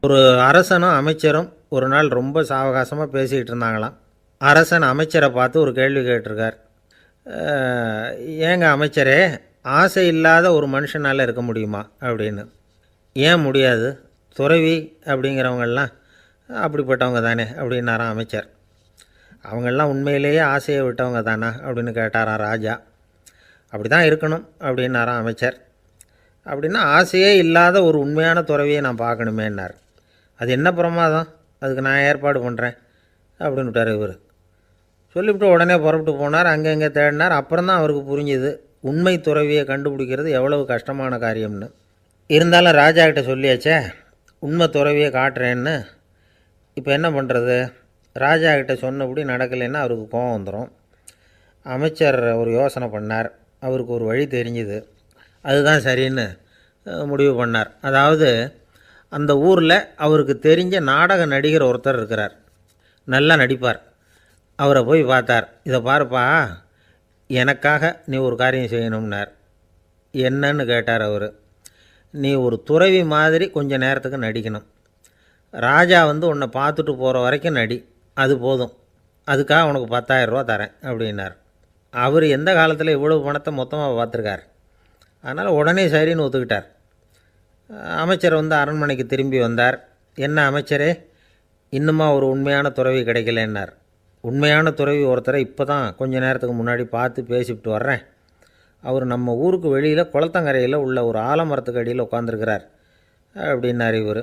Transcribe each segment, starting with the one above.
ஒரு அரசனும் அமைச்சரும் ஒரு நாள் ரொம்ப சாவகாசமாக பேசிக்கிட்டு இருந்தாங்களாம். அரசன் அமைச்சரை பார்த்து ஒரு கேள்வி கேட்டிருக்கார். ஏங்க அமைச்சரே, ஆசை இல்லாத ஒரு மனுஷனால் இருக்க முடியுமா அப்படின்னு. ஏன் முடியாது, துறவி அப்படிங்கிறவங்கெல்லாம் அப்படிப்பட்டவங்க தானே அப்படின்னாராம் அமைச்சர். அவங்கெல்லாம் உண்மையிலேயே ஆசையை விட்டவங்க தானா அப்படின்னு கேட்டாராம் ராஜா. அப்படி தான் இருக்கணும் அப்படின்னாராம் அமைச்சர். அப்படின்னா ஆசையே இல்லாத ஒரு உண்மையான துறவியை நான் பார்க்கணுமேன்னார். அது என்ன பிரமாதம், அதுக்கு நான் ஏற்பாடு பண்ணுறேன் அப்படின்னு விட்டார் இவர். சொல்லிவிட்டு உடனே புறப்பட்டு போனார். அங்கங்கே தேடினார். அப்புறம் தான் அவருக்கு புரிஞ்சுது உண்மை துறவியை கண்டுபிடிக்கிறது எவ்வளவு கஷ்டமான காரியம்னு. இருந்தாலும் ராஜா கிட்ட சொல்லியாச்சே உண்மை துறவியை காட்டுறேன்னு. இப்போ என்ன பண்ணுறது? ராஜா கிட்ட சொன்னபடி நடக்கலைன்னா அவருக்கு கோபம் வந்துடும். அமைச்சர் ஒரு யோசனை பண்ணார். அவருக்கு ஒரு வழி தெரிஞ்சுது. அதுதான் சரின்னு முடிவு பண்ணார். அதாவது அந்த ஊரில் அவருக்கு தெரிஞ்ச நாடக நடிகர் ஒருத்தர் இருக்கிறார், நல்லா நடிப்பார். அவரை போய் பார்த்தார். இதை பாருப்பா, எனக்காக நீ ஒரு காரியம் செய்யணும்னார். என்னன்னு கேட்டார் அவர். நீ ஒரு துறவி மாதிரி கொஞ்சம் நேரத்துக்கு நடிக்கணும். ராஜா உன்னை பார்த்துட்டு போகிற வரைக்கும் நடி, அது போதும். அதுக்காக உனக்கு 10,000 ரூபா தரேன் அப்படின்னார். அவர் எந்த காலத்தில் இவ்வளவு பணத்தை மொத்தமாக பார்த்துருக்கார். அதனால் உடனே சரின்னு ஒத்துக்கிட்டார். அமைச்சர் அரண்மனைக்கு திரும்பி வந்தார். என்ன அமைச்சரே, இன்னுமா ஒரு உண்மையான துறவி கிடைக்கலன்னார். உண்மையான துறவி ஒருத்தரை இப்போ தான் கொஞ்சம் நேரத்துக்கு முன்னாடி பார்த்து பேசிவிட்டு வர்றேன். அவர் நம்ம ஊருக்கு வெளியில் குளத்தங்கரையில் உள்ள ஒரு ஆலமரத்துக்கு அடியில் உட்காந்துருக்கிறார் அப்படின்னார் இவர்.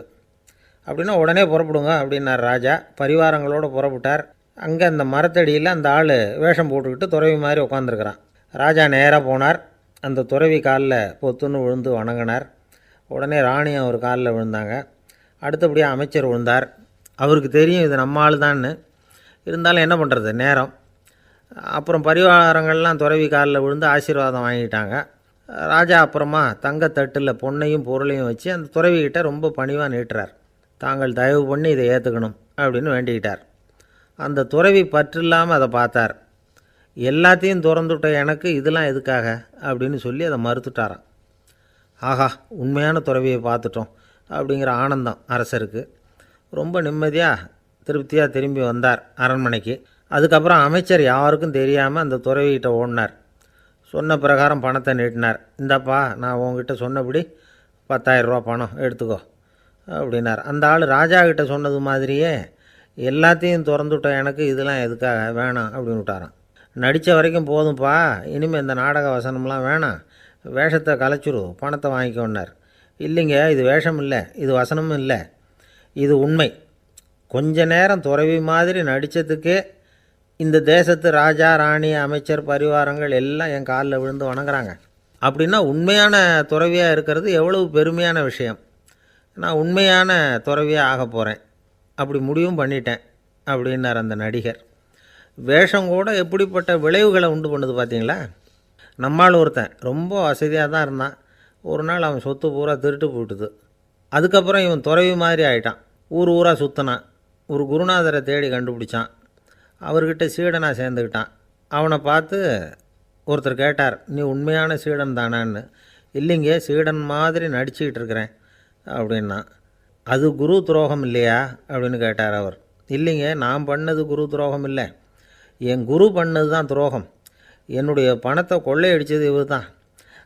அப்படின்னா உடனே புறப்படுங்க அப்படின்னார் ராஜா. பரிவாரங்களோடு புறப்பட்டார். அங்கே அந்த மரத்தடியில் அந்த ஆள் வேஷம் போட்டுக்கிட்டு துறவி மாதிரி உட்காந்துருக்கிறான். ராஜா நேராக போனார். அந்த துறவி காலில் பொத்துன்னு விழுந்து வணங்கினார். உடனே ராணியும் அவர் காலில் விழுந்தாங்க. அடுத்தபடியாக அமைச்சர் விழுந்தார். அவருக்கு தெரியும் இது நம்ம ஆள் தான்னு. இருந்தாலும் என்ன பண்ணுறது, நேரம். அப்புறம் பரிவாரங்கள்லாம் துறவி காலில் விழுந்து ஆசீர்வாதம் வாங்கிட்டாங்க. ராஜா அப்புறமா தங்கத்தட்டில் பொன்னையும் பொருளையும் வச்சு அந்த துறவிக்கிட்ட ரொம்ப பணிவாக நீட்டுறார். தாங்கள் தயவு பண்ணி இதை ஏற்றுக்கணும் அப்படின்னு வேண்டிக்கிட்டார். அந்த துறவி பற்றில்லாமல் அதை பார்த்தார். எல்லாத்தையும் திறந்துவிட்ட எனக்கு இதெல்லாம் எதுக்காக அப்படின்னு சொல்லி அதை மறுத்துட்டாராம். ஆஹா, உண்மையான துறவியை பார்த்துட்டோம் அப்படிங்கிற ஆனந்தம் அரசருக்கு. ரொம்ப நிம்மதியாக திருப்தியாக திரும்பி வந்தார் அரண்மனைக்கு. அதுக்கப்புறம் அமைச்சர் யாருக்கும் தெரியாமல் அந்த துறவிகிட்ட ஓடினார். சொன்ன பிரகாரம் பணத்தை நீட்டினார். இந்தாப்பா, நான் உங்ககிட்ட சொன்னபடி 10,000 ரூபா பணம் எடுத்துக்கோ அப்படின்னார். அந்த ஆள் ராஜா கிட்ட சொன்னது மாதிரியே எல்லாத்தையும் திறந்துவிட்ட எனக்கு இதெல்லாம் எதுக்காக வேணாம் அப்படின்னு விட்டாரான். நடித்த வரைக்கும் போதும்ப்பா, இனிமேல் இந்த நாடக வசனம்லாம் வேணாம், வேஷத்தை கலைச்சிரு, பணத்தை வாங்கிக்கோன்னார். இல்லைங்க, இது வேஷம் இல்லை, இது வசனமும் இல்லை, இது உண்மை. கொஞ்ச நேரம் துறவி மாதிரி நடித்ததுக்கே இந்த தேசத்து ராஜா ராணி அமைச்சர் பரிவாரங்கள் எல்லாம் என் காலில் விழுந்து வணங்குறாங்க. அப்படின்னா உண்மையான துறவியாக இருக்கிறது எவ்வளவு பெருமையான விஷயம். நான் உண்மையான துறவியாக ஆக போகிறேன், அப்படி முடிவும் பண்ணிட்டேன் அப்படின்னார் அந்த நடிகர். வேஷம் கூட எப்படிப்பட்ட விளைவுகளை உண்டு பண்ணுது பார்த்தீங்களா. நம்மால் ஒருத்தன் ரொம்ப வசதியாக தான் இருந்தான். ஒரு நாள் அவன் சொத்து பூரா திருட்டு போட்டுது. அதுக்கப்புறம் இவன் துறவி மாதிரி ஆகிட்டான். ஊர் ஊராக சுற்றினான். ஒரு குருநாதரை தேடி கண்டுபிடிச்சான். அவர்கிட்ட சீடனாக சேர்ந்துக்கிட்டான். அவனை பார்த்து ஒருத்தர் கேட்டார், நீ உண்மையான சீடன் தானான்னு. இல்லைங்க, சீடன் மாதிரி நடிச்சுக்கிட்டு இருக்கிறேன் அப்படின்னா. அது குரு துரோகம் இல்லையா அப்படின்னு கேட்டார் அவர். இல்லைங்க, நான் பண்ணது குரு துரோகம் இல்லை, என் குரு பண்ணது தான் துரோகம். என்னுடைய பணத்தை கொள்ளையடித்தது இவர் தான்.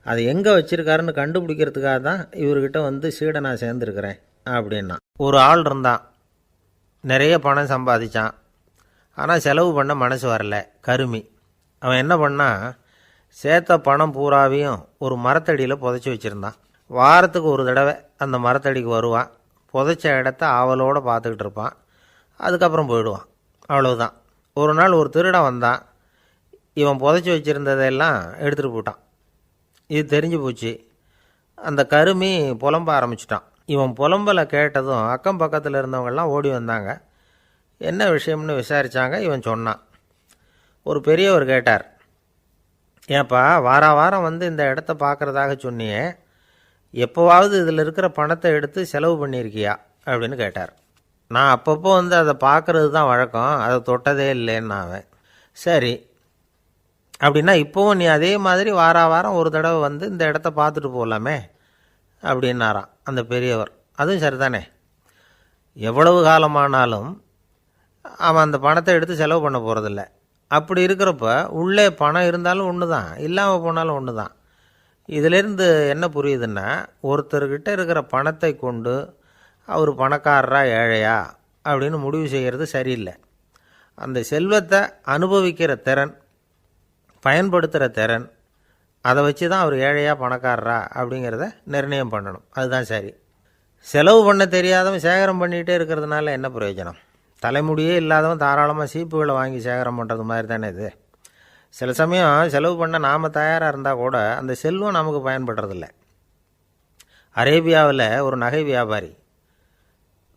அதை எங்கே வச்சுருக்காருன்னு கண்டுபிடிக்கிறதுக்காக தான் இவர்கிட்ட சீடனாக சேர்ந்துருக்கிறேன் அப்படின்னா. ஒரு ஆள் இருந்தான், நிறைய பணம் சம்பாதிச்சான். ஆனால் செலவு பண்ண மனசு வரல, கருமி. அவன் என்ன பண்ணான், சேர்த்த பணம் பூராவையும் ஒரு மரத்தடியில் புதைச்சி வச்சுருந்தான். வாரத்துக்கு ஒரு தடவை அந்த மரத்தடிக்கு வருவான். புதைச்ச இடத்த ஆவலோடு பார்த்துக்கிட்டு இருப்பான். அதுக்கப்புறம் போயிடுவான். அவ்வளவுதான். ஒரு நாள் ஒரு திருடன் வந்தான். இவன் புதைச்சி வச்சுருந்ததெல்லாம் எடுத்துகிட்டு போயிட்டான். இது தெரிஞ்சு போச்சு. அந்த கருமி புலம்ப ஆரம்பிச்சிட்டான். இவன் புலம்பலை கேட்டதும் அக்கம் பக்கத்தில் இருந்தவங்கெல்லாம் ஓடி வந்தாங்க. என்ன விஷயம்னு விசாரித்தாங்க. இவன் சொன்னான். ஒரு பெரியவர் கேட்டார், ஏன்ப்பா வாரம் இந்த இடத்த பார்க்குறதாக சொன்னியே, எப்போவாவது இதில் இருக்கிற பணத்தை எடுத்து செலவு பண்ணியிருக்கியா அப்படின்னு கேட்டார். நான் அப்பப்போ அதை பார்க்குறது தான் வழக்கம், அதை தொட்டதே இல்லைன்னு அவன். சரி, அப்படின்னா இப்போவும் நீ அதே மாதிரி வாரம் ஒரு தடவை இந்த இடத்த பார்த்துட்டு போகலாமே அப்படின்னாராம் அந்த பெரியவர். அதுவும் சரிதானே. எவ்வளவு காலமானாலும் அவன் அந்த பணத்தை எடுத்து செலவு பண்ண போகிறதில்ல. அப்படி இருக்கிறப்ப உள்ளே பணம் இருந்தாலும் ஒன்று தான், இல்லாமல் போனாலும் ஒன்று தான். இதிலேருந்து என்ன புரியுதுன்னா, ஒருத்தர்கிட்ட இருக்கிற பணத்தை கொண்டு அவர் பணக்காரரா ஏழையா அப்படின்னு முடிவு செய்கிறது சரியில்லை. அந்த செல்வத்தை அனுபவிக்கிற திறன், பயன்படுத்துகிற திறன், அதை வச்சு தான் அவர் ஏழையா பணக்காரரா அப்படிங்கிறத நிர்ணயம் பண்ணணும். அதுதான் சரி. செலவு பண்ண தெரியாதவன் சேகரம் பண்ணிகிட்டே இருக்கிறதுனால என்ன பிரயோஜனம்? தலைமுடியே இல்லாதவன் தாராளமாக சீப்புகளை வாங்கி சேகரம் பண்ணுறது மாதிரி தானே இது. சில சமயம் செலவு பண்ண நாம் தயாராக இருந்தால் கூட அந்த செல்வம் நமக்கு பயன்படுறதில்ல. அரேபியாவில் ஒரு நகை வியாபாரி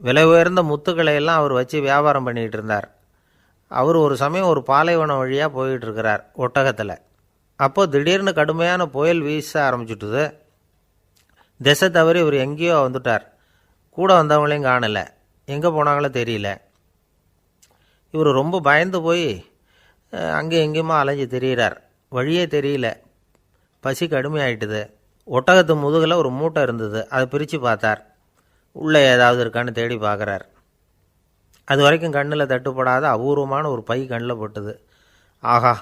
விலை உயர்ந்த முத்துக்களை எல்லாம் அவர் வச்சு வியாபாரம் பண்ணிகிட்டு இருந்தார். அவர் ஒரு சமயம் ஒரு பாலைவனம் வழியாக போயிட்டுருக்கிறார் ஒட்டகத்தில். அப்போது திடீர்னு கடுமையான புயல் வீச ஆரம்பிச்சுட்டுது. திசை தவறி இவர் எங்கேயோ வந்துட்டார். கூட வந்தவங்களையும் காணலை, எங்கே போனாங்களோ தெரியல. இவர் ரொம்ப பயந்து போய் அங்கே எங்கேயுமா அலைஞ்சு திரியிறார். வழியே தெரியல, பசி கடுமையாயிட்டுது. ஒட்டகத்து முதுகில் ஒரு மூட்டை இருந்தது, அதை பிரித்து பார்த்தார். உள்ளே ஏதாவது இருக்கான்னு தேடி பார்க்குறார். அது வரைக்கும் கண்ணில் தட்டுப்படாத அபூர்வமான ஒரு பை கண்ணில் பட்டுது. ஆஹா,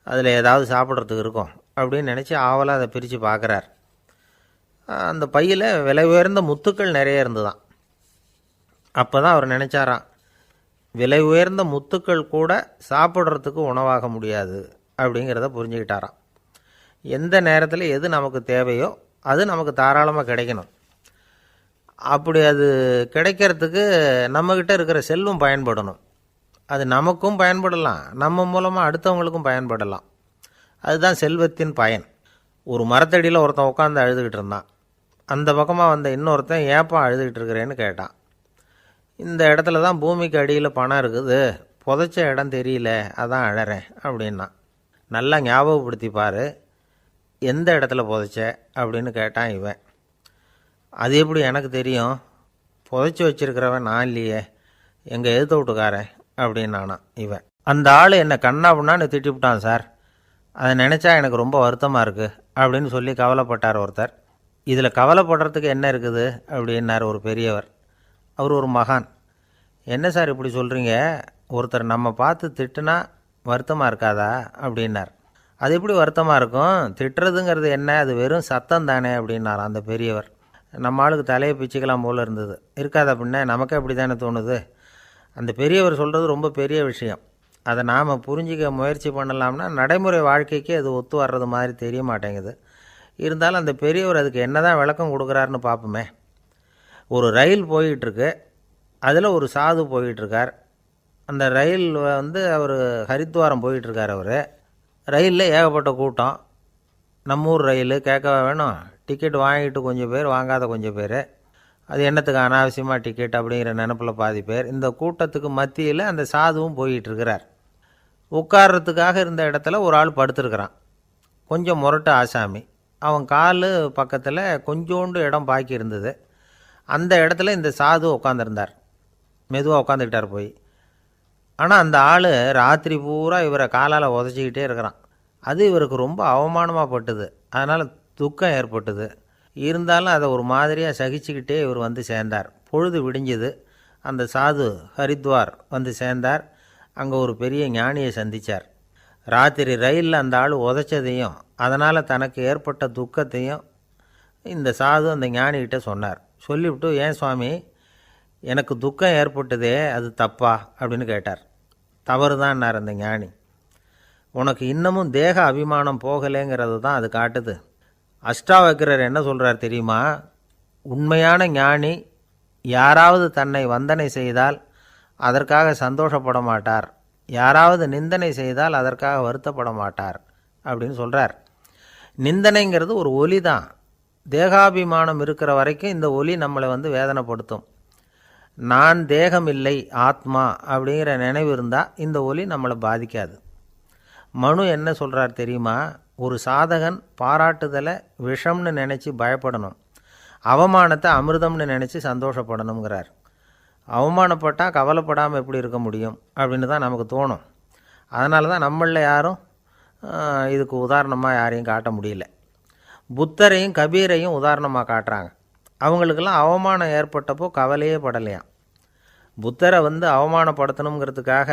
அதில் ஏதாவது சாப்பிட்றதுக்கு இருக்கும் அப்படின்னு நினச்சி ஆவலாக அதை பிரித்து பார்க்குறார். அந்த பையில் விலை உயர்ந்த முத்துக்கள் நிறைய இருந்துதான். அப்போ தான் அவர் நினச்சாராம், விலை உயர்ந்த முத்துக்கள் கூட சாப்பிட்றதுக்கு உணவாக முடியாது அப்படிங்கிறத புரிஞ்சுக்கிட்டாராம். எந்த நேரத்தில் எது நமக்கு தேவையோ அது நமக்கு தாராளமாக கிடைக்கணும். அப்படி அது கிடைக்கிறதுக்கு நம்மக்கிட்ட இருக்கிற செல்வம் பயன்படணும். அது நமக்கும் பயன்படலாம், நம்ம மூலமாக அடுத்தவங்களுக்கும் பயன்படலாம். அதுதான் செல்வத்தின் பயன். ஒரு மரத்தடியில் ஒருத்தன் உட்காந்து அழுதுகிட்டு இருந்தான். அந்த பக்கமாக வந்த இன்னொருத்தன் ஏப்பா அழுதுகிட்டு இருக்கிறேன்னு கேட்டான். இந்த இடத்துல தான் பூமிக்கு அடியில் பணம் இருக்குது, புதைச்ச இடம் தெரியல, அதான் அழறேன் அப்படின்னா. நல்லா ஞாபகப்படுத்திப்பார், எந்த இடத்துல புதைச்ச அப்படின்னு கேட்டான் இவன். அது எப்படி எனக்கு தெரியும், புதைச்சி வச்சிருக்கிறவன் நான் இல்லையே, எங்கள் எதிர்த்த வீட்டுக்காரன் அப்படின்னானா இவன். அந்த ஆள் என்னை கண்ணாப்புண்ணான்னு திட்டிவிட்டான் சார், அதை நினச்சா எனக்கு ரொம்ப வருத்தமாக இருக்குது அப்படின்னு சொல்லி கவலைப்பட்டார் ஒருத்தர். இதில் கவலைப்படுறதுக்கு என்ன இருக்குது அப்படின்னார் ஒரு பெரியவர். அவர் ஒரு மகான். என்ன சார் இப்படி சொல்கிறீங்க, ஒருத்தர் நம்ம பார்த்து திட்டுனா வருத்தமாக இருக்காதா அப்படின்னார். அது எப்படி வருத்தமாக இருக்கும், திட்டுறதுங்கிறது என்ன, அது வெறும் சத்தம் தானே அப்படின்னார் அந்த பெரியவர். நம்ம ஆளுக்கு தலையை பிச்சுக்கலாம் போல் இருந்தது. இருக்காது அப்படின்னா நமக்கே அப்படி தானே தோணுது. அந்த பெரியவர் சொல்கிறது ரொம்ப பெரிய விஷயம். அதை நாம் புரிஞ்சிக்க முயற்சி பண்ணலாம்னா நடைமுறை வாழ்க்கைக்கு அது ஒத்து வர்றது மாதிரி தெரிய மாட்டேங்குது. இருந்தாலும் அந்த பெரியவர் அதுக்கு என்ன தான் விளக்கம் கொடுக்குறாருன்னு பார்ப்போமே. ஒரு ரயில் போயிட்டுருக்கு, அதில் ஒரு சாது போயிட்டுருக்கார். அந்த ரயில் அவர் ஹரித்வாரம் போயிட்டுருக்கார். அவர் ரயிலில் ஏகப்பட்ட கூட்டம். நம்ம ஊர் ரயில் கேட்க வேணும், டிக்கெட் வாங்கிட்டு கொஞ்சம் பேர், வாங்காத கொஞ்சம் பேர். அது என்னத்துக்கு அனாவசியமாக டிக்கெட் அப்படிங்கிற நினப்பில் பாதி பேர். இந்த கூட்டத்துக்கு மத்தியில் அந்த சாதுவும் போயிட்டுருக்கிறார். உட்கார்றதுக்காக இருந்த இடத்துல ஒரு ஆள் படுத்துருக்கிறான், கொஞ்சம் முரட்டு ஆசாமி. அவன் கால் பக்கத்தில் கொஞ்சோண்டு இடம் பாக்கி இருந்தது. அந்த இடத்துல இந்த சாது உட்காந்துருந்தார். மெதுவாக உட்காந்துக்கிட்டார் போய். ஆனால் அந்த ஆள் ராத்திரி பூரா இவரை காலால் உதச்சிக்கிட்டே இருக்கிறான். அது இவருக்கு ரொம்ப அவமானமாக பட்டுது. அதனால் துக்கம் ஏற்பட்டுது. இருந்தாலும் அதை ஒரு மாதிரியாக சகிச்சுக்கிட்டே இவர் வந்து சேர்ந்தார். பொழுது விடிஞ்சது. அந்த சாது ஹரித்வார் வந்து சேர்ந்தார். அங்கே ஒரு பெரிய ஞானியை சந்தித்தார். ராத்திரி ரயிலில் அந்த ஆள் உதைச்சதையும் அதனால் தனக்கு ஏற்பட்ட துக்கத்தையும் இந்த சாது அந்த ஞானிகிட்ட சொன்னார். சொல்லிவிட்டு, ஏன் சுவாமி, எனக்கு துக்கம் ஏற்பட்டதே அது தப்பா அப்படின்னு கேட்டார். தவறு தான்னார் அந்த ஞானி. உனக்கு இன்னமும் தேக அபிமானம் போகலைங்கிறது தான் அது காட்டுது. அஷ்டாவக்கிரர் என்ன சொல்கிறார் தெரியுமா, உண்மையான ஞானி யாராவது தன்னை வந்தனை செய்தால் அதற்காக சந்தோஷப்பட மாட்டார், யாராவது நிந்தனை செய்தால் அதற்காக வருத்தப்பட மாட்டார் அப்படின்னு சொல்கிறார். நிந்தனைங்கிறது ஒரு ஒலி தான். தேகாபிமானம் இருக்கிற வரைக்கும் இந்த ஒலி நம்மளை வேதனைப்படுத்தும். நான் தேகம் இல்லை, ஆத்மா அப்படிங்கிற நினைவு இருந்தால் இந்த ஒலி நம்மளை பாதிக்காது. மனு என்ன சொல்கிறார் தெரியுமா, ஒரு சாதகன் பாராட்டுதலை விஷம்னு நினச்சி பயப்படணும், அவமானத்தை அமிர்தம்னு நினச்சி சந்தோஷப்படணுங்கிறார். அவமானப்பட்டால் கவலைப்படாமல் எப்படி இருக்க முடியும் அப்படின்னு தான் நமக்கு தோணும். அதனால தான் நம்மளில் யாரும் இதுக்கு உதாரணமாக யாரையும் காட்ட முடியல. புத்தரையும் கபீரையும் உதாரணமாக காட்டுறாங்க. அவங்களுக்கெல்லாம் அவமானம் ஏற்பட்டப்போ கவலையே படலையாம். புத்தரை அவமானப்படுத்தணுங்கிறதுக்காக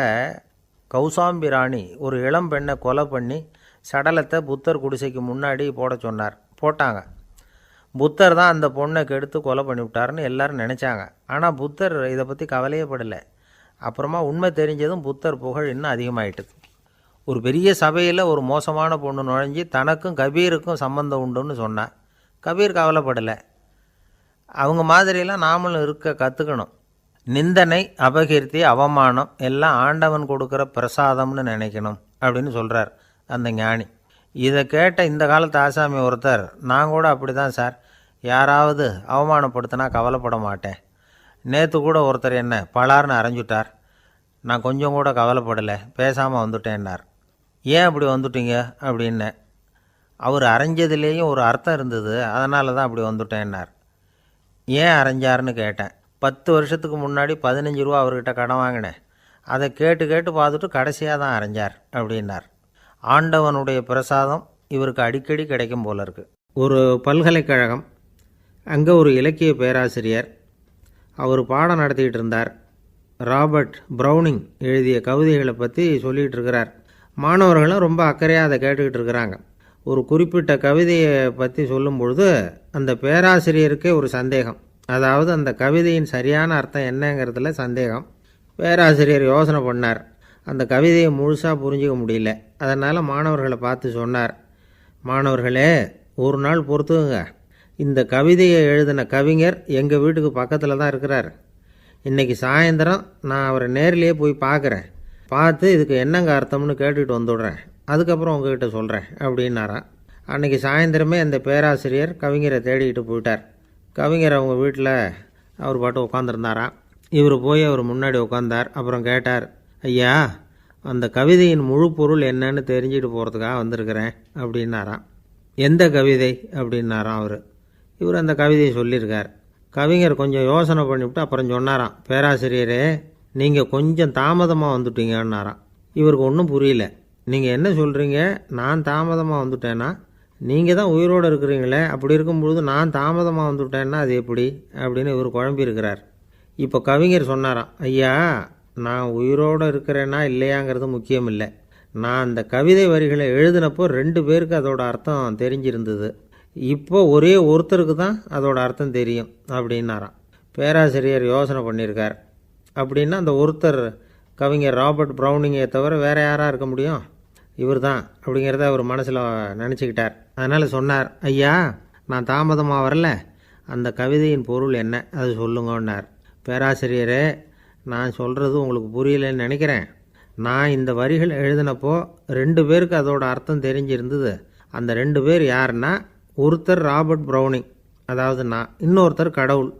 கௌசாம்பி ராணி ஒரு இளம் பெண்ணை கொலை பண்ணி சடலத்தை புத்தர் குடிசைக்கு முன்னாடி போட சொன்னார். போட்டாங்க. புத்தர் தான் அந்த பொண்ணை கெடுத்து கொலை பண்ணிவிட்டார்னு எல்லாரும் நினச்சாங்க. ஆனால் புத்தர் இதை பற்றி கவலையே படலை. அப்புறமா உண்மை தெரிஞ்சதும் புத்தர் புகழ் இன்னும் அதிகமாயிட்டுது. ஒரு பெரிய சபையில் ஒரு மோசமான பொண்ணு நுழைஞ்சி தனக்கும் கபீருக்கும் சம்பந்தம் உண்டுன்னு சொன்னார். கபீர் கவலைப்படலை. அவங்க மாதிரியெல்லாம் நாமளும் இருக்க கற்றுக்கணும். நிந்தனை, அபகீர்த்தி, அவமானம் எல்லாம் ஆண்டவன் கொடுக்குற பிரசாதம்னு நினைக்கணும் அப்படின்னு சொல்கிறார் அந்த ஞானி. இதை கேட்ட இந்த காலத்து ஆசாமி ஒருத்தர், நான் கூட அப்படி தான் சார், யாராவது அவமானப்படுத்தினா கவலைப்பட மாட்டேன். நேற்று கூட ஒருத்தர் என்ன பலார்னு அரைஞ்சுட்டார், நான் கொஞ்சம் கூட கவலைப்படலை, பேசாமல் வந்துட்டேன்னார். ஏன் அப்படி வந்துட்டீங்க அப்படின்னு. அவர் அரைஞ்சதுலேயும் ஒரு அர்த்தம் இருந்தது, அதனால தான் அப்படி வந்துட்டேன்னார். ஏன் அரைஞ்சாருன்னு கேட்டேன். 10 வருஷத்துக்கு முன்னாடி 15 ரூபா அவர்கிட்ட கடன் வாங்கினேன், அதை கேட்டு கேட்டு பார்த்துட்டு கடைசியாக தான் அரைஞ்சார் அப்படின்னார். ஆண்டவனுடைய பிரசாதம் இவருக்கு அடிக்கடி கிடைக்கும் போல இருக்கு. ஒரு பல்கலைக்கழகம், அங்கே ஒரு இலக்கிய பேராசிரியர், அவர் பாடம் நடத்திக்கிட்டு இருந்தார். ராபர்ட் ப்ரௌனிங் எழுதிய கவிதைகளை பற்றி சொல்லிகிட்டு இருக்கிறார். மாணவர்களும் ரொம்ப அக்கறையாக அதை கேட்டுக்கிட்டு இருக்கிறாங்க. ஒரு குறிப்பிட்ட கவிதையை பற்றி சொல்லும் பொழுது அந்த பேராசிரியருக்கே ஒரு சந்தேகம். அதாவது அந்த கவிதையின் சரியான அர்த்தம் என்னங்கிறதுல சந்தேகம். பேராசிரியர் யோசனை பண்ணார். அந்த கவிதையை முழுசாக புரிஞ்சிக்க முடியல. அதனால் மாணவர்களை பார்த்து சொன்னார், மாணவர்களே, ஒரு நாள் பொறுத்துக்குங்க. இந்த கவிதையை எழுதின கவிஞர் எங்கள் வீட்டுக்கு பக்கத்தில் தான் இருக்கிறார். இன்றைக்கி சாயந்தரம் நான் அவரை நேரிலேயே போய் பார்க்குறேன். பார்த்து இதுக்கு என்னங்க அர்த்தம்னு கேட்டுக்கிட்டு வந்துவிடுறேன். அதுக்கப்புறம் உங்ககிட்ட சொல்கிறேன் அப்படின்னாராம். அன்றைக்கி சாயந்தரமே அந்த பேராசிரியர் கவிஞரை தேடிக்கிட்டு போயிட்டார். கவிஞர் அவங்க வீட்டில் அவர் பாட்டு உட்காந்துருந்தாராம். இவர் போய் அவர் முன்னாடி உட்காந்தார். அப்புறம் கேட்டார், ஐயா, அந்த கவிதையின் முழு பொருள் என்னன்னு தெரிஞ்சுட்டு போகிறதுக்காக வந்திருக்கிறேன் அப்படின்னாராம். எந்த கவிதை அப்படின்னாராம் அவர். இவர் அந்த கவிதையை சொல்லியிருக்கார். கவிஞர் கொஞ்சம் யோசனை பண்ணிவிட்டு அப்புறம் சொன்னாராம், பேராசிரியரே, நீங்கள் கொஞ்சம் தாமதமாக வந்துட்டீங்கன்னாராம். இவருக்கு ஒன்றும் புரியல. நீங்கள் என்ன சொல்கிறீங்க, நான் தாமதமாக வந்துட்டேன்னா? நீங்கள் தான் உயிரோடு இருக்கிறீங்களே, அப்படி இருக்கும்பொழுது நான் தாமதமாக வந்துட்டேன்னா அது எப்படி அப்படின்னு இவர் குழம்பியிருக்கிறார். இப்போ கவிஞர் சொன்னாராம், ஐயா, நான் உயிரோடு இருக்கிறேன்னா இல்லையாங்கிறது முக்கியம் இல்லை. நான் அந்த கவிதை வரிகளை எழுதினப்போ 2 பேருக்கு அதோட அர்த்தம் தெரிஞ்சிருந்தது. இப்போ ஒரே ஒருத்தருக்கு தான் அதோட அர்த்தம் தெரியும் அப்படின்னாராம். பேராசிரியர் யோசனை பண்ணியிருக்கார். அப்படின்னா அந்த ஒருத்தர் கவிஞர் ராபர்ட் ப்ரௌனிங்கை தவிர வேறு யாராக இருக்க முடியும்? இவர் தான் அப்படிங்கிறத அவர் மனசில் நினச்சிக்கிட்டார். அதனால் சொன்னார், ஐயா, நான் தாமதமாக வரல, அந்த கவிதையின் பொருள் என்ன அது சொல்லுங்கன்னார். பேராசிரியரே, நான் சொல்கிறது உங்களுக்கு புரியலைன்னு நினைக்கிறேன். நான் இந்த வரிகள் எழுதினப்போ 2 பேருக்கு அதோட அர்த்தம் தெரிஞ்சிருந்தது. அந்த 2 பேர் யாருன்னா, ஒருத்தர் ராபர்ட் ப்ரௌனிங், அதாவது நான், இன்னொருத்தர் கடவுள்.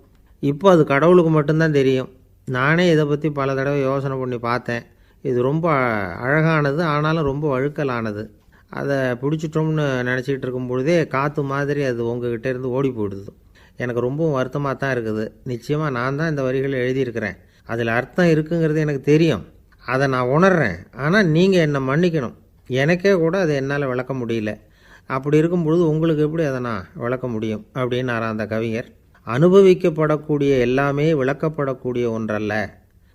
இப்போ அது கடவுளுக்கு மட்டும்தான் தெரியும். நானே இதை பற்றி பல தடவை யோசனை பண்ணி பார்த்தேன். இது ரொம்ப அழகானது, ஆனாலும் ரொம்ப வழுக்கலானது. அதை பிடிச்சிட்டோம்னு நினச்சிக்கிட்டு இருக்கும் பொழுதே காற்று மாதிரி அது உங்ககிட்ட இருந்து ஓடி போயிடுது. எனக்கு ரொம்பவும் வருத்தமாக தான் இருக்குது. நிச்சயமாக நான் தான் இந்த வரிகளை எழுதியிருக்கிறேன். அதில் அர்த்தம் இருக்குங்கிறது எனக்கு தெரியும், அதை நான் உணர்கிறேன். ஆனால் நீங்கள் என்னை மன்னிக்கணும். எனக்கே கூட அதை என்னால் விளக்க முடியல. அப்படி இருக்கும் பொழுது உங்களுக்கு எப்படி அதை நான் விளக்க முடியும் அப்படின்னாரா அந்த கவிஞர். அனுபவிக்கப்படக்கூடிய எல்லாமே விளக்கப்படக்கூடிய ஒன்றல்ல,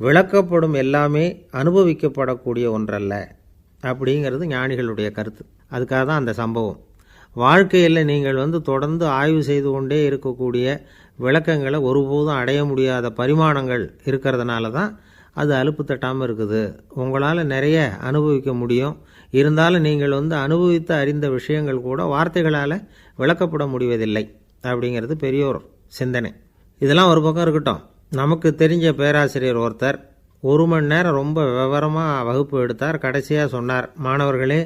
விளக்கப்படும் எல்லாமே அனுபவிக்கப்படக்கூடிய ஒன்றல்ல அப்படிங்கிறது ஞானிகளுடைய கருத்து. அதுக்காக தான் அந்த சம்பவம். வாழ்க்கையில் நீங்கள் தொடர்ந்து ஆய்வு செய்து கொண்டே இருக்கக்கூடிய விளக்கங்களை ஒருபோதும் அடைய முடியாத பரிமாணங்கள் இருக்கிறதுனால தான் அது அலுப்பு தட்டாமல் இருக்குது. உங்களால் நிறைய அனுபவிக்க முடியும். இருந்தாலும் நீங்கள் அனுபவித்து அறிந்த விஷயங்கள் கூட வார்த்தைகளால் விளக்கப்பட முடிவதில்லை அப்படிங்கிறது பெரியோர் சிந்தனை. இதெல்லாம் ஒரு பக்கம் இருக்கட்டும். நமக்கு தெரிஞ்ச பேராசிரியர் ஒருத்தர் 1 மணி நேரம் ரொம்ப விவரமாக வகுப்பு எடுத்தார். கடைசியாக சொன்னார், மாணவர்களே,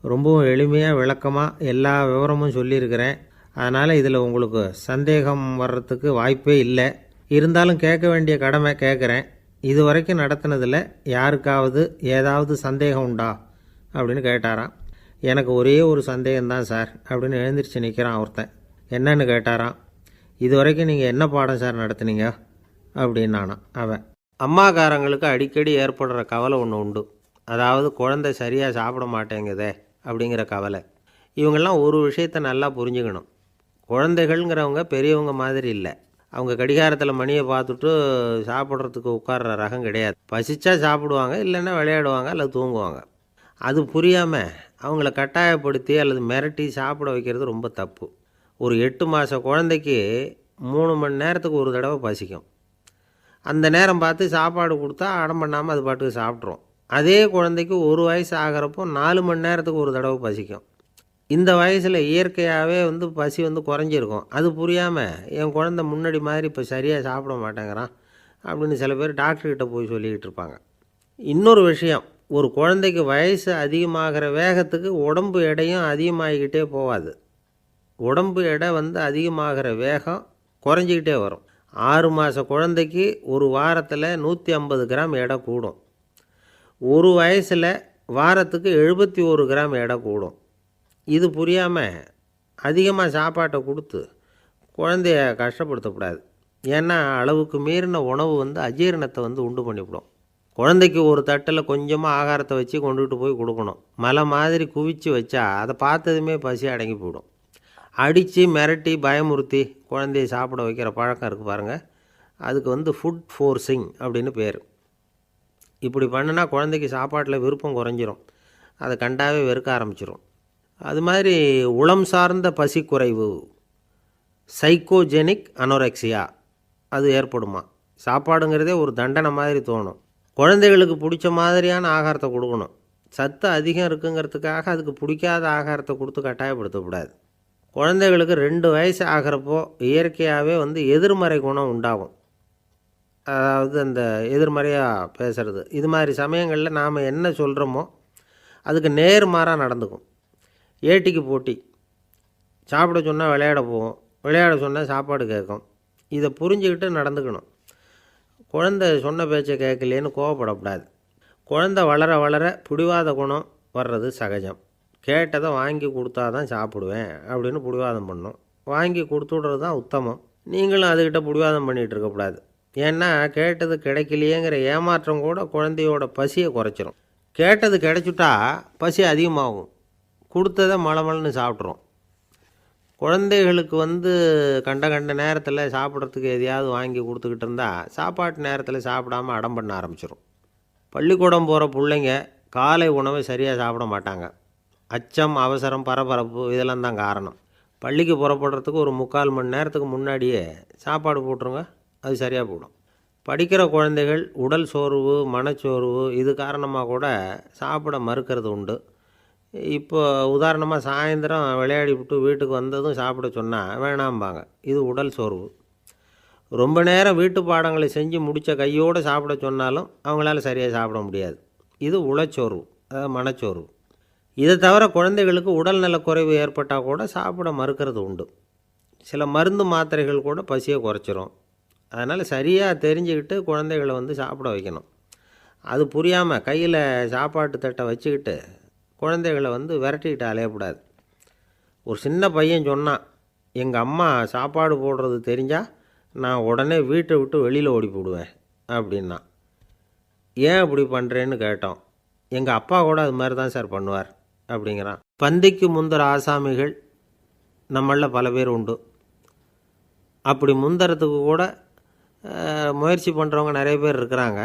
ரொம்பவும் எளிமையாக விளக்கமாக எல்லா விவரமும் சொல்லியிருக்கிறேன். அதனால் இதில் உங்களுக்கு சந்தேகம் வர்றதுக்கு வாய்ப்பே இல்லை. இருந்தாலும் கேட்க வேண்டிய கடமை கேட்குறேன். இது வரைக்கும் நடத்தினதில் யாருக்காவது ஏதாவது சந்தேகம் உண்டா அப்படின்னு கேட்டாராம். எனக்கு ஒரே ஒரு சந்தேகம்தான் சார் அப்படின்னு எழுந்திரிச்சு நிற்கிறான் ஒருத்தன். என்னன்னு கேட்டாராம். இது வரைக்கும் நீங்கள் என்ன பாடம் சார் நடத்துனீங்க அப்படின்னானா அவன். அம்மாக்காரங்களுக்கு அடிக்கடி ஏற்படுற கவலை ஒன்று உண்டு. அதாவது குழந்தை சரியாக சாப்பிட மாட்டேங்குதே அப்படிங்கிற கவலை. இவங்கெல்லாம் ஒரு விஷயத்தை நல்லா புரிஞ்சுக்கணும். குழந்தைகள்ங்கிறவங்க பெரியவங்க மாதிரி இல்லை. அவங்க கடிகாரத்தில் மணியை பார்த்துட்டு சாப்பிட்றதுக்கு உட்கார்ற ரகம் கிடையாது. பசிச்சா சாப்பிடுவாங்க, இல்லைன்னா விளையாடுவாங்க அல்லது தூங்குவாங்க. அது புரியாமல் அவங்கள கட்டாயப்படுத்தி அல்லது மிரட்டி சாப்பிட வைக்கிறது ரொம்ப தப்பு. ஒரு 8 மாத குழந்தைக்கு 3 மணி நேரத்துக்கு ஒரு தடவை பசிக்கும். அந்த நேரம் பார்த்து சாப்பாடு கொடுத்தா அடம் பண்ணாமல் அது பாட்டுக்கு சாப்பிட்ரும். அதே குழந்தைக்கு 1 வயசு ஆகிறப்போ 4 மணி நேரத்துக்கு ஒரு தடவை பசிக்கும். இந்த வயசில் இயற்கையாகவே பசி குறைஞ்சிருக்கும். அது புரியாமல் என் குழந்தை முன்னாடி மாதிரி இப்போ சரியாக சாப்பிட மாட்டேங்கிறான் அப்படின்னு சில பேர் டாக்டர்கிட்ட போய் சொல்லிக்கிட்டு இருப்பாங்க. இன்னொரு விஷயம், ஒரு குழந்தைக்கு வயசு அதிகமாகிற வேகத்துக்கு உடம்பு எடையும் அதிகமாகிக்கிட்டே போகாது. உடம்பு எடை அதிகமாகிற வேகம் குறைஞ்சிக்கிட்டே வரும். 6 மாத குழந்தைக்கு ஒரு வாரத்தில் 150 கிராம் எடை கூடும். ஒரு வயசில் வாரத்துக்கு 71 கிராம் எடை கூடும். இது புரியாமல் அதிகமாக சாப்பாட்டை கொடுத்து குழந்தைய கஷ்டப்படுத்தக்கூடாது. ஏன்னா அளவுக்கு மீறின உணவு அஜீரணத்தை உண்டு பண்ணிவிடும். குழந்தைக்கு ஒரு தட்டில் கொஞ்சமாக ஆகாரத்தை வச்சு கொண்டுகிட்டு போய் கொடுக்கணும். மலை மாதிரி குவிச்சு வச்சா அதை பார்த்ததுமே பசி அடங்கி போயிடும். அடித்து மிரட்டி பயமுறுத்தி குழந்தைய சாப்பிட வைக்கிற பழக்கம் இருக்குது பாருங்கள், அதுக்கு ஃபுட் ஃபோர்ஸிங் அப்படின்னு பேர். இப்படி பண்ணுனா குழந்தைக்கு சாப்பாட்டில் விருப்பம் குறைஞ்சிரும், அதை கண்டாவே வெறுக்க ஆரம்பிச்சிடும். அது மாதிரி உளம் சார்ந்த பசி குறைவு, சைக்கோஜெனிக் அனோரெக்சியா, அது ஏற்படுமா. சாப்பாடுங்கிறதே ஒரு தண்டனை மாதிரி தோணும். குழந்தைகளுக்கு பிடிச்ச மாதிரியான ஆகாரத்தை கொடுக்கணும். சத்து அதிகம் இருக்குங்கிறதுக்காக அதுக்கு பிடிக்காத ஆகாரத்தை கொடுத்து கட்டாயப்படுத்தக்கூடாது. குழந்தைகளுக்கு 2 வயசு ஆகிறப்போ இயற்கையாகவே எதிர்மறை குணம் உண்டாகும். அதாவது அந்த எதிர்மறையாக பேசுகிறது. இது மாதிரி சமயங்களில் நாம் என்ன சொல்கிறோமோ அதுக்கு நேர்மாறாக நடந்துக்கும். ஏட்டிக்கு போட்டி. சாப்பிட சொன்னால் விளையாட போவோம், விளையாட சொன்னால் சாப்பாடு கேட்கும். இதை புரிஞ்சுக்கிட்டு நடந்துக்கணும். குழந்தை சொன்ன பேச்சை கேட்கலேன்னு கோவப்படக்கூடாது. குழந்தை வளர வளர பிடிவாத குணம் வர்றது சகஜம். கேட்டதை வாங்கி கொடுத்தா தான் சாப்பிடுவேன் அப்படின்னு பிடிவாதம் பண்ணும். வாங்கி கொடுத்துடுறது தான் உத்தமம். நீங்களும் அதுக்கிட்ட பிடிவாதம் பண்ணிகிட்டு இருக்கக்கூடாது. ஏன்னா கேட்டது கிடைக்கலையேங்கிற ஏமாற்றம் கூட குழந்தையோட பசியை குறைச்சிரும். கேட்டது கிடைச்சிட்டா பசி அதிகமாகும். கொடுத்ததை மலமலன்னு சாப்பிட்றோம். குழந்தைகளுக்கு கண்ட நேரத்தில் சாப்பிட்றதுக்கு எதையாவது வாங்கி கொடுத்துக்கிட்டு இருந்தால் சாப்பாட்டு நேரத்தில் சாப்பிடாமல் அடம் பண்ண ஆரம்பிச்சிடும். பள்ளிக்கூடம் போகிற பிள்ளைங்க காலை உணவை சரியாக சாப்பிட மாட்டாங்க. அச்சம், அவசரம், பரபரப்பு இதெல்லாம் தான் காரணம். பள்ளிக்கு புறப்படுறதுக்கு ஒரு 3/4 மணி நேரத்துக்கு முன்னாடியே சாப்பாடு போட்டுருங்க, அது சரியாக போடும். படிக்கிற குழந்தைகள் உடல் சோர்வு, மனச்சோர்வு இது காரணமாக கூட சாப்பிட மறுக்கிறது உண்டு. இப்போ உதாரணமாக சாயந்தரம் விளையாடி விட்டு வீட்டுக்கு வந்ததும் சாப்பிட சொன்னால் வேணாம்பாங்க. இது உடல் சோர்வு. ரொம்ப நேரம் வீட்டு பாடங்களை செஞ்சு முடித்த கையோடு சாப்பிட சொன்னாலும் அவங்களால சரியாக சாப்பிட முடியாது. இது உளச்சோர்வு, அதாவது மனச்சோர்வு. இதை தவிர குழந்தைகளுக்கு உடல் நலக்குறைவு ஏற்பட்டால் கூட சாப்பிட மறுக்கிறது உண்டு. சில மருந்து மாத்திரைகள் கூட பசியை குறைச்சிரும். அதனால் சரியாக தெரிஞ்சுக்கிட்டு குழந்தைகளை சாப்பிட வைக்கணும். அது புரியாமல் கையில் சாப்பாட்டு தட்டை வச்சுக்கிட்டு குழந்தைகளை விரட்டிக்கிட்டு அலையக்கூடாது. ஒரு சின்ன பையன் சொன்னான், எங்கள் அம்மா சாப்பாடு போடுறது தெரிஞ்சால் நான் உடனே வீட்டை விட்டு வெளியில் ஓடி போடுவேன் அப்படின்னா. ஏன் அப்படி பண்ணுறேன்னு கேட்டோம். எங்கள் அப்பா கூட அது மாதிரி தான் சார் பண்ணுவார் அப்படிங்கிறான். பந்திக்கு முந்தர ஆசாமிகள் நம்மளில் பல பேர் உண்டு. அப்படி முந்தறதுக்கு கூட முயற்சி பண்ணுறவங்க நிறைய பேர் இருக்கிறாங்க.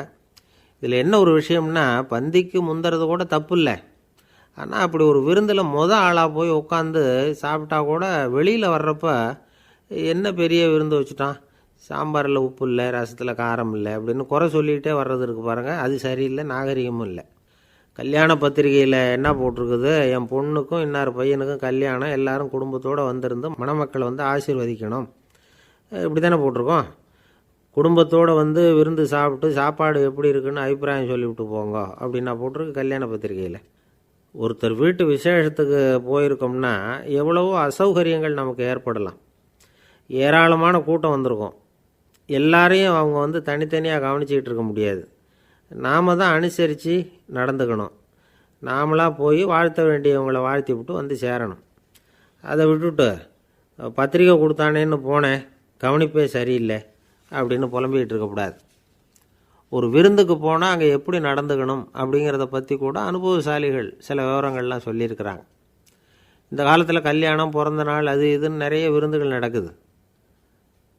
இதில் என்ன ஒரு விஷயம்னா, பந்திக்கு முந்தறது கூட தப்பு இல்லை. ஆனால் அப்படி ஒரு விருந்தில் ஆளாக போய் உட்காந்து சாப்பிட்டா கூட வெளியில் வர்றப்ப என்ன பெரிய விருந்து வச்சுட்டான், சாம்பாரில் உப்பு இல்லை, ரசத்தில் காரம் இல்லை அப்படின்னு குறை சொல்லிகிட்டே வர்றது இருக்குது பாருங்கள். அது சரியில்லை, நாகரிகமும் இல்லை. கல்யாண பத்திரிகையில் என்ன போட்டிருக்குது, என் பொண்ணுக்கும் இன்னார் பையனுக்கும் கல்யாணம், எல்லாரும் குடும்பத்தோடு வந்திருந்து மணமக்களை ஆசீர்வதிக்கணும், இப்படி தானே போட்டிருக்கோம். குடும்பத்தோடு விருந்து சாப்பிட்டு சாப்பாடு எப்படி இருக்குன்னு அபிப்பிராயம் சொல்லிவிட்டு போங்க அப்படின்னா போட்டிருக்கு கல்யாண பத்திரிகையில். ஒருத்தர் வீட்டு விசேஷத்துக்கு போயிருக்கோம்னா எவ்வளவோ அசௌகரியங்கள் நமக்கு ஏற்படலாம். ஏராளமான கூட்டம் வந்திருக்கும். எல்லாரையும் அவங்க தனித்தனியாக கவனிச்சிக்கிட்டு இருக்க முடியாது. நாம் தான் அனுசரித்து நடந்துக்கணும். நாமளாக போய் வாழ்த்த வேண்டியவங்களை வாழ்த்தி விட்டு சேரணும். அதை விட்டுட்டு பத்திரிக்கை கொடுத்தானேன்னு போனேன், கவனிப்பே சரியில்லை அப்படின்னு புலம்பிக்கிட்டு இருக்கக்கூடாது. ஒரு விருந்துக்கு போனால் அங்கே எப்படி நடந்துக்கணும் அப்படிங்கிறத பற்றி கூட அனுபவசாலிகள் சில விவரங்கள்லாம் சொல்லியிருக்கிறாங்க. இந்த காலத்தில் கல்யாணம், பிறந்த நாள், அது இதுன்னு நிறைய விருந்துகள் நடக்குது.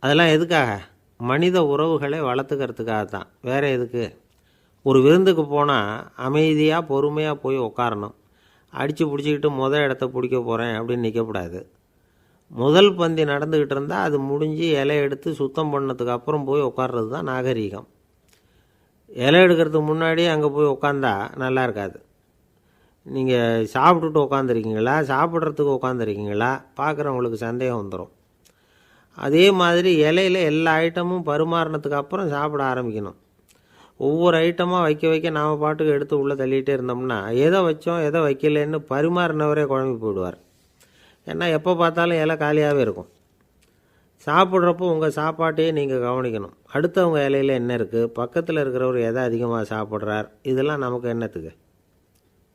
அதெல்லாம் எதுக்காக? மனித உறவுகளை வளர்த்துக்கிறதுக்காக தான், வேறு எதுக்கு? ஒரு விருந்துக்கு போனால் அமைதியாக பொறுமையாக போய் உட்காரணும். அடித்து பிடிச்சிக்கிட்டு இடத்த பிடிக்க போகிறேன் அப்படின்னு நிற்கக்கூடாது. முதல் பந்தி நடந்துக்கிட்டு இருந்தால் அது முடிஞ்சு இலை எடுத்து சுத்தம் பண்ணதுக்கு அப்புறம் போய் உட்கார்றது தான் நாகரீகம். இலை எடுக்கிறதுக்கு முன்னாடி அங்கே போய் உட்காந்தா நல்லா இருக்காது. நீங்கள் சாப்பிட்டுட்டு உட்காந்துருக்கீங்களா, சாப்பிட்றதுக்கு உட்காந்துருக்கீங்களா, பார்க்குறவங்களுக்கு சந்தேகம் வந்துடும். அதே மாதிரி இலையில் எல்லா ஐட்டமும் பரிமாறினதுக்கு அப்புறம் சாப்பிட ஆரம்பிக்கணும். ஒவ்வொரு ஐட்டமாக வைக்க நாம் பாட்டுக்கு எடுத்து உள்ளே தள்ளிகிட்டே இருந்தோம்னா எதை வச்சோம் எதை வைக்கலன்னு பரிமாறினவரே குழம்பி போயிடுவார். ஏன்னா எப்போ பார்த்தாலும் இலை காலியாகவே இருக்கும். சாப்பிட்றப்போ உங்கள் சாப்பாட்டையே நீங்கள் கவனிக்கணும். அடுத்தவங்க இலையில் என்ன இருக்குது, பக்கத்தில் இருக்கிறவர் எதை அதிகமாக சாப்பிட்றார், இதெல்லாம் நமக்கு என்னத்துக்கு?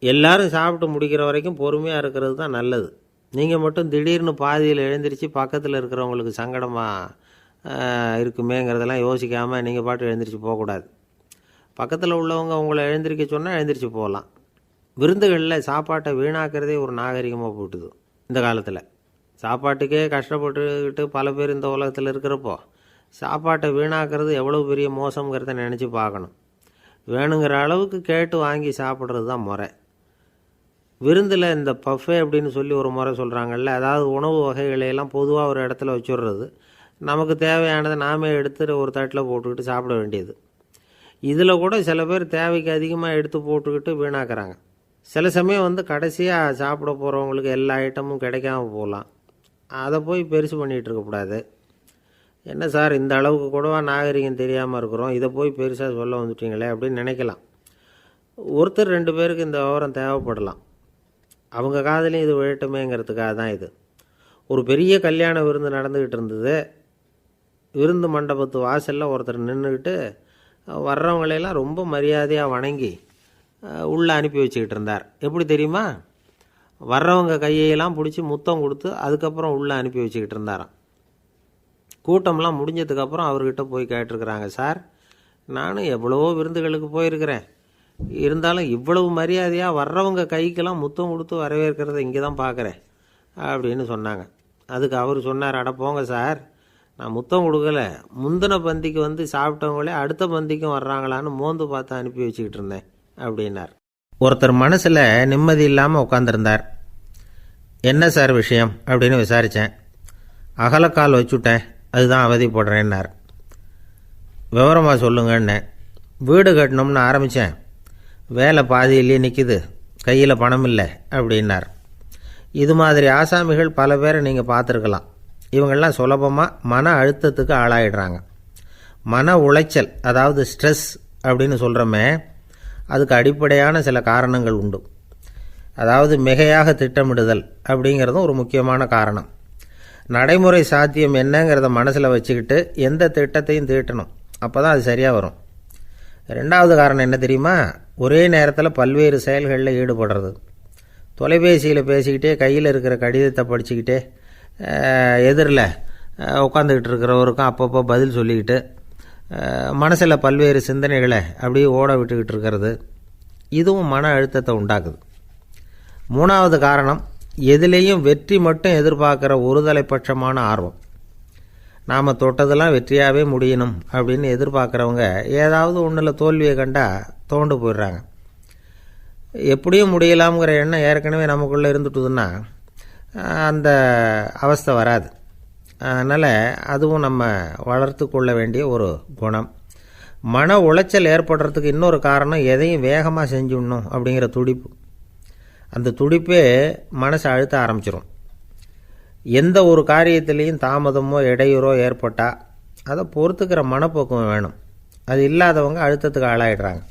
எல்லோரும் சாப்பிட்டு முடிக்கிற வரைக்கும் பொறுமையாக இருக்கிறது தான் நல்லது. நீங்கள் மட்டும் திடீர்னு பாதியில் எழுந்திரிச்சு பக்கத்தில் இருக்கிறவங்களுக்கு சங்கடமாக இருக்குமேங்கிறதெல்லாம் யோசிக்காமல் நீங்கள் பாட்டு எழுந்திரிச்சு போகக்கூடாது. பக்கத்தில் உள்ளவங்க உங்களை எழுந்திரிக்க சொன்னால் எழுந்திரிச்சு போகலாம். விருந்துகளில் சாப்பாட்டை வீணாக்கிறதே ஒரு நாகரிகமாக போட்டுது இந்த காலத்தில். சாப்பாட்டுக்கே கஷ்டப்பட்டுக்கிட்டு பல பேர் இந்த உலகத்தில் இருக்கிறப்போ சாப்பாட்டை வீணாக்கிறது எவ்வளோ பெரிய மோசங்கிறத நினச்சி பார்க்கணும். வேணுங்கிற அளவுக்கு கேட்டு வாங்கி சாப்பிட்றது தான் முறை. விருந்தில் இந்த பஃபே அப்படின்னு சொல்லி ஒரு முறை சொல்கிறாங்கல்ல, அதாவது உணவு வகைகளையெல்லாம் பொதுவாக ஒரு இடத்துல வச்சுடுறது, நமக்கு தேவையானதை நாமே எடுத்து ஒரு தட்டில் போட்டுக்கிட்டு சாப்பிட வேண்டியது. இதில் கூட சில பேர் தேவைக்கு அதிகமாக எடுத்து போட்டுக்கிட்டு வீணாக்குறாங்க. சில சமயம் கடைசியாக சாப்பிட போகிறவங்களுக்கு எல்லா ஐட்டமும் கிடைக்காம போகலாம். அதை போய் பெருசு பண்ணிகிட்டு இருக்கக்கூடாது. என்ன சார் இந்த அளவுக்கு கூடவா நாகரிகம் தெரியாமல் இருக்கிறோம், இதை போய் பெருசாக சொல்ல வந்துட்டீங்களே அப்படின்னு நினைக்கலாம். ஒருத்தர் 2 பேருக்கு இந்த விவரம் தேவைப்படலாம். அவங்க காதலையும் இது விழட்டுமேங்கிறதுக்காக தான் இது. ஒரு பெரிய கல்யாண விருந்து நடந்துக்கிட்டு இருந்தது. விருந்து மண்டபத்து வாசலில் ஒருத்தர் நின்றுக்கிட்டு வர்றவங்களையெல்லாம் ரொம்ப மரியாதையாக வணங்கி உள்ளே அனுப்பி வச்சுக்கிட்டு இருந்தார். எப்படி தெரியுமா? வர்றவங்க கையெல்லாம் பிடிச்சி முத்தம் கொடுத்து அதுக்கப்புறம் உள்ளே அனுப்பி வச்சுக்கிட்டு இருந்தாராம். கூட்டம்லாம் முடிஞ்சதுக்கப்புறம் அவர்கிட்ட போய் கேட்டிருக்கிறாங்க, சார் நானும் எவ்வளவோ விருந்துகளுக்கு போயிருக்கிறேன், இருந்தாலும் இவ்வளவு மரியாதையாக வர்றவங்க கைக்கெல்லாம் முத்தம் கொடுத்து வரவேற்கிறத இங்கே தான் பார்க்குறேன் அப்படின்னு சொன்னாங்க. அதுக்கு அவர் சொன்னார், அட போங்க சார், நான் முத்தம் கொடுக்கல, முந்தின பந்திக்கு சாப்பிட்டவங்களே அடுத்த பந்திக்கும் வர்றாங்களான்னு மோந்து பார்த்து அனுப்பி வச்சுக்கிட்டு இருந்தேன் அப்படின்னார். ஒருத்தர் மனசில் நிம்மதி இல்லாமல் உட்காந்துருந்தார். என்ன சார் விஷயம் அப்படின்னு விசாரித்தேன். அகலக்கால் வச்சுட்டேன், அதுதான் அவதிப்படுறேன்னார். விவரமாக சொல்லுங்கன்னு. வீடு கட்டணும்னு ஆரம்பித்தேன், வேலை பாதியிலேயே நிற்கிது, கையில் பணம் இல்லை அப்படின்னார். இது மாதிரி ஆசாமிகள் பல பேரை நீங்கள் பார்த்துருக்கலாம். இவங்கெல்லாம் சுலபமாக மன அழுத்தத்துக்கு ஆளாயிடுறாங்க. மன உளைச்சல், அதாவது ஸ்ட்ரெஸ் அப்படின்னு சொல்கிறோமே, அதுக்கு அடிப்படையான சில காரணங்கள் உண்டு. அதாவது மிகையாக திட்டமிடுதல் அப்படிங்கிறதும் ஒரு முக்கியமான காரணம். நடைமுறை சாத்தியம் என்னங்கிறத மனசில் வச்சுக்கிட்டு எந்த திட்டத்தையும் தீட்டணும், அப்போ தான் அது சரியாக வரும். 2வது காரணம் என்ன தெரியுமா? ஒரே நேரத்தில் பல்வேறு செயல்களில் ஈடுபடுறது. தொலைபேசியில் பேசிக்கிட்டே கையில் இருக்கிற கடிதத்தை படிச்சுக்கிட்டே எதிரில் உட்காந்துக்கிட்டு இருக்கிறவருக்கும் அப்பப்போ பதில் சொல்லிக்கிட்டு மனசில் பல்வேறு சிந்தனைகளை அப்படியே ஓட விட்டுக்கிட்டு இருக்கிறது, இதுவும் மன அழுத்தத்தை உண்டாக்குது. 3வது காரணம், எதிலேயும் வெற்றி மட்டும் எதிர்பார்க்குற ஒருதலைப்பட்சமான ஆர்வம். நாம் தொட்டதெல்லாம் வெற்றியாகவே முடியணும் அப்படின்னு எதிர்பார்க்குறவங்க ஏதாவது ஒன்றில் தோல்வியை கண்டால் தோண்டு போயிடுறாங்க. எப்படியும் முடியலாம்ங்கிற எண்ணம் ஏற்கனவே நமக்குள்ளே இருந்துட்டுதுன்னா அந்த அவஸ்தை வராது. அதனால் அதுவும் நம்ம வளர்த்து கொள்ள வேண்டிய ஒரு குணம். மன உளைச்சல் ஏற்படுறதுக்கு இன்னொரு காரணம், எதையும் வேகமாக செஞ்சுடணும் அப்படிங்கிற துடிப்பு. அந்த துடிப்பே மனசை அழுத்த ஆரம்பிச்சிடும். எந்த ஒரு காரியத்திலையும் தாமதமோ இடையூறோ ஏற்பட்டால் அதை பொறுத்துக்கிற மனப்போக்கம் வேணும். அது இல்லாதவங்க அழுத்தத்துக்கு ஆளாயிடுறாங்க.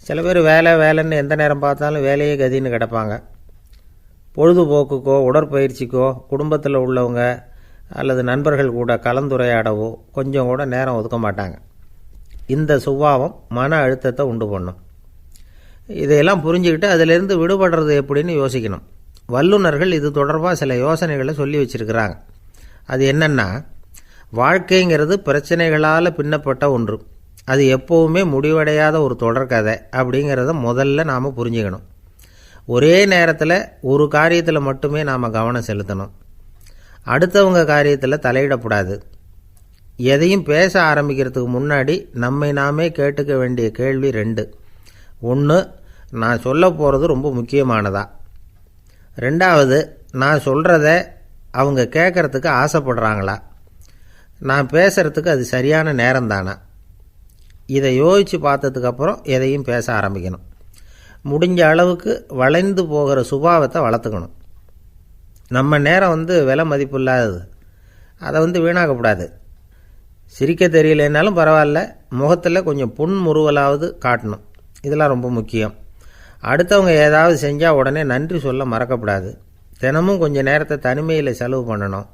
சில பேர் வேலைன்னு எந்த நேரம் பார்த்தாலும் வேலையே கதின்னு கிடப்பாங்க. பொழுதுபோக்குக்கோ உடற்பயிற்சிக்கோ குடும்பத்தில் உள்ளவங்க அல்லது நண்பர்கள் கூட கலந்துரையாடவோ கொஞ்சம் கூட நேரம் ஒதுக்க மாட்டாங்க. இந்த சுபாவம் மன அழுத்தத்தை உண்டு பண்ணும். இதையெல்லாம் புரிஞ்சுக்கிட்டு அதிலிருந்து விடுபடுறது எப்படின்னு யோசிக்கணும். வல்லுநர்கள் இது தொடர்பாக சில யோசனைகளை சொல்லி வச்சுருக்கிறாங்க. அது என்னென்னா, வாழ்க்கைங்கிறது பிரச்சனைகளால் பின்னப்பட்ட ஒன்று, அது எப்போவுமே முடிவடையாத ஒரு தொடர்கதை அப்படிங்கிறத முதல்ல நாம் புரிஞ்சுக்கணும். ஒரே நேரத்தில் ஒரு காரியத்தில் மட்டுமே நாம் கவனம் செலுத்தணும். அடுத்தவங்க காரியத்தில் தலையிடக்கூடாது. எதையும் பேச ஆரம்பிக்கிறதுக்கு முன்னாடி நம்மை நாமே கேட்டுக்க வேண்டிய கேள்வி 2. ஒன்று, நான் சொல்ல போகிறது ரொம்ப முக்கியமானதா? 2வது, நான் சொல்கிறத அவங்க கேட்குறதுக்கு ஆசைப்படுறாங்களா? நான் பேசுகிறதுக்கு அது சரியான நேரம்தானா? இதை யோசித்து பார்த்ததுக்கப்புறம் எதையும் பேச ஆரம்பிக்கணும். முடிஞ்ச அளவுக்கு வளைந்து போகிற சுபாவத்தை வளர்த்துக்கணும். நம்ம நேரம் விலை மதிப்பு இல்லாதது, அதை வீணாக்கக்கூடாது. சிரிக்க தெரியலைன்னாலும் பரவாயில்ல, முகத்தில் கொஞ்சம் புன்முறுவலாவது காட்டணும். இதெல்லாம் ரொம்ப முக்கியம். அடுத்தவங்க ஏதாவது செஞ்சால் உடனே நன்றி சொல்ல மறக்கக்கூடாது. தினமும் கொஞ்சம் நேரத்தை தனிமையில் செலவு பண்ணணும்.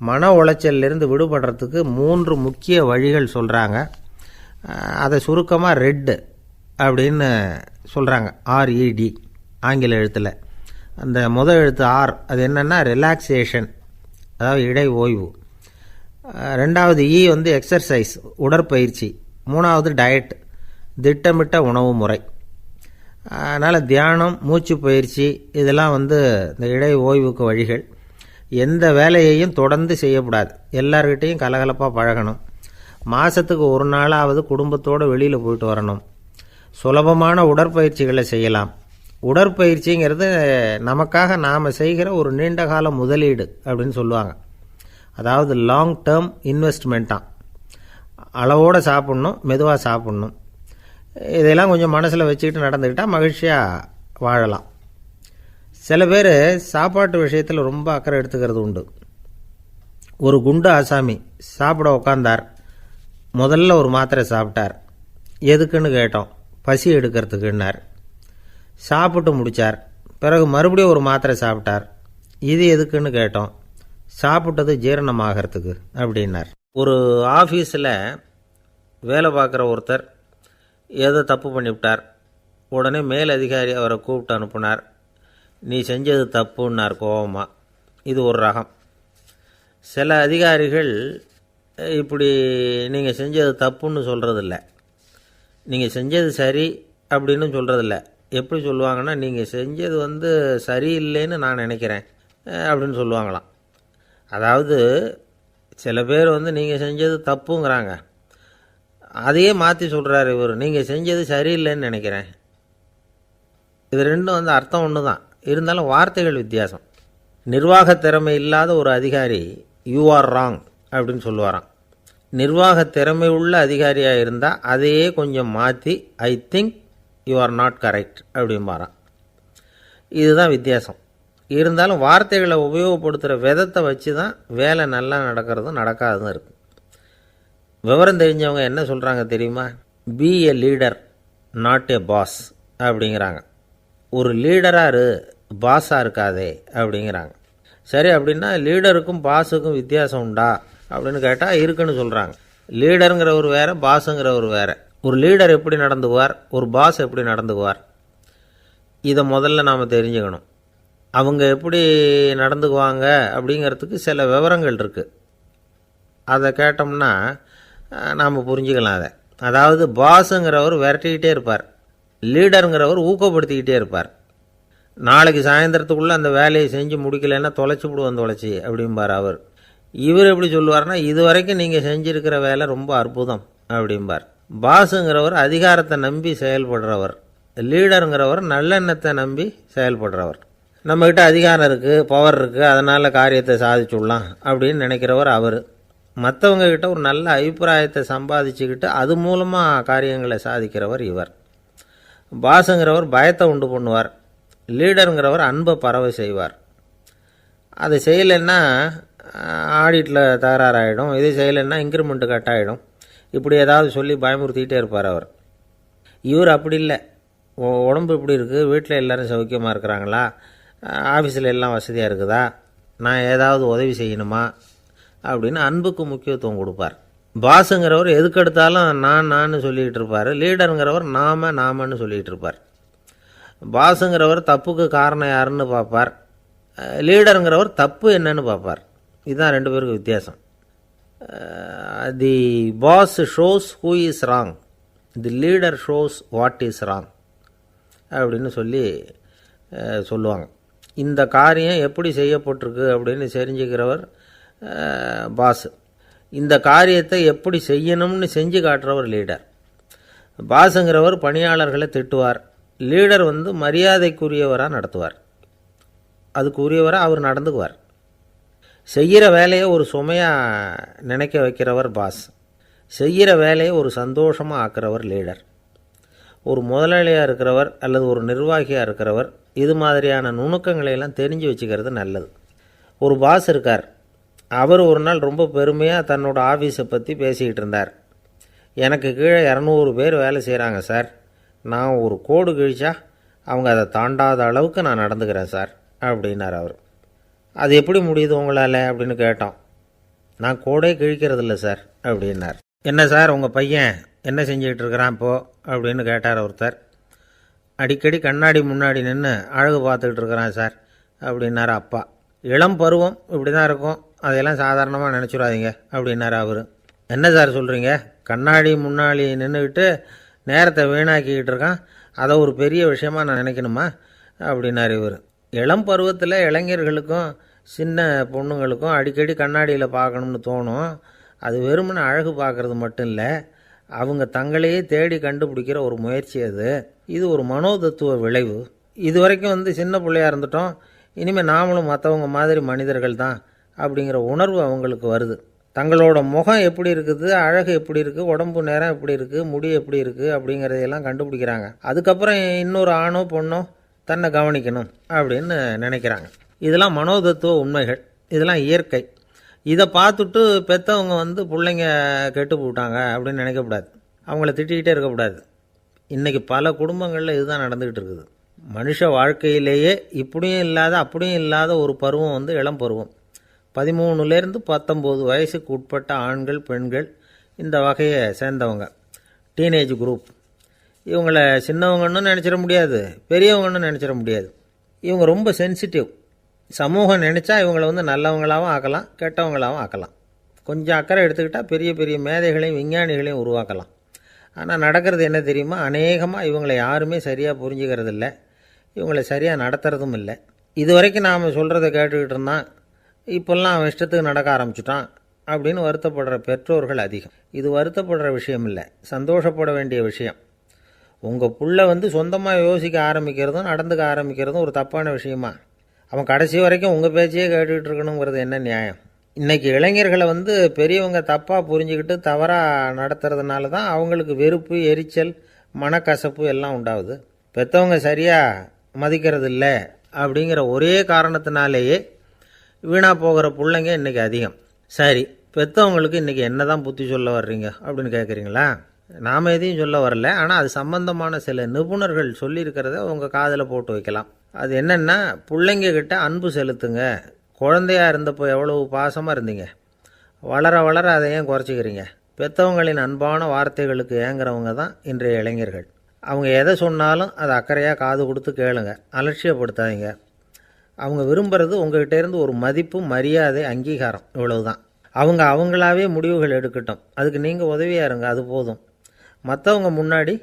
மன உளைச்சலிருந்து விடுபடுறதுக்கு 3 முக்கிய வழிகள் சொல்கிறாங்க. அதை சுருக்கமாக ரெட் அப்படின்னு சொல்கிறாங்க. RED ஆங்கில எழுத்தில். அந்த முதல் எழுத்து ஆர், அது என்னென்னா ரிலாக்ஸேஷன், அதாவது இடை ஓய்வு. 2வது E எக்ஸர்சைஸ், உடற்பயிற்சி. 3வது டயட், திட்டமிட்ட உணவு முறை. அதனால் தியானம், மூச்சு பயிற்சி இதெல்லாம் இந்த இடை ஓய்வுக்கு வழிகள். எந்த வேலையையும் தொடர்ந்து செய்யக்கூடாது. எல்லார்கிட்டையும் கலகலப்பாக பழகணும். மாதத்துக்கு ஒரு நாளாவது குடும்பத்தோடு வெளியில் போயிட்டு வரணும். சுலபமான உடற்பயிற்சிகளை செய்யலாம். உடற்பயிற்சிங்கிறது நமக்காக நாம் செய்கிற ஒரு நீண்டகால முதலீடு அப்படின்னு சொல்லுவாங்க. அதாவது லாங் டேர்ம் இன்வெஸ்ட்மெண்ட்டாக. அளவோடு சாப்பிட்ணும், மெதுவாக சாப்பிட்ணும். இதெல்லாம் கொஞ்சம் மனசில் வச்சுக்கிட்டு நடந்துக்கிட்டால் மகிழ்ச்சியாக வாழலாம். சில பேர் சாப்பாட்டு விஷயத்தில் ரொம்ப அக்கறை எடுத்துக்கிறது உண்டு. ஒரு குண்டு ஆசாமி சாப்பிட உக்காந்தார். முதல்ல ஒரு மாத்திரை சாப்பிட்டார். எதுக்குன்னு கேட்டோம். பசி எடுக்கிறதுக்குன்னார். சாப்பிட்டு முடித்தார். பிறகு மறுபடியும் ஒரு மாத்திரை சாப்பிட்டார். இது எதுக்குன்னு கேட்டோம். சாப்பிட்டது ஜீரணமாகறதுக்கு அப்படின்னார். ஒரு ஆஃபீஸில் வேலை பார்க்குற ஒருத்தர் ஏதோ தப்பு பண்ணிவிட்டார். உடனே மேலதிகாரி அவரை கூப்பிட்டு அனுப்புனார். நீ செஞ்சது தப்புன்னார் கோபமாக. இது ஒரு ரகம். சில அதிகாரிகள் இப்படி நீங்கள் செஞ்சது தப்புன்னு சொல்கிறதில்ல, நீங்கள் செஞ்சது சரி அப்படின்னு சொல்கிறதில்ல. எப்படி சொல்லுவாங்கன்னா, நீங்கள் செஞ்சது சரியில்லைன்னு நான் நினைக்கிறேன் அப்படின்னு சொல்லுவாங்களாம். அதாவது சில பேர் நீங்கள் செஞ்சது தப்புங்கிறாங்க, அதையே மாற்றி சொல்கிறார் இவர், நீங்கள் செஞ்சது சரியில்லைன்னு நினைக்கிறேன். இது ரெண்டும் அர்த்தம் ஒன்று தான், இருந்தாலும் வார்த்தைகள் வித்தியாசம். நிர்வாக திறமை இல்லாத ஒரு அதிகாரி யூ ஆர் ராங் அப்படின்னு சொல்லுவாராம். நிர்வாக திறமை உள்ள அதிகாரியாக இருந்தால் அதையே கொஞ்சம் மாற்றி I think you are not correct அப்படிம்பாரான். இதுதான் வித்தியாசம். இருந்தாலும் வார்த்தைகளை உபயோகப்படுத்துகிற விதத்தை வச்சு தான் வேலை நல்லா நடக்கிறதும் நடக்காததும் இருக்குது. விவரம் தெரிஞ்சவங்க என்ன சொல்கிறாங்க தெரியுமா? Be a leader not a boss அப்படிங்கிறாங்க. ஒரு லீடராக பாஸாக இருக்காதே அப்படிங்கிறாங்க. சரி, அப்படின்னா லீடருக்கும் பாஸுக்கும் வித்தியாசம் உண்டா அப்படின்னு கேட்டால் இருக்குன்னு சொல்கிறாங்க. லீடருங்கிறவர் வேறு, பாஸுங்கிறவர் வேறு. ஒரு லீடர் எப்படி நடந்துக்குவார், ஒரு பாஸ் எப்படி நடந்துக்குவார், இதை முதல்ல நாம் தெரிஞ்சுக்கணும். அவங்க எப்படி நடந்துக்குவாங்க அப்படிங்கிறதுக்கு சில விவரங்கள் இருக்குது. அதை கேட்டோம்னா நாம் புரிஞ்சுக்கலாம் அதை. அதாவது பாஸுங்கிறவர் விரட்டிக்கிட்டே இருப்பார், லீடருங்கிறவர் ஊக்கப்படுத்திக்கிட்டே இருப்பார். நாளைக்கு சாயந்தரத்துக்குள்ளே அந்த வேலையை செஞ்சு முடிக்கலைன்னா தொலைச்சி விடுவோம் தொலைச்சி அப்படிம்பார் அவர். இவர் எப்படி சொல்லுவார்னா, இது வரைக்கும் நீங்கள் செஞ்சுருக்கிற வேலை ரொம்ப அற்புதம் அப்படிம்பார். பாஸுங்கிறவர் அதிகாரத்தை நம்பி செயல்படுறவர், லீடருங்கிறவர் நல்லெண்ணத்தை நம்பி செயல்படுறவர். நம்மக்கிட்ட அதிகாரம் இருக்குது, பவர் இருக்குது, அதனால் காரியத்தை சாதிச்சுடலாம் அப்படின்னு நினைக்கிறவர் அவர். மற்றவங்கக்கிட்ட ஒரு நல்ல அபிப்பிராயத்தை சம்பாதிச்சுக்கிட்டு அது மூலமாக காரியங்களை சாதிக்கிறவர் இவர். பாஸுங்கிறவர் பயத்தை உண்டு பண்ணுவார், லீடருங்கிறவர் அன்பை பரவ செய்வார். அதை செய்யலைன்னா ஆடிட்டில் தகராறாயிடும், இது செய்யலைன்னா இன்க்ரிமெண்ட்டு கட் ஆகிடும், இப்படி ஏதாவது சொல்லி பயமுறுத்திக்கிட்டே இருப்பார் அவர். இவர் அப்படி இல்லை. உடம்பு இப்படி இருக்குது, வீட்டில் எல்லோரும் சௌக்கியமாக இருக்கிறாங்களா, ஆஃபீஸில் எல்லாம் வசதியாக இருக்குதா, நான் ஏதாவது உதவி செய்யணுமா அப்படின்னு அன்புக்கு முக்கியத்துவம் கொடுப்பார். பாஸுங்கிறவர் எதுக்கெடுத்தாலும் நான் சொல்லிக்கிட்டு இருப்பார், லீடருங்கிறவர் நாமன்னு சொல்லிக்கிட்டு இருப்பார். பாஸுங்கிறவர் தப்புக்கு காரணம் யாருன்னு பார்ப்பார், லீடருங்கிறவர் தப்பு என்னன்னு பார்ப்பார். இதுதான் ரெண்டு பேருக்கு வித்தியாசம். The boss shows who is wrong, the leader shows what is wrong அப்படின்னு சொல்லுவாங்க. இந்த காரியம் எப்படி செய்யப்பட்டிருக்கு அப்படின்னு தெரிஞ்சுக்கிறவர் பாஸ். இந்த காரியத்தை எப்படி செய்யணும்னு செஞ்சு காட்டுறவர் லீடர். பாஸுங்கிறவர் பணியாளர்களை திட்டுவார், லீடர் மரியாதைக்குரியவராக நடத்துவார், அதுக்குரியவராக அவர் நடந்துக்குவார். செய்கிற வேலையை ஒரு சுமையாக நினைக்க வைக்கிறவர் பாஸ், செய்கிற வேலையை ஒரு சந்தோஷமாக ஆக்கிறவர் லீடர். ஒரு முதலாளியாக இருக்கிறவர் அல்லது ஒரு நிர்வாகியாக இருக்கிறவர் இது மாதிரியான நுணுக்கங்களையெல்லாம் தெரிஞ்சு வச்சுக்கிறது நல்லது. ஒரு பாஸ் இருக்கார், அவர் ஒரு நாள் ரொம்ப பெருமையாக தன்னோட ஆஃபீஸை பற்றி பேசிக்கிட்டு இருந்தார். எனக்கு கீழே 200 பேர் வேலை செய்கிறாங்க சார், நான் ஒரு கோடு கிழிச்சா அவங்க அதை தாண்டாத அளவுக்கு நான் நடந்துக்கிறேன் சார் அப்படின்னார் அவர். அது எப்படி முடியுது உங்களால் அப்படின்னு கேட்டோம். நான் கோடே கிழிக்கிறதில்ல சார் அப்படின்னார். என்ன சார் உங்கள் பையன் என்ன செஞ்சுக்கிட்டு இருக்கிறான் இப்போது அப்படின்னு கேட்டார் ஒருத்தர். அடிக்கடி கண்ணாடி முன்னாடி நின்று அழகு பார்த்துக்கிட்டு இருக்கிறான் சார் அப்படின்னார் அப்பா. இளம் பருவம் இப்படி தான் இருக்கும், அதையெல்லாம் சாதாரணமாக நினச்சிடாதீங்க அப்படின்னார் அவர். என்ன சார் சொல்கிறீங்க, கண்ணாடி முன்னாடி நின்றுக்கிட்டு நேரத்தை வீணாக்கிக்கிட்டு இருக்கான், அதை ஒரு பெரிய விஷயமாக நான் நினைக்கணுமா அப்படின்னார் இவர். இளம் பருவத்தில் இளைஞர்களுக்கும் சின்ன பொண்ணுங்களுக்கும் அடிக்கடி கண்ணாடியில் பார்க்கணும்னு தோணும். அது வெறுமனே அழகு பார்க்குறது மட்டும் இல்லை, அவங்க தங்களையே தேடி கண்டுபிடிக்கிற ஒரு முயற்சி அது. இது ஒரு மனோதத்துவ விளைவு. இது வரைக்கும் சின்ன பிள்ளையாக இருந்துட்டோம், இனிமேல் நாமளும் மற்றவங்க மாதிரி மனிதர்கள் தான் அப்படிங்கிற உணர்வு அவங்களுக்கு வருது. தங்களோட முகம் எப்படி இருக்குது, அழகு எப்படி இருக்குது, உடம்பு நேரம் எப்படி இருக்குது, முடி எப்படி இருக்குது அப்படிங்கிறதையெல்லாம் கண்டுபிடிக்கிறாங்க. அதுக்கப்புறம் இன்னொரு ஆணோ பொண்ணோ தன்னை கவனிக்கணும் அப்படின்னு நினைக்கிறாங்க. இதெல்லாம் மனோதத்துவ உண்மைகள், இதெல்லாம் இயற்கை. இதை பார்த்துட்டு பெற்றவங்க பிள்ளைங்க கெட்டு போட்டாங்க அப்படின்னு நினைக்கக்கூடாது, அவங்கள திட்டிக்கிட்டே இருக்கக்கூடாது. இன்றைக்கி பல குடும்பங்களில் இதுதான் நடந்துக்கிட்டு இருக்குது. மனுஷ வாழ்க்கையிலேயே இப்படியும் இல்லாத அப்படியும் இல்லாத ஒரு பருவம் இளம் பருவம். 13லேருந்து 19 வயசுக்கு உட்பட்ட ஆண்கள் பெண்கள் இந்த வகையை சேர்ந்தவங்க, டீனேஜ் குரூப். இவங்கள சின்னவங்கன்னு நினச்சிட முடியாது, பெரியவங்கன்னு நினச்சிட முடியாது. இவங்க ரொம்ப சென்சிட்டிவ். சமூகம் நினச்சா இவங்களை நல்லவங்களாகவும் ஆக்கலாம், கெட்டவங்களாகவும் ஆக்கலாம். கொஞ்சம் அக்கறை எடுத்துக்கிட்டால் பெரிய பெரிய மேதைகளையும் விஞ்ஞானிகளையும் உருவாக்கலாம். ஆனால் நடக்கிறது என்ன தெரியுமா, அநேகமாக இவங்களை யாருமே சரியாக புரிஞ்சுக்கிறது இல்லை, இவங்களை சரியாக நடத்துறதும் இல்லை. இது வரைக்கும் நாம் சொல்கிறத கேட்டுக்கிட்டு இருந்தான், இப்போல்லாம் அவன் இஷ்டத்துக்கு நடக்க ஆரம்பிச்சுட்டான் அப்படின்னு வருத்தப்படுற பெற்றோர்கள் அதிகம். இது வருத்தப்படுற விஷயம் இல்லை, சந்தோஷப்பட வேண்டிய விஷயம். உங்கள் புள்ள சொந்தமாக யோசிக்க ஆரம்பிக்கிறதும் நடந்துக்க ஆரம்பிக்கிறதும் ஒரு தப்பான விஷயமா? அவன் கடைசி வரைக்கும் உங்கள் பேச்சையே கேட்டுக்கிட்டு இருக்கணுங்கிறது என்ன நியாயம்? இன்றைக்கி இளைஞர்களை பெரியவங்க தப்பாக புரிஞ்சுக்கிட்டு தவறாக நடத்துறதுனால தான் அவங்களுக்கு வெறுப்பு, எரிச்சல், மனக்கசப்பு எல்லாம் உண்டாகுது. பெற்றவங்க சரியாக மதிக்கிறது இல்லை அப்படிங்கிற ஒரே காரணத்தினாலேயே வீணாக போகிற பிள்ளைங்க இன்றைக்கி அதிகம். சரி, பெற்றவங்களுக்கு இன்றைக்கி என்ன தான் புத்தி சொல்ல வர்றீங்க அப்படின்னு கேட்குறீங்களா? நாம் எதையும் சொல்ல வரல, ஆனால் அது சம்பந்தமான சில நிபுணர்கள் சொல்லியிருக்கிறத உங்கள் காதில் போட்டு வைக்கலாம். அது என்னென்னா, பிள்ளைங்க கிட்ட அன்பு செலுத்துங்க. குழந்தையாக இருந்தப்போ எவ்வளவு பாசமாக இருந்தீங்க, வளர வளர அதை ஏன் குறைச்சிக்கிறீங்க? பெற்றவங்களின் அன்பான வார்த்தைகளுக்கு ஏங்குறவங்க தான் இன்றைய இளைஞர்கள். அவங்க எதை சொன்னாலும் அதை அக்கறையாக காது கொடுத்து கேளுங்க, அலட்சியப்படுத்தாதீங்க. அவங்க விரும்புகிறது உங்கள்கிட்டேருந்து ஒரு மதிப்பு, மரியாதை, அங்கீகாரம், இவ்வளவு தான். அவங்களாவே முடிவுகள் எடுக்கட்டும், அதுக்கு நீங்கள் உதவியாக இருங்க, அது போதும். மற்றவங்க முன்னாடி,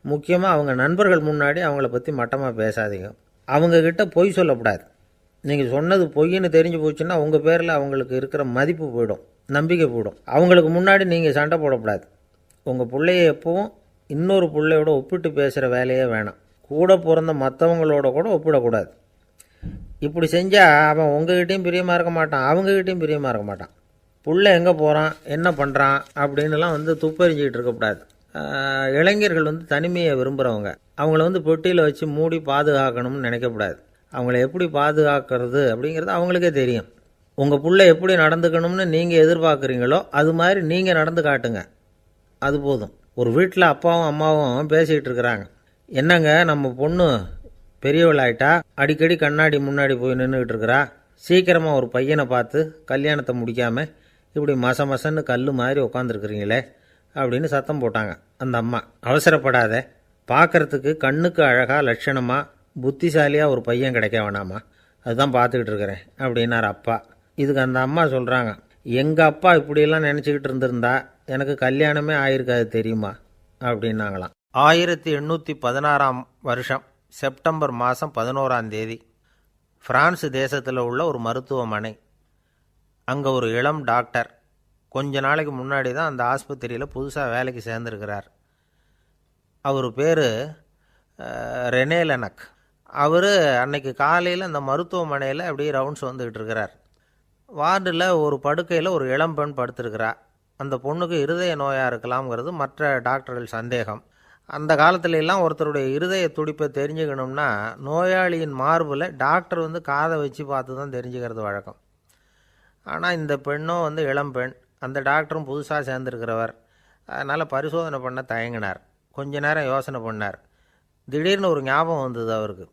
முக்கியமாக அவங்க நண்பர்கள் முன்னாடி அவங்கள பற்றி மட்டமாக பேசாதீங்க. அவங்கக்கிட்ட பொய் சொல்லக்கூடாது. நீங்கள் சொன்னது பொய்ன்னு தெரிஞ்சு போச்சுன்னா உங்கள் பேரில் அவங்களுக்கு இருக்கிற மதிப்பு போயிடும், நம்பிக்கை போயிடும். அவங்களுக்கு முன்னாடி நீங்கள் சண்டை போடக்கூடாது. உங்கள் பிள்ளைய எப்பவும் இன்னொரு பிள்ளையோட ஒப்பிட்டு பேசுகிற வேலையே வேணாம். கூட பிறந்த மற்றவங்களோட கூட ஒப்பிடக்கூடாது. இப்படி செஞ்சால் அவன் உங்ககிட்டையும் பிரியமாக இருக்க மாட்டான், அவங்ககிட்டையும் பிரியமாக இருக்க மாட்டான். புள்ள எங்கே போகிறான், என்ன பண்ணுறான் அப்படின்லாம் துப்பறிஞ்சிக்கிட்டு இருக்கக்கூடாது. இளைஞர்கள் தனிமையை விரும்புகிறவங்க. அவங்கள பெட்டியில் வச்சு மூடி பாதுகாக்கணும்னு நினைக்கக்கூடாது. அவங்கள எப்படி பாதுகாக்கிறது அப்படிங்கிறது அவங்களுக்கே தெரியும். உங்கள் புள்ள எப்படி நடந்துக்கணும்னு நீங்கள் எதிர்பார்க்குறீங்களோ அது மாதிரி நீங்கள் நடந்து காட்டுங்க, அது போதும். ஒரு வீட்டில் அப்பாவும் அம்மாவும் பேசிக்கிட்டு இருக்கிறாங்க. என்னங்க, நம்ம பொண்ணு பெரியவளாயிட்டா, அடிக்கடி கண்ணாடி முன்னாடி போய் நின்றுக்கிட்டு இருக்கிறா, சீக்கிரமாக ஒரு பையனை பார்த்து கல்யாணத்தை முடிக்காமல் இப்படி மசன்னு கல் மாதிரி உட்காந்துருக்குறீங்களே அப்படின்னு சத்தம் போட்டாங்க அந்த அம்மா. அவசரப்படாத, பார்க்குறதுக்கு கண்ணுக்கு அழகாக லட்சணமாக புத்திசாலியாக ஒரு பையன் கிடைக்க வேணாமா, அதுதான் பார்த்துக்கிட்டு இருக்கிறேன் அப்படின்னார் அப்பா. இதுக்கு அந்த அம்மா சொல்கிறாங்க, எங்கள் அப்பா இப்படியெல்லாம் நினச்சிக்கிட்டு இருந்திருந்தா எனக்கு கல்யாணமே ஆயிருக்காது தெரியுமா அப்படின்னாங்களாம். 1816 வருஷம் செப்டம்பர் மாதம் 11 பிரான்ஸ் தேசத்தில் உள்ள ஒரு மருத்துவமனை. அங்கே ஒரு இளம் டாக்டர் கொஞ்ச நாளைக்கு முன்னாடி தான் அந்த ஆஸ்பத்திரியில் புதுசாக வேலைக்கு சேர்ந்துருக்கிறார். அவர் பேர் ரெனே லெனக். அவர் அன்னைக்கு காலையில் அந்த மருத்துவமனையில் அப்படியே ரவுண்ட்ஸ் வந்துக்கிட்டு இருக்கிறார். வார்டில் ஒரு படுக்கையில் ஒரு இளம்பெண் படுத்திருக்கிறா. அந்த பொண்ணுக்கு இருதய நோயாக இருக்கலாம்ங்கிறது மற்ற டாக்டர்கள் சந்தேகம். அந்த காலத்துலலாம் ஒருத்தருடைய இருதய துடிப்பை தெரிஞ்சுக்கணும்னா நோயாளியின் மார்பில் டாக்டர் வந்து காதை வச்சு பார்த்து தான் தெரிஞ்சுக்கிறது வழக்கம். ஆனால் இந்த பெண்ணும் வந்து இளம்பெண், அந்த டாக்டரும் புதுசாக சேர்ந்துருக்கிறவர். அதனால் பரிசோதனை பண்ண தயங்கினார். கொஞ்ச நேரம் யோசனை பண்ணார். திடீர்னு ஒரு ஞாபகம் வந்தது அவருக்கு.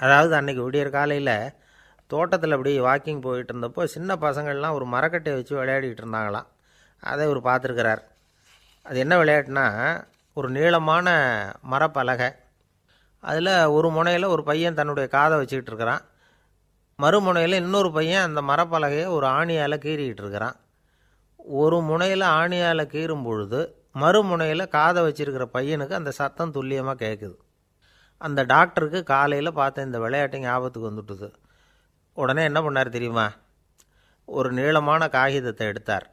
அதாவது அன்றைக்கி விடியற் காலையில் தோட்டத்தில் அப்படி வாக்கிங் போயிட்டு இருந்தப்போ சின்ன பசங்கள்லாம் ஒரு மரக்கட்டையை வச்சு விளையாடிக்கிட்டு இருந்தாங்களாம். அதை இவர் பார்த்துருக்கிறார். அது என்ன விளையாட்டுனா, ஒரு நீளமான மரப்பலகை, அதில் ஒரு முனையில் ஒரு பையன் தன்னுடைய காதை வச்சுக்கிட்டு இருக்கிறான், மறுமுனையில் இன்னொரு பையன் அந்த மரப்பலகையை ஒரு ஆணியால் கீறிக்கிட்டு இருக்கிறான். ஒரு முனையில் ஆணியால் கீறும் பொழுது மறுமுனையில் காதை வச்சிருக்கிற பையனுக்கு அந்த சத்தம் துல்லியமாக கேட்குது. அந்த டாக்டருக்கு காலையில் பார்த்த இந்த விளையாட்டு ஞாபகத்துக்கு வந்துட்டுது. உடனே என்ன பண்ணார் தெரியுமா? ஒரு நீளமான காகிதத்தை எடுத்தார்.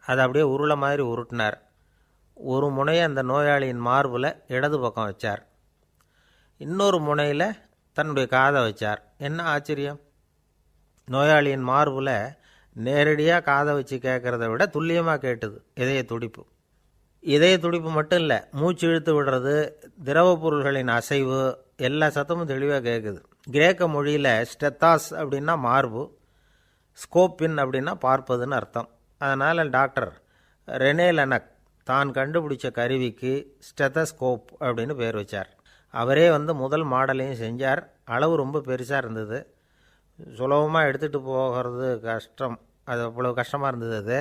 அதை அப்படியே உருளை மாதிரி உருட்டினார். ஒரு முனையை அந்த நோயாளியின் மார்பில் இடது பக்கம் வச்சார், இன்னொரு முனையில் தன்னுடைய காதை வச்சார். என்ன ஆச்சரியம்! நோயாளியின் மார்பில் நேரடியாக காதை வச்சு கேட்குறத விட துல்லியமாக கேட்டுது இதய துடிப்பு. இதய துடிப்பு மட்டும் இல்லை, மூச்சு இழுத்து விடுறது, திரவ பொருள்களின் அசைவு, எல்லா சத்தமும் தெளிவாக கேட்குது. கிரேக்க மொழியில் ஸ்டெத்தாஸ் அப்படின்னா மார்பு, ஸ்கோப்பின் அப்படின்னா பார்ப்பதுன்னு அர்த்தம். அதனால் டாக்டர் ரெனே லெனக் தான் கண்டுபிடிச்ச கருவிக்கு ஸ்டெத்தஸ்கோப் அப்படின்னு பேர் வச்சார். அவரே வந்து முதல் மாடலையும் செஞ்சார். அளவு ரொம்ப பெருசாக இருந்தது, சுலபமாக எடுத்துகிட்டு போகிறது கஷ்டம், அது அவ்வளோ கஷ்டமாக இருந்தது அது.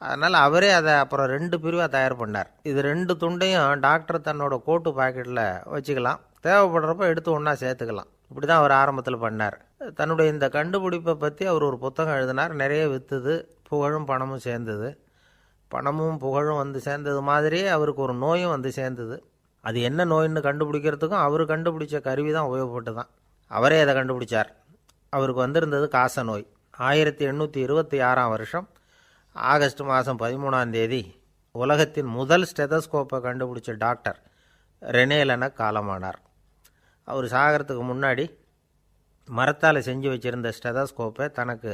அதனால் அவரே அதை அப்புறம் 2 பிரிவாக தயார் பண்ணார். இது 2 துண்டையும் டாக்டர் தன்னோட கோட்டு பாக்கெட்டில் வச்சுக்கலாம், தேவைப்படுறப்ப எடுத்து ஒன்றா சேர்த்துக்கலாம். இப்படி தான் அவர் ஆரம்பத்தில் பண்ணார். தன்னுடைய இந்த கண்டுபிடிப்பை பற்றி அவர் ஒரு புத்தகம் எழுதினார். நிறைய விற்றுது, புகழும் பணமும் சேர்ந்தது. பணமும் புகழும் வந்து சேர்ந்தது மாதிரியே அவருக்கு ஒரு நோயும் வந்து சேர்ந்தது. அது என்ன நோயின்னு கண்டுபிடிக்கிறதுக்கும் அவர் கண்டுபிடிச்ச கருவி தான் உபயோகப்பட்டு தான். அவரே அதை கண்டுபிடிச்சார். அவருக்கு வந்திருந்தது காச நோய். 1826 வருஷம் ஆகஸ்ட் மாதம் 13 உலகத்தின் முதல் ஸ்டெதஸ்கோப்பை கண்டுபிடிச்ச டாக்டர் ரெனே லெனக் காலமானார். அவர் சாகிறதுக்கு முன்னாடி மரத்தால் செஞ்சு வச்சுருந்த ஸ்டெதஸ்கோப்பை தனக்கு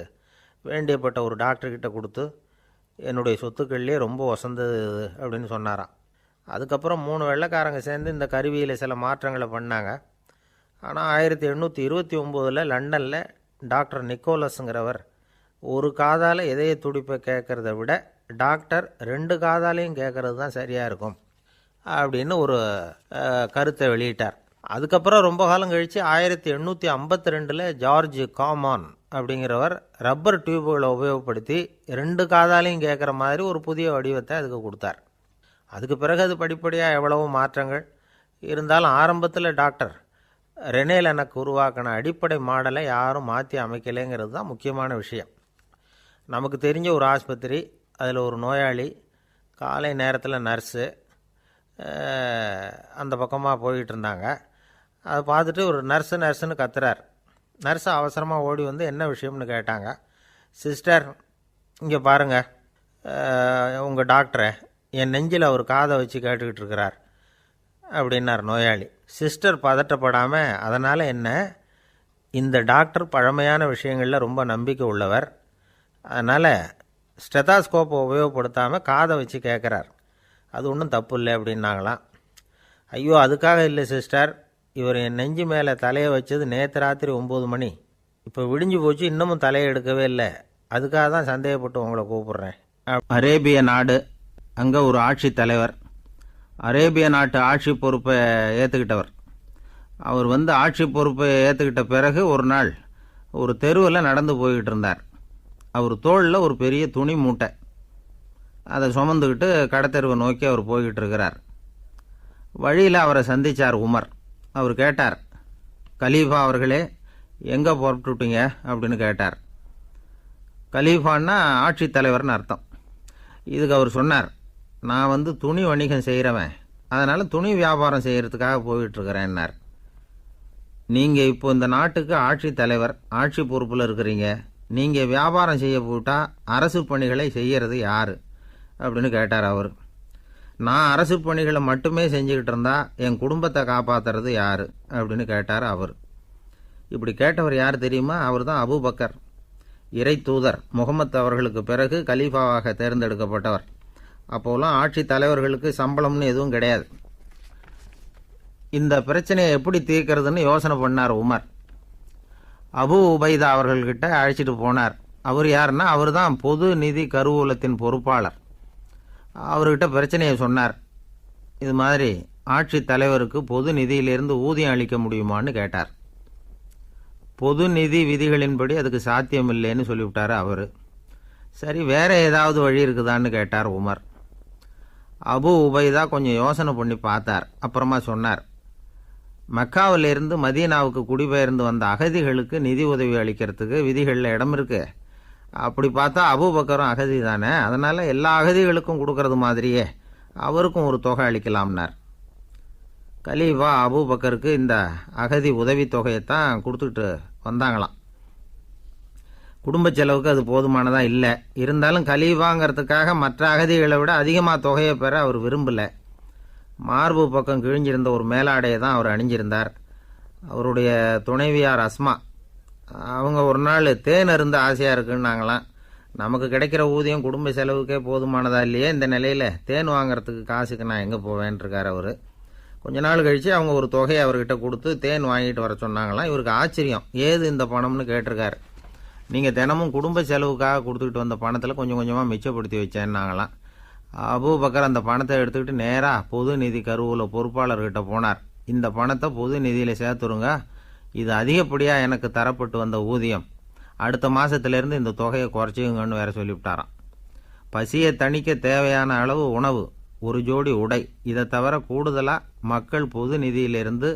வேண்டியப்பட்ட ஒரு டாக்டர்கிட்ட கொடுத்து, என்னுடைய சொத்துக்கள்லேயே ரொம்ப வசந்தது அப்படின்னு சொன்னாராம். அதுக்கப்புறம் 3 வெள்ளைக்காரங்க சேர்ந்து இந்த கருவியில் சில மாற்றங்களை பண்ணாங்க. ஆனால் 1829 லண்டனில் டாக்டர் நிக்கோலஸுங்கிறவர் ஒரு காதால் இதய துடிப்பை கேட்குறத விட டாக்டர் 2 காதாலையும் கேட்குறது தான் சரியாக இருக்கும் அப்படின்னு ஒரு கருத்தை வெளியிட்டார். அதுக்கப்புறம் ரொம்ப காலம் கழித்து 1852 ஜார்ஜ் காமான் அப்படிங்கிறவர் ரப்பர் டியூப்களை உபயோகப்படுத்தி 2 காதாலையும் கேட்குற மாதிரி ஒரு புதிய வடிவத்தை அதுக்கு கொடுத்தார். அதுக்கு பிறகு அது படிப்படியாக எவ்வளவோ மாற்றங்கள் இருந்தாலும் ஆரம்பத்தில் டாக்டர் ரெனே லெனக் உருவாக்கின அடிப்படை மாடலை யாரும் மாற்றி அமைக்கலைங்கிறது தான் முக்கியமான விஷயம். நமக்கு தெரிஞ்ச ஒரு ஆஸ்பத்திரி, அதில் ஒரு நோயாளி, காலை நேரத்தில் நர்ஸு அந்த பக்கமாக போயிட்டு இருந்தாங்க. அதை பார்த்துட்டு ஒரு நர்ஸுன்னு கத்துறார். நர்ஸு அவசரமாக ஓடி வந்து என்ன விஷயம்னு கேட்டாங்க. சிஸ்டர், இங்கே பாருங்கள், உங்கள் டாக்டரை என் நெஞ்சில் அவர் காதை வச்சு கேட்டுக்கிட்டு இருக்கிறார் அப்படின்னார் நோயாளி. சிஸ்டர் பதட்டப்படாமல், அதனால் என்ன, இந்த டாக்டர் பழமையான விஷயங்களில் ரொம்ப நம்பிக்கை உள்ளவர், அதனால் ஸ்டெதாஸ்கோப்பை உபயோகப்படுத்தாமல் காதை வச்சு கேட்குறார், அது ஒன்றும் தப்பு இல்லை அப்படின்னாங்களாம். ஐயோ, அதுக்காக இல்லை சிஸ்டர், இவர் என் நெஞ்சு மேலே தலையை வச்சது நேற்று ராத்திரி 9 மணி, இப்போ விடிஞ்சு போச்சு, இன்னமும் தலையை எடுக்கவே இல்லை, அதுக்காக தான் சந்தேகப்பட்டு உங்களை கூப்பிட்றேன். அரேபிய நாடு, அங்கே ஒரு ஆட்சி தலைவர், அரேபிய நாட்டு ஆட்சி பொறுப்பை ஏற்றுக்கிட்டவர். அவர் வந்து ஆட்சி பொறுப்பை ஏற்றுக்கிட்ட பிறகு ஒரு நாள் ஒரு தெருவில் நடந்து போய்கிட்டு இருந்தார். அவர் தோளில் ஒரு பெரிய துணி மூட்டை, அதை சுமந்துக்கிட்டு கடத்தெருவை நோக்கி அவர் போய்கிட்டு இருக்கிறார். வழியில் அவரை சந்தித்தார் உமர். அவர் கேட்டார், கலீஃபா அவர்களே, எங்கே புறப்பட்டுட்டீங்க அப்படின்னு கேட்டார். கலீஃபான்னா ஆட்சி தலைவர்னு அர்த்தம். இதுக்கு அவர் சொன்னார், நான் வந்து துணி வணிகம் செய்கிறவன், அதனால் துணி வியாபாரம் செய்கிறதுக்காக போயிட்டுருக்கிறேன்னார். நீங்கள் இப்போ இந்த நாட்டுக்கு ஆட்சி தலைவர், ஆட்சி பொறுப்பில் இருக்கிறீங்க, நீங்கள் வியாபாரம் செய்ய போட்டால் அரசு பணிகளை செய்கிறது யார் அப்படின்னு கேட்டார் அவர். நான் அரசு பணிகளை மட்டுமே செஞ்சுக்கிட்டு இருந்தா என் குடும்பத்தை காப்பாற்றுறது யார் அப்படின்னு கேட்டார் அவர். இப்படி கேட்டவர் யார் தெரியுமா? அவர் தான் அபூபக்கர், இறை தூதர் முகமது அவர்களுக்கு பிறகு கலீஃபாவாக தேர்ந்தெடுக்கப்பட்டவர். அப்போலாம் ஆட்சி தலைவர்களுக்கு சம்பளம்னு எதுவும் கிடையாது. இந்த பிரச்சனையை எப்படி தீர்க்கிறதுன்னு யோசனை பண்ணார் உமர். அபு உபைதா அவர்கள்கிட்ட அழைச்சிட்டு போனார். அவர் யாருன்னா, அவர் தான் பொது நிதி கருவூலத்தின் பொறுப்பாளர். அவர்கிட்ட பிரச்சனையை சொன்னார். இது மாதிரி ஆட்சி தலைவருக்கு பொது நிதியிலிருந்து ஊதியம் அளிக்க முடியுமான்னு கேட்டார். பொது நிதி விதிகளின்படி அதுக்கு சாத்தியம் இல்லைன்னு சொல்லிவிட்டார் அவர். சரி, வேற ஏதாவது வழி இருக்குதான்னு கேட்டார் உமர். அபு உபைதா கொஞ்சம் யோசனை பண்ணி பார்த்தார். அப்புறமா சொன்னார், மக்காவிலிருந்து மதீனாவுக்கு குடிபெயர்ந்து வந்த அகதிகளுக்கு நிதி உதவி அளிக்கிறதுக்கு விதிகளில் இடம் இருக்கு. அப்படி பார்த்தா அபூபக்கரும் அகதி தானே, அதனால் எல்லா அகதிகளுக்கும் கொடுக்கறது மாதிரியே அவருக்கும் ஒரு தொகை அளிக்கலாம்னார். கலீஃபா அபூபக்கருக்கு இந்த அகதி உதவித்தொகையைத்தான் கொடுத்துட்டு வந்தாங்களாம். குடும்ப செலவுக்கு அது போதுமானதாக இல்லை. இருந்தாலும் கலீஃபாங்கிறதுக்காக மற்ற அகதிகளை விட அதிகமாக தொகையை பெற அவர் விரும்பலை. மார்பு பக்கம் கிழிஞ்சிருந்த ஒரு மேலாடையை தான் அவர் அணிஞ்சிருந்தார். அவருடைய துணைவியார் அஸ்மா, அவங்க ஒரு நாள் தேன் அருந்த ஆசையாக இருக்குன்னாங்களாம். நமக்கு கிடைக்கிற ஊதியம் குடும்ப செலவுக்கே போதுமானதா இல்லையே, இந்த நிலையில் தேன் வாங்கிறதுக்கு காசுக்கு நான் எங்கே போவேன்ருக்கார் அவர். கொஞ்ச நாள் கழித்து அவங்க ஒரு தொகையை அவர்கிட்ட கொடுத்து தேன் வாங்கிட்டு வர சொன்னாங்களாம். இவருக்கு ஆச்சரியம், ஏது இந்த பணம்னு கேட்டிருக்காரு. நீங்கள் தினமும் குடும்ப செலவுக்காக கொடுத்துக்கிட்டு வந்த பணத்தில் கொஞ்சம் கொஞ்சமாக மிச்சப்படுத்தி வச்சேன்னாங்களாம். அபூபக்கர் அந்த பணத்தை எடுத்துக்கிட்டு நேராக பொது நிதி கருவூல பொறுப்பாளர்கிட்ட போனார். இந்த பணத்தை பொது நிதியில் சேர்த்துருங்க, இது அதிகப்படியாக எனக்கு தரப்பட்டு வந்த ஊதியம், அடுத்த மாதத்துலேருந்து இந்த தொகையை குறைச்சிங்கன்னு வேற சொல்லிவிட்டாராம். பசியை தணிக்க தேவையான அளவு உணவு, ஒரு ஜோடி உடை, இதை தவிர கூடுதலாக மக்கள் பொது நிதியிலிருந்து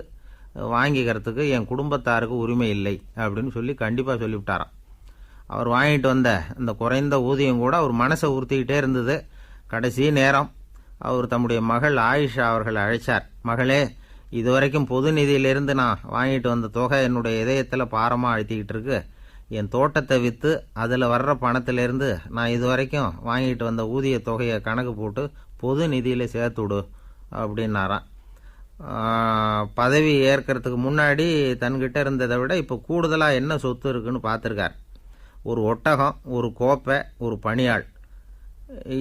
வாங்கிக்கிறதுக்கு என் குடும்பத்தாருக்கு உரிமை இல்லை அப்படின்னு சொல்லி கண்டிப்பாக சொல்லிவிட்டாராம். அவர் வாங்கிட்டு வந்த அந்த குறைந்த ஊதியம் கூட அவர் மனசை உறுத்திக்கிட்டே இருந்தது. கடைசி நேரம் அவர் தம்முடைய மகள் ஆயிஷா அவர்களை அழைச்சார். மகளே, இதுவரைக்கும் பொது நிதியிலிருந்து நான் வாங்கிட்டு வந்த தொகை என்னுடைய இதயத்தில் பாரமாக அழுத்திக்கிட்டு இருக்கு. என் தோட்டத்தை விற்று அதில் வர்ற பணத்திலேருந்து நான் இதுவரைக்கும் வாங்கிட்டு வந்த ஊதிய தொகையை கணக்கு போட்டு பொது நிதியில் சேர்த்துவிடு அப்படின்னாராம். பதவி ஏற்கிறதுக்கு முன்னாடி தன்கிட்ட இருந்ததை விட இப்போ கூடுதலாக என்ன சொத்து இருக்குன்னு பார்த்துருக்கார். ஒரு ஒட்டகம், ஒரு கோப்பை, ஒரு பணியாள்.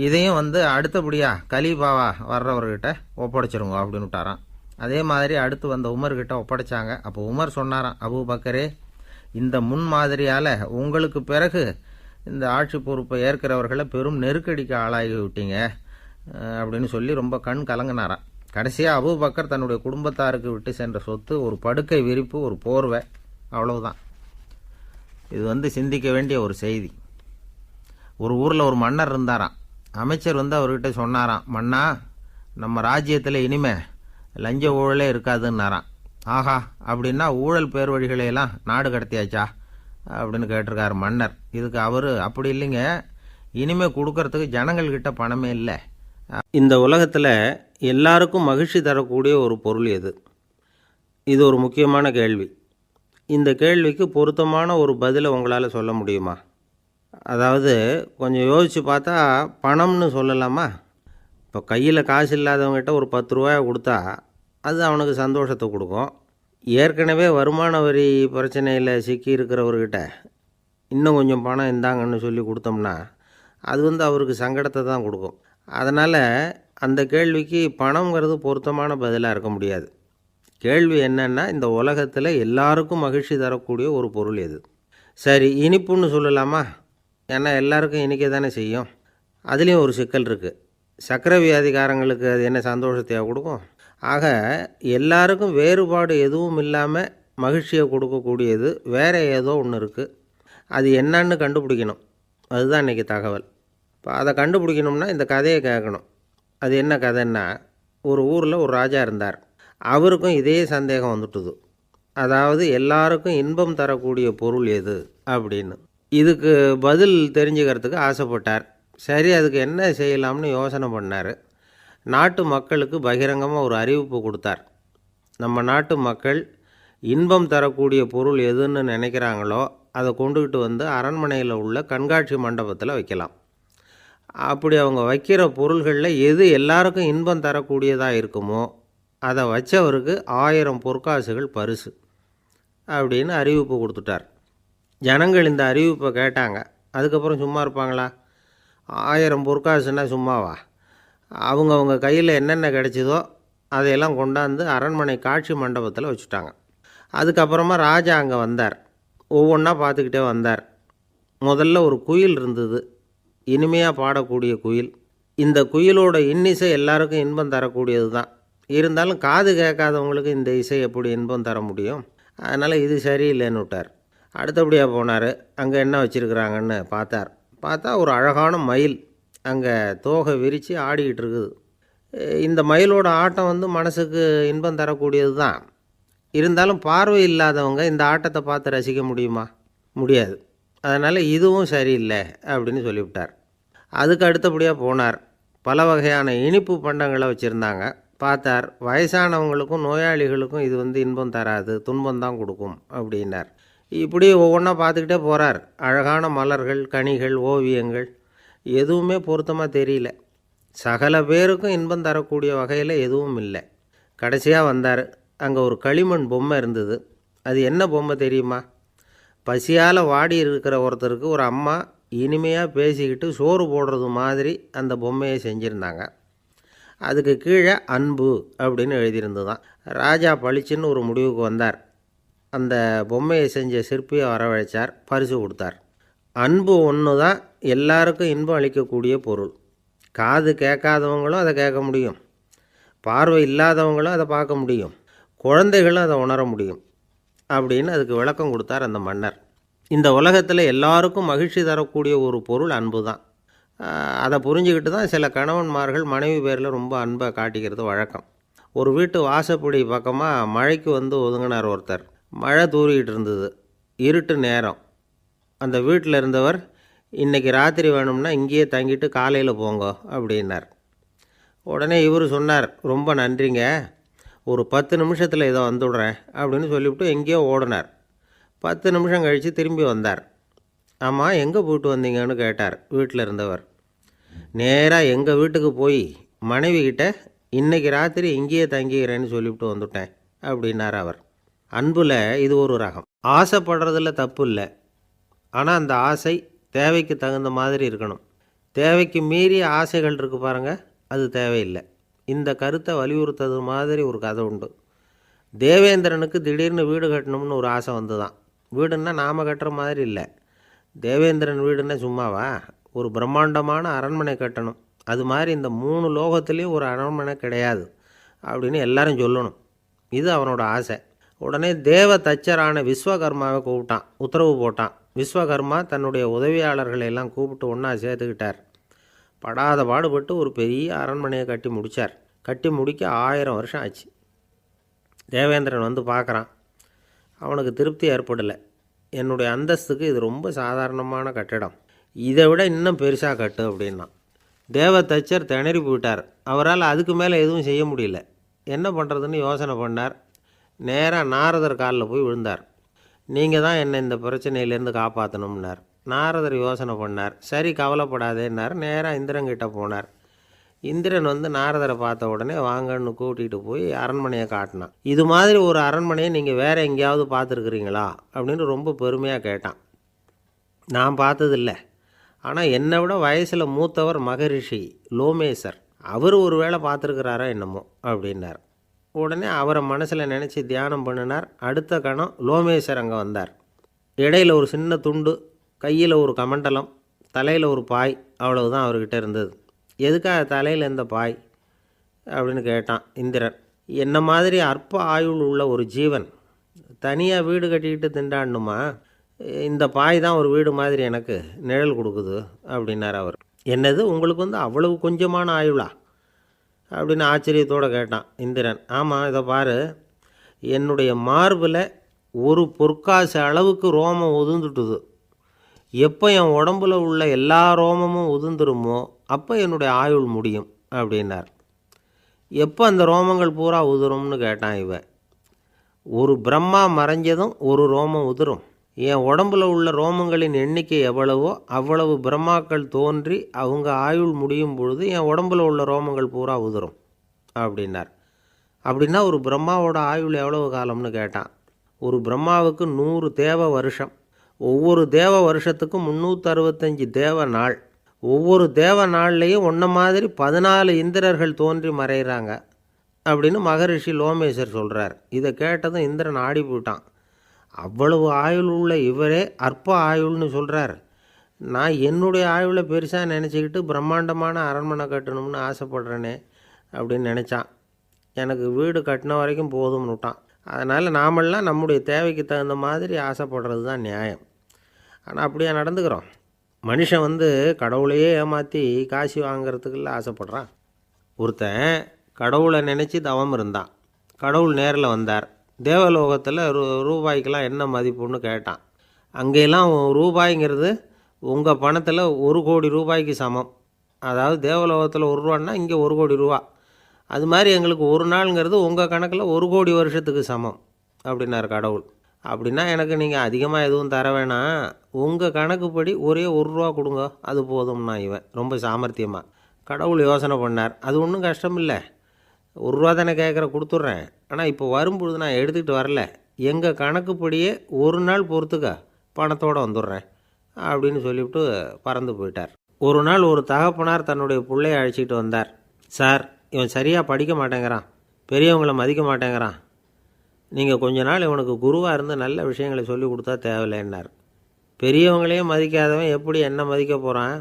இதையும் அடுத்தபடியாக கலீஃபாவா வர்றவர்கிட்ட ஒப்படைச்சிருங்க அப்படின்னு விட்டாராம். அதே மாதிரி அடுத்து வந்த உமர்கிட்ட ஒப்படைச்சாங்க. அப்போ உமர் சொன்னாராம், அபூபக்கரே, இந்த முன்மாதிரியால் உங்களுக்கு பிறகு இந்த ஆட்சி பொறுப்பை ஏற்கிறவர்களை பெரும் நெருக்கடிக்கு ஆளாகி விட்டீங்க அப்படின்னு சொல்லி ரொம்ப கண் கலங்கினாராம். கடைசியாக அபூபக்கர் தன்னுடைய குடும்பத்தாருக்கு விட்டு சென்ற சொத்து ஒரு படுக்கை விரிப்பு, ஒரு போர்வை, அவ்வளவுதான். இது சிந்திக்க வேண்டிய ஒரு செய்தி. ஒரு ஊரில் ஒரு மன்னர் இருந்தாராம். அமைச்சர் அவர்கிட்ட சொன்னாராம், மன்னா, நம்ம ராஜ்யத்தில் இனிமே லஞ்ச ஊழலே இருக்காதுன்னாராம். ஆஹா, அப்படின்னா ஊழல் பேர் வழிகளையெல்லாம் நாடு கடத்தியாச்சா அப்படின்னு கேட்டிருக்காரு மன்னர். இதுக்கு அவர், அப்படி இல்லைங்க, இனிமே கொடுக்கறதுக்கு ஜனங்கள்கிட்ட பணமே இல்லை. இந்த உலகத்தில் எல்லாருக்கும் மகிழ்ச்சி தரக்கூடிய ஒரு பொருள் எது? இது ஒரு முக்கியமான கேள்வி. இந்த கேள்விக்கு பொருத்தமான ஒரு பதிலை உங்களால் சொல்ல முடியுமா? அதாவது கொஞ்சம் யோசித்து பார்த்தா பணம்னு சொல்லலாமா? இப்போ கையில் காசு இல்லாதவங்ககிட்ட ஒரு 10 ரூபாயை கொடுத்தா அது அவனுக்கு சந்தோஷத்தை கொடுக்கும். ஏற்கனவே வருமான வரி பிரச்சனையில் சிக்கி இருக்கிறவர்கிட்ட இன்னும் கொஞ்சம் பணம் இந்தாங்கன்னு சொல்லி கொடுத்தோம்னா அது அவருக்கு சங்கடத்தை தான் கொடுக்கும். அதனால் அந்த கேள்விக்கு பணங்கிறது பொருத்தமான பதிலாக இருக்க முடியாது. கேள்வி என்னன்னா, இந்த உலகத்தில் எல்லாருக்கும் மகிழ்ச்சி தரக்கூடிய ஒரு பொருள் எது? சரி, இனிப்புன்னு சொல்லலாமா? ஏன்னா எல்லாருக்கும் இனிக்க தானே செய்யும். அதுலேயும் ஒரு சிக்கல் இருக்குது. சர்க்கரை வியாதிக்காரங்களுக்கு அது என்ன சந்தோஷத்தையாக கொடுக்கும்? ஆக எல்லாருக்கும் வேறுபாடு எதுவும் இல்லாமல் மகிழ்ச்சியை கொடுக்கக்கூடியது வேறு ஏதோ ஒன்று இருக்குது. அது என்னன்னு கண்டுபிடிக்கணும். அதுதான் இன்றைக்கி தகவல். இப்போ அதை கண்டுபிடிக்கணும்னா இந்த கதையை கேட்கணும். அது என்ன கதைன்னா, ஒரு ஊரில் ஒரு ராஜா இருந்தார். அவருக்கும் இதே சந்தேகம் வந்துட்டுது. அதாவது எல்லாருக்கும் இன்பம் தரக்கூடிய பொருள் எது அப்படின்னு. இதுக்கு பதில் தெரிஞ்சுக்கிறதுக்கு ஆசைப்பட்டார். சரி, அதுக்கு என்ன செய்யலாம்னு யோசனை பண்ணார். நாட்டு மக்களுக்கு பகிரங்கமாக ஒரு அறிவிப்பு கொடுத்தார். நம்ம நாட்டு மக்கள் இன்பம் தரக்கூடிய பொருள் எதுன்னு நினைக்கிறாங்களோ அதை கொண்டுக்கிட்டு வந்து அரண்மனையில் உள்ள கண்காட்சி மண்டபத்தில் வைக்கலாம். அப்படி அவங்க வைக்கிற பொருள்களில் எது எல்லாருக்கும் இன்பம் தரக்கூடியதாக இருக்குமோ அதை வச்சவருக்கு 1000 பொற்காசுகள் பரிசு அப்படின்னு அறிவிப்பு கொடுத்துட்டார். ஜனங்கள் இந்த அறிவிப்பை கேட்டாங்க. அதுக்கப்புறம் சும்மா இருப்பாங்களா? 1000 பொற்காசுன்னா சும்மாவா? அவங்கவுங்க கையில் என்னென்ன கிடைச்சதோ அதையெல்லாம் கொண்டாந்து அரண்மனை காட்சி மண்டபத்தில் வச்சுட்டாங்க. அதுக்கப்புறமா ராஜா அங்கே வந்தார். ஒவ்வொன்றா பார்த்துக்கிட்டே வந்தார். முதல்ல ஒரு குயில் இருந்தது, இனிமையாக பாடக்கூடிய குயில். இந்த குயிலோட இன்னிசை எல்லாருக்கும் இன்பம் தரக்கூடியது தான். இருந்தாலும் காது கேட்காதவங்களுக்கு இந்த இசை எப்படி இன்பம் தர முடியும்? அதனால் இது சரியில்லைன்னு விட்டார். அடுத்தபடியாக போனார். அங்கே என்ன வச்சுருக்குறாங்கன்னு பார்த்தார். பார்த்தா ஒரு அழகான மயில் அங்கே தோகை விரித்து ஆடிக்கிட்டு இருக்குது. இந்த மயிலோட ஆட்டம் மனசுக்கு இன்பம் தரக்கூடியது தான். இருந்தாலும் பார்வை இல்லாதவங்க இந்த ஆட்டத்தை பார்த்து ரசிக்க முடியுமா? முடியாது. அதனால் இதுவும் சரியில்லை அப்படின்னு சொல்லிவிட்டார். அதுக்கு அடுத்தபடியாக போனார். பல வகையான இனிப்பு பண்டங்களை வச்சுருந்தாங்க. பார்த்தார். வயசானவங்களுக்கும் நோயாளிகளுக்கும் இது இன்பம் தராது, துன்பம்தான் கொடுக்கும் அப்படின்னார். இப்படி ஒவ்வொன்றா பார்த்துக்கிட்டே போகிறார். அழகான மலர்கள், கனிகள், ஓவியங்கள் எதுவுமே பொருத்தமாக தெரியல. சகல பேருக்கும் இன்பம் தரக்கூடிய வகையில் எதுவும் இல்லை. கடைசியாக வந்தார். அங்கே ஒரு களிமண் பொம்மை இருந்தது. அது என்ன பொம்மை தெரியுமா? பசியால் வாடி இருக்கிற ஒருத்தருக்கு ஒரு அம்மா இனிமையாக பேசிக்கிட்டு சோறு போடுறது மாதிரி அந்த பொம்மையை செஞ்சுருந்தாங்க. அதுக்கு கீழே அன்பு அப்படின்னு எழுதியிருந்துதான். ராஜா பளிச்சுன்னு ஒரு முடிவுக்கு வந்தார். அந்த பொம்மையை செஞ்ச சிற்பியை வரவழைச்சார், பரிசு கொடுத்தார். அன்பு ஒன்று தான் எல்லாருக்கும் இன்பம் அளிக்கக்கூடிய பொருள். காது கேட்காதவங்களும் அதை கேட்க முடியும், பார்வை இல்லாதவங்களும் அதை பார்க்க முடியும், குழந்தைகளும் அதை உணர முடியும் அப்படின்னு அதுக்கு விளக்கம் கொடுத்தார் அந்த மன்னர். இந்த உலகத்தில் எல்லாருக்கும் மகிழ்ச்சி தரக்கூடிய ஒரு பொருள் அன்பு தான். அதை புரிஞ்சுக்கிட்டு தான் சில கணவன்மார்கள் மனைவி பேரில் ரொம்ப அன்பை காட்டிக்கிறது வழக்கம். ஒரு வீட்டு வாசப்படி பக்கமாக மழைக்கு ஒதுங்கினார் ஒருத்தர். மழை தூரிக்கிட்டு இருந்தது, இருட்டு நேரம். அந்த வீட்டில் இருந்தவர், இன்றைக்கி ராத்திரி வேணும்னா இங்கேயே தங்கிட்டு காலையில் போங்க அப்படின்னார். உடனே இவர் சொன்னார், ரொம்ப நன்றிங்க, ஒரு 10 நிமிஷத்தில் இதை வந்துவிடுறேன் அப்படின்னு சொல்லிவிட்டு எங்கேயோ ஓடினார். 10 நிமிஷம் கழித்து திரும்பி வந்தார். ஆமாம், எங்கே போயிட்டு வந்தீங்கன்னு கேட்டார் வீட்டில் இருந்தவர். நேராக எங்கள் வீட்டுக்கு போய் மனைவிக்கிட்ட இன்றைக்கி ராத்திரி இங்கேயே தங்கிக்கிறேன்னு சொல்லிவிட்டு வந்துவிட்டேன் அப்படின்னார் அவர். அன்பில் இது ஒரு ரகம். ஆசைப்படுறதில் தப்பு இல்லை, ஆனால் அந்த ஆசை தேவைக்கு தகுந்த மாதிரி இருக்கணும். தேவைக்கு மீறிய ஆசைகள் இருக்குது பாருங்கள், அது தேவையில்லை. இந்த கருத்தை வலியுறுத்தது மாதிரி ஒரு கதை உண்டு. தேவேந்திரனுக்கு திடீர்னு வீடு கட்டணும்னு ஒரு ஆசை வந்துதான். வீடுன்னா நாம் கட்டுற மாதிரி இல்லை. தேவேந்திரன் வீடுன்னா சும்மாவா? ஒரு பிரம்மாண்டமான அரண்மனை கட்டணும். அது மாதிரி இந்த 3 லோகத்துலேயும் ஒரு அரண்மனை கிடையாது அப்படின்னு எல்லாரும் சொல்லணும். இது அவனோட ஆசை. உடனே தேவ தச்சரான விஸ்வகர்மாவை கூப்பிட்டான், உத்தரவு போட்டான். விஸ்வகர்மா தன்னுடைய உதவியாளர்களை எல்லாம் கூப்பிட்டு ஒன்றா சேர்த்துக்கிட்டார். படாத பாடுபட்டு ஒரு பெரிய அரண்மனையை கட்டி முடித்தார். கட்டி முடிக்க 1000 வருஷம் ஆச்சு. தேவேந்திரன் பார்க்குறான். அவனுக்கு திருப்தி ஏற்படலை. என்னுடைய அந்தஸ்துக்கு இது ரொம்ப சாதாரணமான கட்டிடம், இதை விட இன்னும் பெருசாக கட்டு அப்படின்னா. தேவ தச்சர் திணறி போயிட்டார். அவரால் அதுக்கு மேலே எதுவும் செய்ய முடியல. என்ன பண்ணுறதுன்னு யோசனை பண்ணார். நேராக நாரதர் காலில் போய் விழுந்தார். நீங்கள் தான் என்னை இந்த பிரச்சனையிலேருந்து காப்பாற்றணும்னார். நாரதர் யோசனை பண்ணார். சரி, கவலைப்படாதேன்னார். நேராக இந்திரன்கிட்ட போனார். இந்திரன் நாரதரை பார்த்த உடனே வாங்கன்னு கூட்டிகிட்டு போய் அரண்மனையை காட்டினான். இது மாதிரி ஒரு அரண்மனையை நீங்கள் வேறு எங்கேயாவது பார்த்துருக்குறீங்களா அப்படின்னு ரொம்ப பெருமையாக கேட்டான். நான் பார்த்ததில்லை, ஆனால் என்னை விட வயசில் மூத்தவர் மகரிஷி லோமேசர், அவர் ஒரு வேளை பார்த்துருக்கிறாரா என்னமோ அப்படின்னார். உடனே அவரை மனசில் நினச்சி தியானம் பண்ணினார். அடுத்த கணம் லோமேசர் அங்கே வந்தார். இடையில் ஒரு சின்ன துண்டு, கையில் ஒரு கமண்டலம், தலையில் ஒரு பாய், அவ்வளவுதான் அவர்கிட்ட இருந்தது. எதுக்காக தலையில் இந்த பாய் அப்படின்னு கேட்டான் இந்திரன். என்ன மாதிரி அற்ப ஆயுள் உள்ள ஒரு ஜீவன் தனியாக வீடு கட்டிக்கிட்டு திண்டாடணுமா? இந்த பாய் தான் ஒரு வீடு மாதிரி எனக்கு நிழல் கொடுக்குது அப்படின்னார் அவர். என்னது, உங்களுக்கு அவ்வளவு கொஞ்சமான ஆயுளா அப்படின்னு ஆச்சரியத்தோடு கேட்டான் இந்திரன். ஆமாம், இதை பாரு, என்னுடைய மார்பில் ஒரு பொற்காசு அளவுக்கு ரோமம் உதிர்ந்துட்டுது. எப்போ என் உடம்புல உள்ள எல்லா ரோமமும் உதிர்ந்துருமோ அப்போ என்னுடைய ஆயுள் முடியும் அப்படின்னார். எப்போ அந்த ரோமங்கள் பூரா உதிரும்னு கேட்டான் இவன். ஒரு பிரம்மா மறைஞ்சதும் ஒரு ரோமம் உதிரும். என் உடம்புல உள்ள ரோமங்களின் எண்ணிக்கை எவ்வளவோ அவ்வளவு பிரம்மாக்கள் தோன்றி அவங்க ஆயுள் முடியும் பொழுது என் உடம்புல உள்ள ரோமங்கள் பூரா உதிரும் அப்படின்னார். அப்படின்னா ஒரு பிரம்மாவோட ஆயுள் எவ்வளவு காலம்னு கேட்டான். ஒரு பிரம்மாவுக்கு 100 தேவ வருஷம். ஒவ்வொரு தேவ வருஷத்துக்கும் 365 தேவ நாள். ஒவ்வொரு தேவ நாள்லேயும் ஒன்றை மாதிரி 14 இந்திரர்கள் தோன்றி மறைகிறாங்க அப்படின்னு மகரிஷி லோமேசர் சொல்கிறார். இதை கேட்டதும் இந்திரன் ஆடி போயிட்டான். அவ்வளவு ஆயுள் உள்ள இவரே அற்ப ஆயுள்னு சொல்கிறார். நான் என்னுடைய ஆயுளை பெருசாக நினச்சிக்கிட்டு பிரம்மாண்டமான அரண்மனை கட்டணும்னு ஆசைப்படுறேனே அப்படின்னு நினச்சான். எனக்கு வீடு கட்டின வரைக்கும் போதும்னு விட்டான். அதனால் நாமெல்லாம் நம்முடைய தேவைக்கு தகுந்த மாதிரி ஆசைப்படுறது தான் நியாயம். ஆனால் அப்படியே நடந்துக்கிறோம். மனுஷன் கடவுளையே ஏமாற்றி காசு வாங்கிறதுக்குள்ள ஆசைப்படுறான். ஒருத்தன் கடவுளை நினச்சி தவம் இருந்தான். கடவுள் நேரில் வந்தார். தேவலோகத்தில் ரூபாய்க்கெல்லாம் என்ன மதிப்புன்னு கேட்டான். அங்கெல்லாம் ரூபாய்ங்கிறது உங்கள் பணத்தில் 1 கோடி ரூபாய்க்கு சமம். அதாவது தேவலோகத்தில் 1 ரூபான்னா இங்கே 1 கோடி ரூபா. அது மாதிரி எங்களுக்கு ஒரு நாளுங்கிறது உங்கள் கணக்கில் 1 கோடி வருஷத்துக்கு சமம் அப்படின்னார் கடவுள். அப்படின்னா எனக்கு நீங்கள் அதிகமாக எதுவும் தர வேணாம், உங்கள் கணக்குப்படி ஒரே 1 ரூபா கொடுங்க, அது போதும்னா இவன் ரொம்ப சாமர்த்தியமாக. கடவுள் யோசனை பண்ணார். அது ஒன்றும் கஷ்டம் இல்லை, 1 ரூபா தானே கேட்குற, கொடுத்துட்றேன். ஆனால் இப்போ வரும்பொழுது நான் எடுத்துக்கிட்டு வரல, எங்கள் கணக்குப்படியே 1 நாள் பொறுத்துக்க பணத்தோடு வந்துடுறேன் அப்படின்னு சொல்லிவிட்டு பறந்து போயிட்டார். ஒரு நாள் ஒரு தகப்பனார் தன்னுடைய பிள்ளையை அழைச்சிக்கிட்டு வந்தார். சார், இவன் சரியாக படிக்க மாட்டேங்கிறான், பெரியவங்களை மதிக்க மாட்டேங்கிறான், நீங்கள் கொஞ்ச நாள் இவனுக்கு குருவாக இருந்து நல்ல விஷயங்களை சொல்லி கொடுத்தா தேவையில்லைன்னார். பெரியவங்களையே மதிக்காதவன் எப்படி என்ன மதிக்க போகிறான்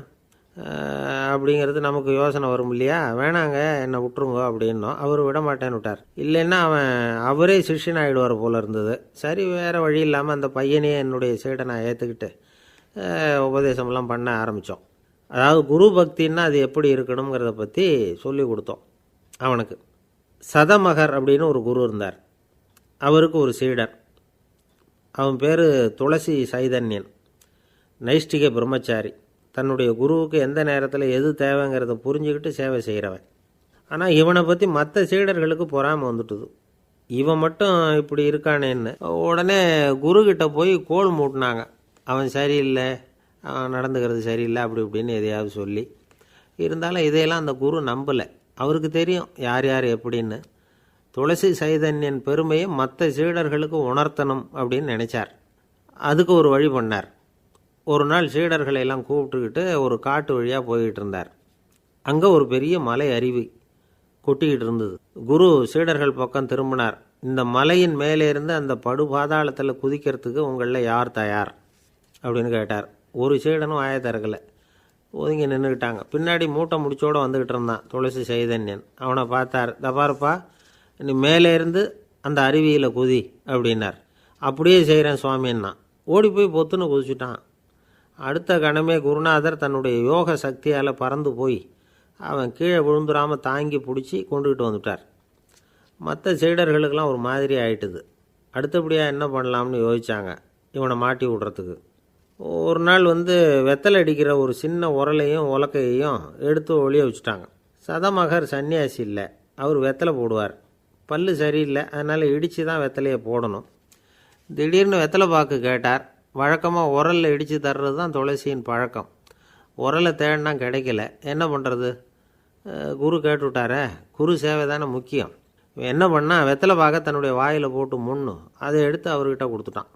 அப்படிங்கிறது நமக்கு யோசனை வரும் இல்லையா? வேணாங்க, என்னை விட்டுருங்க அப்படின்னோம். அவர் விட மாட்டேன்னு விட்டார். இல்லைன்னா அவரே சிஷ்யன் ஆகிடுவார் போல இருந்தது. சரி, வேறு வழி இல்லாமல் அந்த பையனையே என்னுடைய சீடை நான் ஏற்றுக்கிட்டு உபதேசமெல்லாம் பண்ண ஆரம்பித்தோம். அதாவது குரு பக்தின்னா அது எப்படி இருக்கணுங்கிறத பற்றி சொல்லி கொடுத்தோம் அவனுக்கு. சதமகர் அப்படின்னு ஒரு குரு இருந்தார். அவருக்கு ஒரு சீடர். அவன் பேர் துளசி சைதன்யன். நைஷ்டிக பிரம்மச்சாரி. தன்னுடைய குருவுக்கு எந்த நேரத்தில் எது தேவைங்கிறத புரிஞ்சுக்கிட்டு சேவை செய்கிறவன். ஆனால் இவனை பற்றி மற்ற சீடர்களுக்கு பொறாமை வந்துட்டுது. இவன் மட்டும் இப்படி இருக்கானேன்னு உடனே குருக்கிட்ட போய் கோல் மூட்டினாங்க. அவன் சரியில்லை, அவன் நடந்துக்கிறது சரியில்லை, அப்படி இப்படின்னு எதையாவது சொல்லி. இருந்தாலும் இதையெல்லாம் அந்த குரு நம்பலை. அவருக்கு தெரியும் யார் யார் எப்படின்னு. துளசி சைதன்யன் பெருமையை மற்ற சீடர்களுக்கு உணர்த்தணும் அப்படின்னு நினச்சார். அதுக்கு ஒரு வழி பண்ணார். ஒரு நாள் சீடர்களை எல்லாம் கூப்பிட்டுக்கிட்டு ஒரு காட்டு வழியாக போய்கிட்டு இருந்தார். அங்கே ஒரு பெரிய மலை அருவி கொட்டிக்கிட்டு இருந்தது. குரு சீடர்கள் பக்கம் திரும்பினார். இந்த மலையின் மேலே இருந்து அந்த படுபாதாளத்தில் குதிக்கிறதுக்கு உங்களில் யார் தயார் அப்படின்னு கேட்டார். ஒரு சீடனும் ஆய திறக்கலை, ஒதுங்கி நின்றுக்கிட்டாங்க. பின்னாடி மூட்டை முடிச்சோடு வந்துக்கிட்டு இருந்தான் துளசி சைதன்யன். அவனை பார்த்தார். தப்பாருப்பா, நீ மேலே இருந்து அந்த அருவியில் குதி அப்படின்னார். அப்படியே செய்கிறேன் சுவாமின்னா ஓடி போய் பொத்துன்னு குதிச்சுட்டான். அடுத்த கணமே குருநாதர் தன்னுடைய யோக சக்தியால் பறந்து போய் அவன் கீழே விழுந்துடாமல் தாங்கி பிடிச்சி கொண்டுக்கிட்டு வந்துட்டார். மற்ற சீடர்களுக்கெல்லாம் ஒரு மாதிரி ஆயிட்டுது. அடுத்தபடியாக என்ன பண்ணலாம்னு யோசித்தாங்க இவனை மாட்டி விடுறதுக்கு. ஒரு நாள் வெத்தலை அடிக்கிற ஒரு சின்ன உரலையும் உலக்கையையும் எடுத்து ஒளிய வச்சுட்டாங்க. சதமகர் சன்னியாசி இல்லை, அவர் வெத்தலை போடுவார். பல்லு சரியில்லை, அதனால் இடித்து தான் வெத்தலையை போடணும். திடீர்னு வெத்தலை பாக்கு கேட்டார். வழக்கமாக உரலில் இடித்து தர்றது தான் துளசியின் பழக்கம். உரலை தேடினா கிடைக்கல, என்ன பண்ணுறது? குரு கேட்டுவிட்டாரே, குரு சேவை தானே முக்கியம். என்ன பண்ணால் வெத்தலை பாக்க தன்னுடைய வாயில் போட்டு முன்னும் அதை எடுத்து அவர்கிட்ட கொடுத்துட்டான்.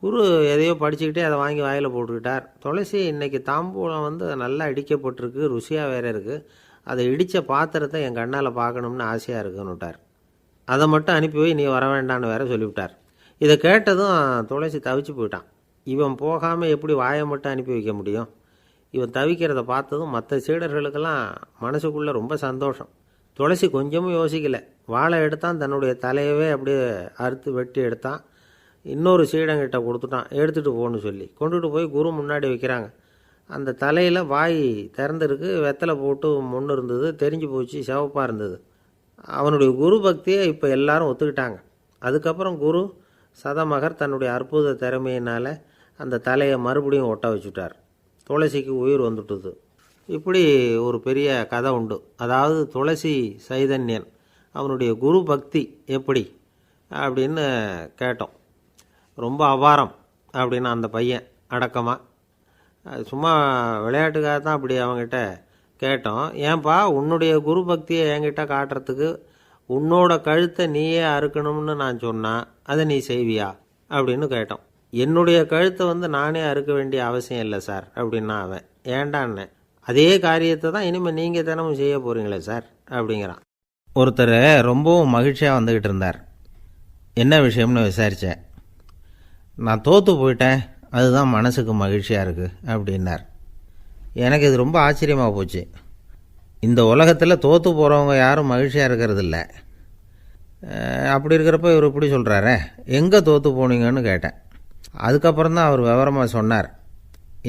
குரு எதையோ படிச்சுக்கிட்டே அதை வாங்கி வாயில் போட்டுக்கிட்டார். துளசி இன்றைக்கி தாம்பூலம் நல்லா இடிக்கப்பட்டிருக்கு, ருசியாக வேறு இருக்குது, அதை இடித்த பாத்திரத்தை என் கண்ணால் பார்க்கணும்னு ஆசையாக இருக்குன்னு விட்டார். அதை மட்டும் அனுப்பி போய் நீ வர வேண்டான்னு வேற சொல்லிவிட்டார். இதை கேட்டதும் துளசி தவிச்சு போயிட்டான். இவன் போகாமல் எப்படி வாயை மட்டும் அனுப்பி வைக்க முடியும்? இவன் தவிக்கிறத பார்த்ததும் மற்ற சீடர்களுக்கெல்லாம் மனசுக்குள்ளே ரொம்ப சந்தோஷம். துளசி கொஞ்சமும் யோசிக்கலை. வாழை எடுத்தான், தன்னுடைய தலையவே அப்படியே அறுத்து வெட்டி எடுத்தான். இன்னொரு சீடங்கிட்ட கொடுத்துட்டான், எடுத்துகிட்டு போன்னு சொல்லி. கொண்டுகிட்டு போய் குரு முன்னாடி வைக்கிறாங்க. அந்த தலையில் வாய் திறந்துருக்கு, வெத்தலை போட்டு முன்னு இருந்தது, தெரிஞ்சு போச்சு, சிவப்பாக இருந்தது. அவனுடைய குரு பக்தியை இப்போ எல்லாரும் ஒத்துக்கிட்டாங்க. அதுக்கப்புறம் குரு சதமகர் தன்னுடைய அற்புத திறமையினால் அந்த தலையை மறுபடியும் ஒட்ட வச்சுட்டார். துளசிக்கு உயிர் வந்துட்டுது. இப்படி ஒரு பெரிய கதை உண்டு. அதாவது துளசி சைதன்யன் அவனுடைய குரு பக்தி எப்படி அப்படின்னு கேட்டோம். ரொம்ப அபாரம். அப்படின்னு அந்த பையன் அடக்கமாக. சும்மா விளையாட்டுக்காக தான் அப்படி அவங்ககிட்ட கேட்டோம். ஏன்பா உன்னுடைய குரு பக்தியை என்கிட்ட காட்டுறதுக்கு உன்னோட கழுத்தை நீயே அறுக்கணும்னு நான் சொன்னால் அதை நீ செய்வியா அப்படின்னு கேட்டோம். என்னுடைய கழுத்தை நானே அறுக்க வேண்டிய அவசியம் இல்லை சார் அப்படின்னா அவன். ஏண்டான்னு, அதே காரியத்தை தான் இனிமேல் நீங்கள் தினமும் செய்ய போகிறீங்களே சார் அப்படிங்கிறான். ஒருத்தர் ரொம்பவும் மகிழ்ச்சியாக வந்துக்கிட்டு இருந்தார். என்ன விஷயம்னு விசாரித்தேன். நான் தோற்று போயிட்டேன், அதுதான் மனசுக்கு மகிழ்ச்சியாக இருக்குது அப்படின்னார். எனக்கு இது ரொம்ப ஆச்சரியமாக போச்சு. இந்த உலகத்தில் தோற்று போகிறவங்க யாரும் மகிழ்ச்சியாக இருக்கிறதில்ல. அப்படி இருக்கிறப்ப இவர் இப்படி சொல்கிறாரே, எங்கே தோற்று போனீங்கன்னு கேட்டேன். அதுக்கப்புறம் தான் அவர் விவரமாக சொன்னார்.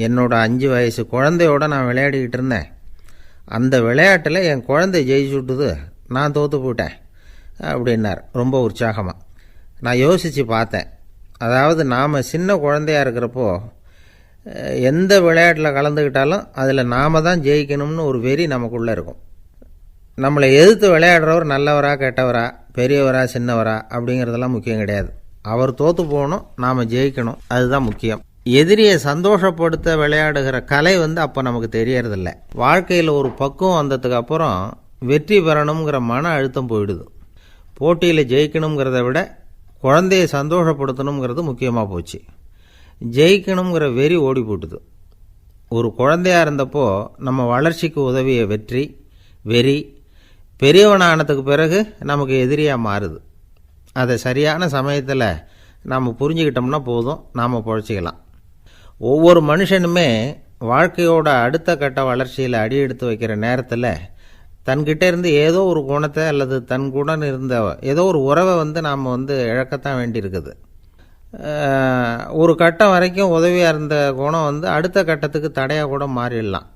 என்னோட 5 வயசு குழந்தையோடு நான் விளையாடிக்கிட்டு இருந்தேன். அந்த விளையாட்டில் என் குழந்தை ஜெயிச்சுட்டுது, நான் தோற்று போயிட்டேன் அப்படின்னார் ரொம்ப உற்சாகமாக. நான் யோசித்து பார்த்தேன். அதாவது நாம் சின்ன குழந்தையாக இருக்கிறப்போ எந்த விளையாட்டில் கலந்துக்கிட்டாலும் அதில் நாம் தான் ஜெயிக்கணும்னு ஒரு வெறி நமக்குள்ளே இருக்கும். நம்மளை எதிர்த்து விளையாடுறவர் நல்லவரா கெட்டவரா, பெரியவரா சின்னவரா அப்படிங்கிறதெல்லாம் முக்கியம் கிடையாது. அவர் தோற்று போகணும், நாம் ஜெயிக்கணும், அதுதான் முக்கியம். எதிரியை சந்தோஷப்படுத்த விளையாடுகிற கலை அப்போ நமக்கு தெரியறதில்ல. வாழ்க்கையில் ஒரு பக்குவம் வந்ததுக்கு அப்புறம் வெற்றி பெறணுங்கிற மன அழுத்தம் போயிடுது. போட்டியில் ஜெயிக்கணுங்கிறத விட குழந்தையை சந்தோஷப்படுத்தணுங்கிறது முக்கியமாக போச்சு. ஜெயிக்கணுங்கிற வெறி ஓடி போட்டுது. ஒரு குழந்தையாக இருந்தப்போ நம்ம வளர்ச்சிக்கு உதவிய வெறி பெரியவனானதுக்கு பிறகு நமக்கு எதிரியாக மாறுது. அதை சரியான சமயத்தில் நாம் புரிஞ்சுக்கிட்டோம்னா போதும், நாம் பொழைச்சிக்கலாம். ஒவ்வொரு மனுஷனுமே வாழ்க்கையோட அடுத்த கட்ட வளர்ச்சியில் அடி எடுத்து வைக்கிற நேரத்தில் தன்கிட்ட இருந்து ஏதோ ஒரு குணத்தை அல்லது தன் குணம் இருந்த ஏதோ ஒரு உறவை நாம் இழக்கத்தான் வேண்டியிருக்குது. ஒரு கட்டம் வரைக்கும் உதவியாக இருந்த குணம் அடுத்த கட்டத்துக்கு தடையாக கூட மாறிடலாம்.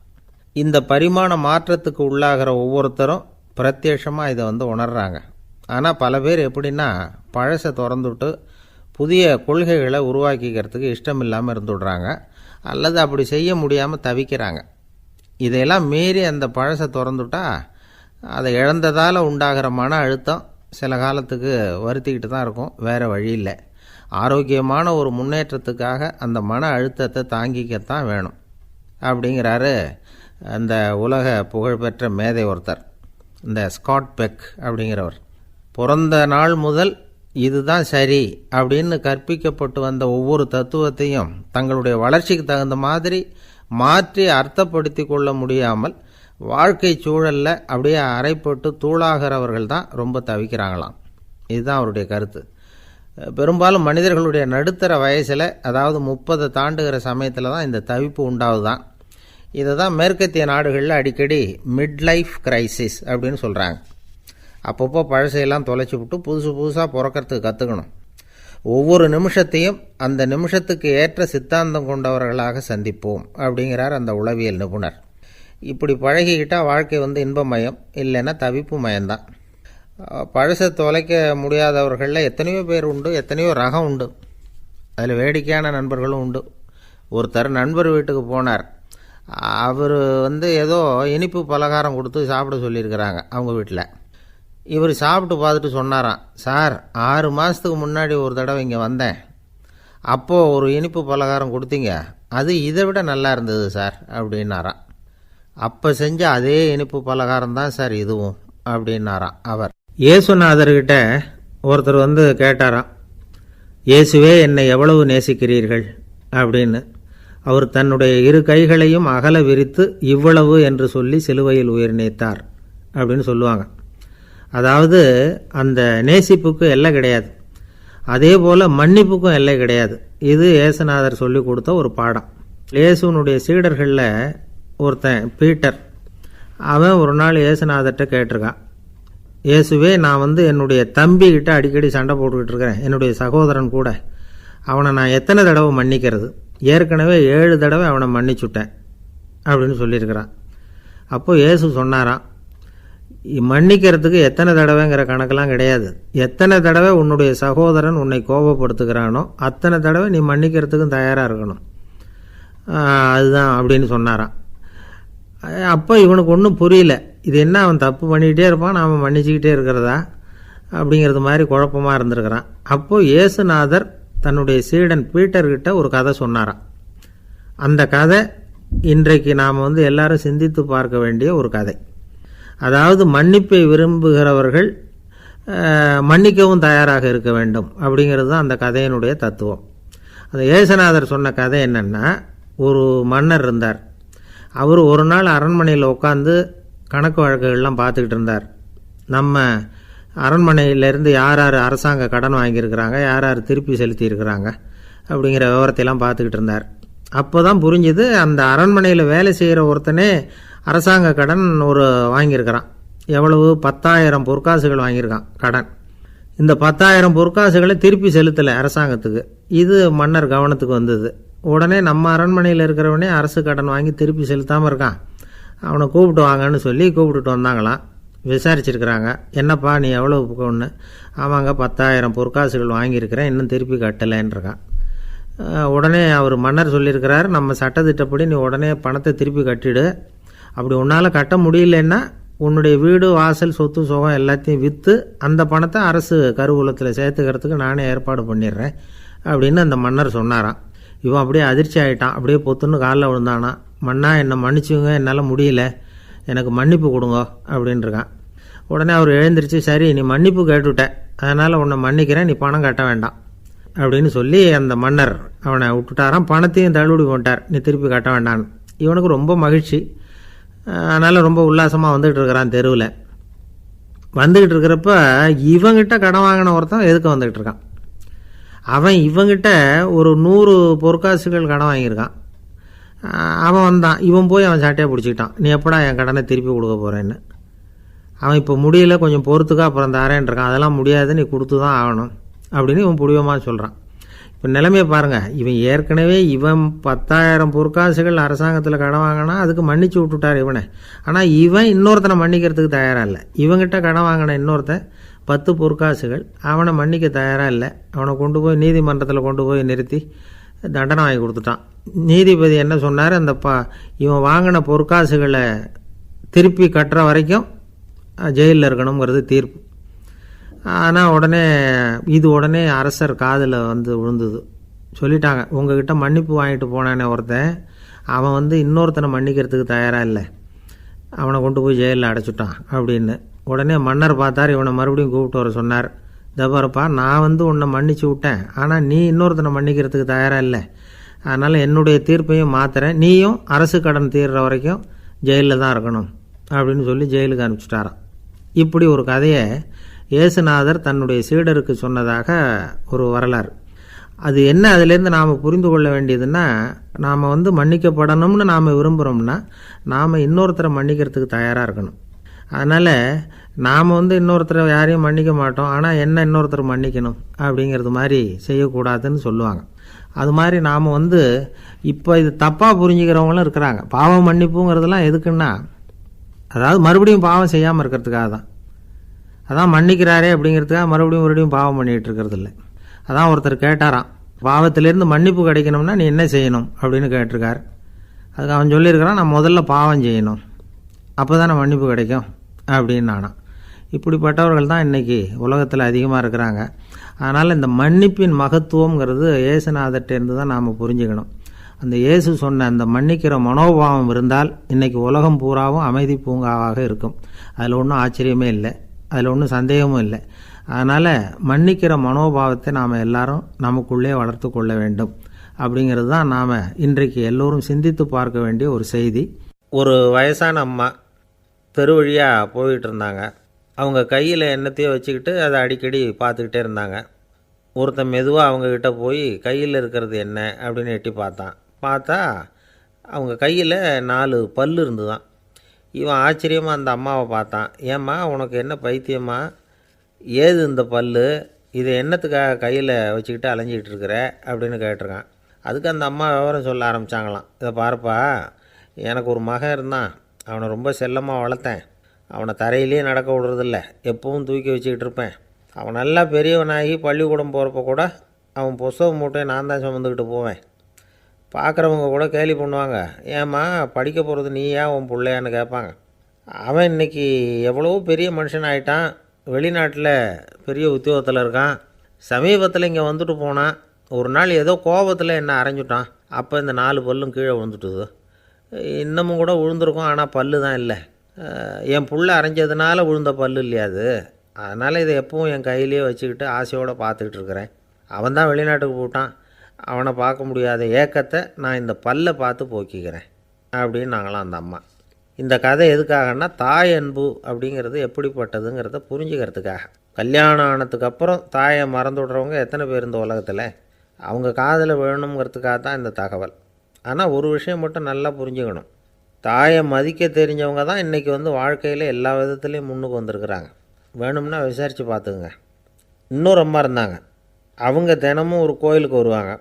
இந்த பரிமாண மாற்றத்துக்கு உள்ளாகிற ஒவ்வொருத்தரும் பிரத்யட்சமாக இதை உணர்றாங்க. ஆனால் பல பேர் எப்படின்னா பழசை திறந்துவிட்டு புதிய கொள்கைகளை உருவாக்கிக்கிறதுக்கு இஷ்டம் இல்லாமல் இருந்துடுறாங்க, அல்லது அப்படி செய்ய முடியாமல் தவிக்கிறாங்க. இதையெல்லாம் மீறி அந்த பழசை திறந்துட்டா அதை இழந்ததால் உண்டாகிற மன அழுத்தம் சில காலத்துக்கு வருத்திக்கிட்டு தான் இருக்கும், வேறு வழி இல்லை. ஆரோக்கியமான ஒரு முன்னேற்றத்துக்காக அந்த மன அழுத்தத்தை தாங்கிக்கத்தான் வேணும் அப்படிங்கிறாரு அந்த உலக புகழ்பெற்ற மேதை ஒருத்தர், இந்த ஸ்காட் பெக் அப்படிங்கிறவர். பிறந்த நாள் முதல் இதுதான் சரி அப்படின்னு கற்பிக்கப்பட்டு வந்த ஒவ்வொரு தத்துவத்தையும் தங்களுடைய வளர்ச்சிக்கு தகுந்த மாதிரி மாற்றி அர்த்தப்படுத்தி கொள்ள முடியாமல் வாழ்க்கை சூழலில் அப்படியே அரைப்பட்டு தூளாகிறவர்கள் தான் ரொம்ப தவிக்கிறாங்களாம். இதுதான் அவருடைய கருத்து. பெரும்பாலும் மனிதர்களுடைய நடுத்தர வயசில், அதாவது 30 தாண்டுகிற சமயத்தில் தான் இந்த தவிப்பு உண்டாகுதான். இதை தான் மேற்கத்திய நாடுகளில் அடிக்கடி மிட் லைஃப் கிரைசிஸ் அப்படின்னு சொல்கிறாங்க. அப்பப்போ பழசையெல்லாம் தொலைச்சி விட்டு புதுசாக பிறக்கிறதுக்கு கற்றுக்கணும். ஒவ்வொரு நிமிஷத்தையும் அந்த நிமிஷத்துக்கு ஏற்ற சித்தாந்தம் கொண்டவர்களாக சந்திப்போம் அப்படிங்கிறார் அந்த உளவியல் நிபுணர். இப்படி பழகிக்கிட்டால் வாழ்க்கை இன்பமயம், இல்லைன்னா தவிப்பு மயம்தான். பழசை தொலைக்க முடியாதவர்களில் எத்தனையோ பேர் உண்டு, எத்தனையோ ரகம் உண்டு. அதில் வேடிக்கையான நண்பர்களும் உண்டு. ஒருத்தர் நண்பர் வீட்டுக்கு போனார். அவர் ஏதோ இனிப்பு பலகாரம் கொடுத்து சாப்பிட சொல்லியிருக்கிறாங்க அவங்க வீட்டில். இவர் சாப்பிட்டு பார்த்துட்டு சொன்னாராம், சார் 6 மாதத்துக்கு முன்னாடி ஒரு தடவை இங்கே வந்தேன், அப்போது ஒரு இனிப்பு பலகாரம் கொடுத்தீங்க, அது இதை விட நல்லா இருந்தது சார் அப்படின்னாராம். அப்போ செஞ்ச அதே இனிப்பு பலகாரம் தான் சார் இதுவும் அப்படின்னாராம் அவர். இயேசுநாதர்கிட்ட ஒருத்தர் கேட்டாராம், இயேசுவே என்னை எவ்வளவு நேசிக்கிறீர்கள் அப்படின்னு. அவர் தன்னுடைய 2 கைகளையும் அகல விரித்து இவ்வளவு என்று சொல்லி சிலுவையில் உயிர் நீத்தார் அப்படின்னு சொல்லுவாங்க. அதாவது அந்த நேசிப்புக்கு எல்லை கிடையாது, அதே போல் மன்னிப்புக்கும் எல்லை கிடையாது. இது இயேசுநாதர் சொல்லி கொடுத்த ஒரு பாடம். இயேசுனுடைய சீடர்களில் ஒருத்தன் பீட்டர், அவன் ஒரு நாள் இயேசுநாதர்கிட்ட கேட்டிருக்கான், இயேசுவே நான் என்னுடைய தம்பிக்கிட்ட அடிக்கடி சண்டை போட்டுக்கிட்டு இருக்கிறேன், என்னுடைய சகோதரன் கூட, அவனை நான் எத்தனை தடவை மன்னிக்கிறது? ஏற்கனவே 7 தடவை அவனை மன்னிச்சுட்டேன் அப்படின்னு சொல்லியிருக்கிறான். அப்போது இயேசு சொன்னாராம், மன்னிக்கிறதுக்கு எத்தனை தடவைங்கிற கணக்கெல்லாம் கிடையாது. எத்தனை தடவை உன்னுடைய சகோதரன் உன்னை கோபப்படுத்துகிறானோ அத்தனை தடவை நீ மன்னிக்கிறதுக்கும் தயாராக இருக்கணும், அதுதான் அப்படின்னு சொன்னாராம். அப்போ இவனுக்கு ஒன்றும் புரியல, இது என்ன அவன் தப்பு பண்ணிக்கிட்டே இருப்பான், நாம் மன்னிச்சுக்கிட்டே இருக்கிறதா அப்படிங்கிறது மாதிரி குழப்பமாக இருந்திருக்கிறான். அப்போது இயேசுநாதர் தன்னுடைய சீடன் பீட்டர்கிட்ட ஒரு கதை சொன்னாராம். அந்த கதை இன்றைக்கு நாம் எல்லாரும் சிந்தித்து பார்க்க வேண்டிய ஒரு கதை. அதாவது மன்னிப்பை விரும்புகிறவர்கள் மன்னிக்கவும் தயாராக இருக்க வேண்டும் அப்படிங்கிறது தான் அந்த கதையினுடைய தத்துவம். அந்த இயேசுநாதர் சொன்ன கதை என்னென்னா, ஒரு மன்னர் இருந்தார். அவர் ஒரு நாள் அரண்மனையில் உட்காந்து கணக்கு வழக்குகள்லாம் பார்த்துக்கிட்டு இருந்தார். நம்ம அரண்மனையிலேருந்து யார் யார் அரசாங்க கடன் வாங்கியிருக்கிறாங்க, யார் யார் திருப்பி செலுத்தியிருக்கிறாங்க அப்படிங்கிற விவரத்தையெல்லாம் பார்த்துக்கிட்டு இருந்தார். அப்போ தான் புரிஞ்சுது, அந்த அரண்மனையில் வேலை செய்கிற ஒருத்தனே அரசாங்க கடன் வாங்கியிருக்கிறான். எவ்வளவு? 10,000 பொற்காசுகள் வாங்கியிருக்கான் கடன். இந்த 10,000 பொற்காசுகளை திருப்பி செலுத்தலை அரசாங்கத்துக்கு. இது மன்னர் கவனத்துக்கு வந்தது. உடனே நம்ம அரண்மனையில் இருக்கிறவனே அரசு கடன் வாங்கி திருப்பி செலுத்தாமல் இருக்கான், அவனை கூப்பிட்டு வாங்கன்னு சொல்லி கூப்பிட்டுட்டு வந்தாங்களாம். விசாரிச்சிருக்கிறாங்க, என்னப்பா நீ எவ்வளோ ஒன்று? ஆமாங்க 10,000 பொற்காசுகள் வாங்கியிருக்கிறேன், இன்னும் திருப்பி கட்டலைன்றிருக்கான். உடனே அவர் மன்னர் சொல்லியிருக்கிறார், நம்ம சட்டத்திட்டப்படி நீ உடனே பணத்தை திருப்பி கட்டிடு. அப்படி உன்னால் கட்ட முடியலன்னா உன்னுடைய வீடு வாசல் சொத்து சுகம் எல்லாத்தையும் விற்று அந்த பணத்தை அரசு கருவூலத்தில் சேர்த்துக்கிறதுக்கு நானே ஏற்பாடு பண்ணிடுறேன் அப்படின்னு அந்த மன்னர் சொன்னாராம். இவன் அப்படியே அதிர்ச்சி ஆகிட்டான். அப்படியே பொத்துன்னு காலில் விழுந்தானா, மன்னா என்னை மன்னிச்சுங்க, என்னால் முடியல, எனக்கு மன்னிப்பு கொடுங்க அப்படின்ட்டுருக்கான். உடனே அவர் எழுந்திரிச்சு, சரி நீ மன்னிப்பு கேட்டுவிட்ட, அதனால் உன்னை மன்னிக்கிறேன், நீ பணம் கட்ட வேண்டாம் அப்படின்னு சொல்லி அந்த மன்னர் அவனை விட்டுட்டாராம். பணத்தையும் தள்ளுபடி போட்டார், நீ திருப்பி கட்ட வேண்டான்னு. இவனுக்கு ரொம்ப மகிழ்ச்சி. அதனால் ரொம்ப உல்லாசமாக வந்துக்கிட்டு இருக்கிறான். தெருவில் வந்துக்கிட்டு இருக்கிறப்ப இவங்கிட்ட கடன் வாங்கின ஒருத்தன் எதுக்கு வந்துக்கிட்டு இருக்கான். அவன் இவங்கிட்ட ஒரு 100 பொற்காசுகள் கடன் வாங்கியிருக்கான். அவன் வந்தான், இவன் போய் அவன் சாட்டையாக பிடிச்சிக்கிட்டான், நீ எப்படா என் கடனை திருப்பி கொடுக்க போகிறேன்னு. அவன் இப்போ முடியல, கொஞ்சம் பொறுத்துக்கா, அப்புறம் தரேன் இருக்கான். அதெல்லாம் முடியாது, நீ கொடுத்து தான் ஆகணும் அப்படின்னு இவன் புடிவமாக சொல்கிறான். இப்போ நிலைமையை பாருங்கள், இவன் ஏற்கனவே 10,000 பொற்காசுகள் அரசாங்கத்தில் கடன் வாங்கினா அதுக்கு மன்னிச்சு விட்டுட்டார் இவனை. ஆனால் இவன் இன்னொருத்தனை மன்னிக்கிறதுக்கு தயாராக இல்லை. இவங்கிட்ட கடன் வாங்கின இன்னொருத்தன் 10 பொற்காசுகள், அவனை மன்னிக்க தயாராக இல்லை. அவனை கொண்டு போய் நீதிமன்றத்தில் கொண்டு போய் நிறுத்தி தண்டனை வாங்கி கொடுத்துட்டான். நீதிபதி என்ன சொன்னார், அந்த இவன் வாங்கின பொற்காசுகளை திருப்பி கட்டுற வரைக்கும் ஜெயிலில் இருக்கணுங்கிறது தீர்ப்பு. ஆனால் உடனே அரசர் காதில் விழுந்தது. சொல்லிட்டாங்க, உங்ககிட்ட மன்னிப்பு வாங்கிட்டு போனானே ஒருத்தன், அவன் இன்னொருத்தனை மன்னிக்கிறதுக்கு தயாராக இல்லை, அவனை கொண்டு போய் ஜெயிலில் அடைச்சிட்டான் அப்படின்னு. உடனே மன்னர் பார்த்தார், இவனை மறுபடியும் கூப்பிட்டு வர சொன்னார். தபாரப்பா, நான் உன்னை மன்னிச்சு விட்டேன், ஆனால் நீ இன்னொருத்தனை மன்னிக்கிறதுக்கு தயாராக இல்லை, அதனால் என்னுடைய தீர்ப்பையும் மாற்றுறேன், நீயும் அரசு கடன் தீர்ற வரைக்கும் ஜெயிலில் தான் இருக்கணும் அப்படின்னு சொல்லி ஜெயிலுக்கு அனுப்பிச்சிட்டாராம். இப்படி ஒரு கதையை இயேசுநாதர் தன்னுடைய சீடருக்கு சொன்னதாக ஒரு வரலாறு. அது என்ன, அதிலேருந்து நாம் புரிந்து கொள்ள வேண்டியதுன்னா, நாம் மன்னிக்கப்படணும்னு நாம் விரும்புகிறோம்னா நாம் இன்னொருத்தரை மன்னிக்கிறதுக்கு தயாராக இருக்கணும். அதனால் நாம் இன்னொருத்தரை யாரையும் மன்னிக்க மாட்டோம், ஆனால் என்ன இன்னொருத்தர் மன்னிக்கணும் அப்படிங்கிறது மாதிரி செய்யக்கூடாதுன்னு சொல்லுவாங்க. அது மாதிரி நாம் இப்போ இது தப்பாக புரிஞ்சுக்கிறவங்களும் இருக்கிறாங்க. பாவம் மன்னிப்புங்கிறதுலாம் எதுக்குன்னா, அதாவது மறுபடியும் பாவம் செய்யாமல் இருக்கிறதுக்காக தான். அதான் மன்னிக்கிறாரே அப்படிங்கிறதுக்காக மறுபடியும் பாவம் பண்ணிகிட்டு இருக்கிறது இல்லை. அதான் ஒருத்தர் கேட்டாராம், பாவத்திலேருந்து மன்னிப்பு கிடைக்கணும்னா நீ என்ன செய்யணும் அப்படின்னு கேட்டிருக்கார். அதுக்கு அவன் சொல்லியிருக்கிறான், நான் முதல்ல பாவம் செய்யணும், அப்போ தானே மன்னிப்பு கிடைக்கும் அப்படின்னு நானாம். இப்படிப்பட்டவர்கள் தான் இன்றைக்கி உலகத்தில் அதிகமாக இருக்கிறாங்க. அதனால் இந்த மன்னிப்பின் மகத்துவங்கிறது இயேசுநாதர்கிட்டேருந்து தான் நாம் புரிஞ்சுக்கணும். அந்த இயேசு சொன்ன அந்த மன்னிக்கிற மனோபாவம் இருந்தால் இன்றைக்கி உலகம் பூராவும் அமைதி பூங்காவாக இருக்கும். அதில் ஒன்றும் ஆச்சரியமே இல்லை, அதில் ஒன்றும் சந்தேகமும் இல்லை. அதனால் மன்னிக்கிற மனோபாவத்தை நாம் எல்லாரும் நமக்குள்ளே வளர்த்து கொள்ள வேண்டும் அப்படிங்கிறது தான் நாம் இன்றைக்கு எல்லோரும் சிந்தித்து பார்க்க வேண்டிய ஒரு செய்தி. ஒரு வயசான அம்மா தெரு வழியாக போயிட்டு இருந்தாங்க. அவங்க கையில் எண்ணத்தையோ வச்சுக்கிட்டு அதை அடிக்கடி பார்த்துக்கிட்டே இருந்தாங்க. ஒருத்தன் மெதுவாக அவங்கக்கிட்ட போய் கையில் இருக்கிறது என்ன அப்படின்னு எட்டி பார்த்தா அவங்க கையில் 4 பல் இருந்துதான். இவன் ஆச்சரியமாக அந்த அம்மாவை பார்த்தான். ஏம்மா, உனக்கு என்ன பைத்தியம்மா, ஏது இந்த பல், இதை என்னத்துக்காக கையில் வச்சுக்கிட்டு அலைஞ்சிக்கிட்டு இருக்கிற அப்படின்னு கேட்டிருக்கான். அதுக்கு அந்த அம்மா விவரம் சொல்ல ஆரம்பித்தாங்களாம். இதை பாருப்பா, எனக்கு ஒரு மகன் இருந்தான், அவனை ரொம்ப செல்லமாக வளர்த்தேன். அவனை தரையிலேயே நடக்க விடுறதில்ல, எப்பவும் தூக்கி வச்சுக்கிட்டு இருப்பேன். அவன் நல்லா பெரியவனாகி பள்ளிக்கூடம் போகிறப்ப கூட அவன் புஸ்தக மூட்டையை நான் தான் சுமந்துக்கிட்டு போவேன். பார்க்குறவங்க கூட கேலி பண்ணுவாங்க, ஏம்மா படிக்க போகிறது நீயா உன் பிள்ளையான்னு கேட்பாங்க. அவன் இன்றைக்கி எவ்வளோ பெரிய மனுஷன் ஆகிட்டான், வெளிநாட்டில் பெரிய உத்தியோகத்தில் இருக்கான். சமீபத்தில் இங்கே வந்துட்டு போனான். ஒரு நாள் ஏதோ கோபத்தில் என்ன அரைஞ்சுட்டான். அப்போ இந்த 4 பல்லும் கீழே விழுந்துட்டுது. இன்னமும் கூட விழுந்திருக்கும், ஆனால் பல்லு தான் இல்லை. என் புள்ள அரைஞ்சதுனால விழுந்த பல்லு இல்லையா அது. அதனால் இதை எப்பவும் என் கையிலேயே வச்சுக்கிட்டு ஆசையோடு பார்த்துக்கிட்டு இருக்கிறேன். அவன் தான் வெளிநாட்டுக்கு போட்டான். அவனை பார்க்க முடியாத ஏக்கத்தை நான் இந்த பல்லை பார்த்து போக்கிக்கிறேன் அப்படின்னு நாங்களாம் அந்த அம்மா. இந்த கதை எதுக்காகன்னா, தாய் அன்பு அப்படிங்கிறது எப்படிப்பட்டதுங்கிறத புரிஞ்சுக்கிறதுக்காக. கல்யாணம் ஆனதுக்கப்புறம் தாயை மறந்து விடுறவங்க எத்தனை பேர் இந்த உலகத்தில்? அவங்க காதில் வேணுங்கிறதுக்காக தான் இந்த தகவல். ஆனால் ஒரு விஷயம் மட்டும் நல்லா புரிஞ்சுக்கணும். தாயை மதிக்க தெரிஞ்சவங்க தான் இன்றைக்கி வாழ்க்கையில் எல்லா விதத்துலேயும் முன்னுக்கு வந்திருக்கிறாங்க. வேணும்னா விசாரித்து பார்த்துக்குங்க. இன்னொரு அம்மா இருந்தாங்க. அவங்க தினமும் ஒரு கோயிலுக்கு வருவாங்க.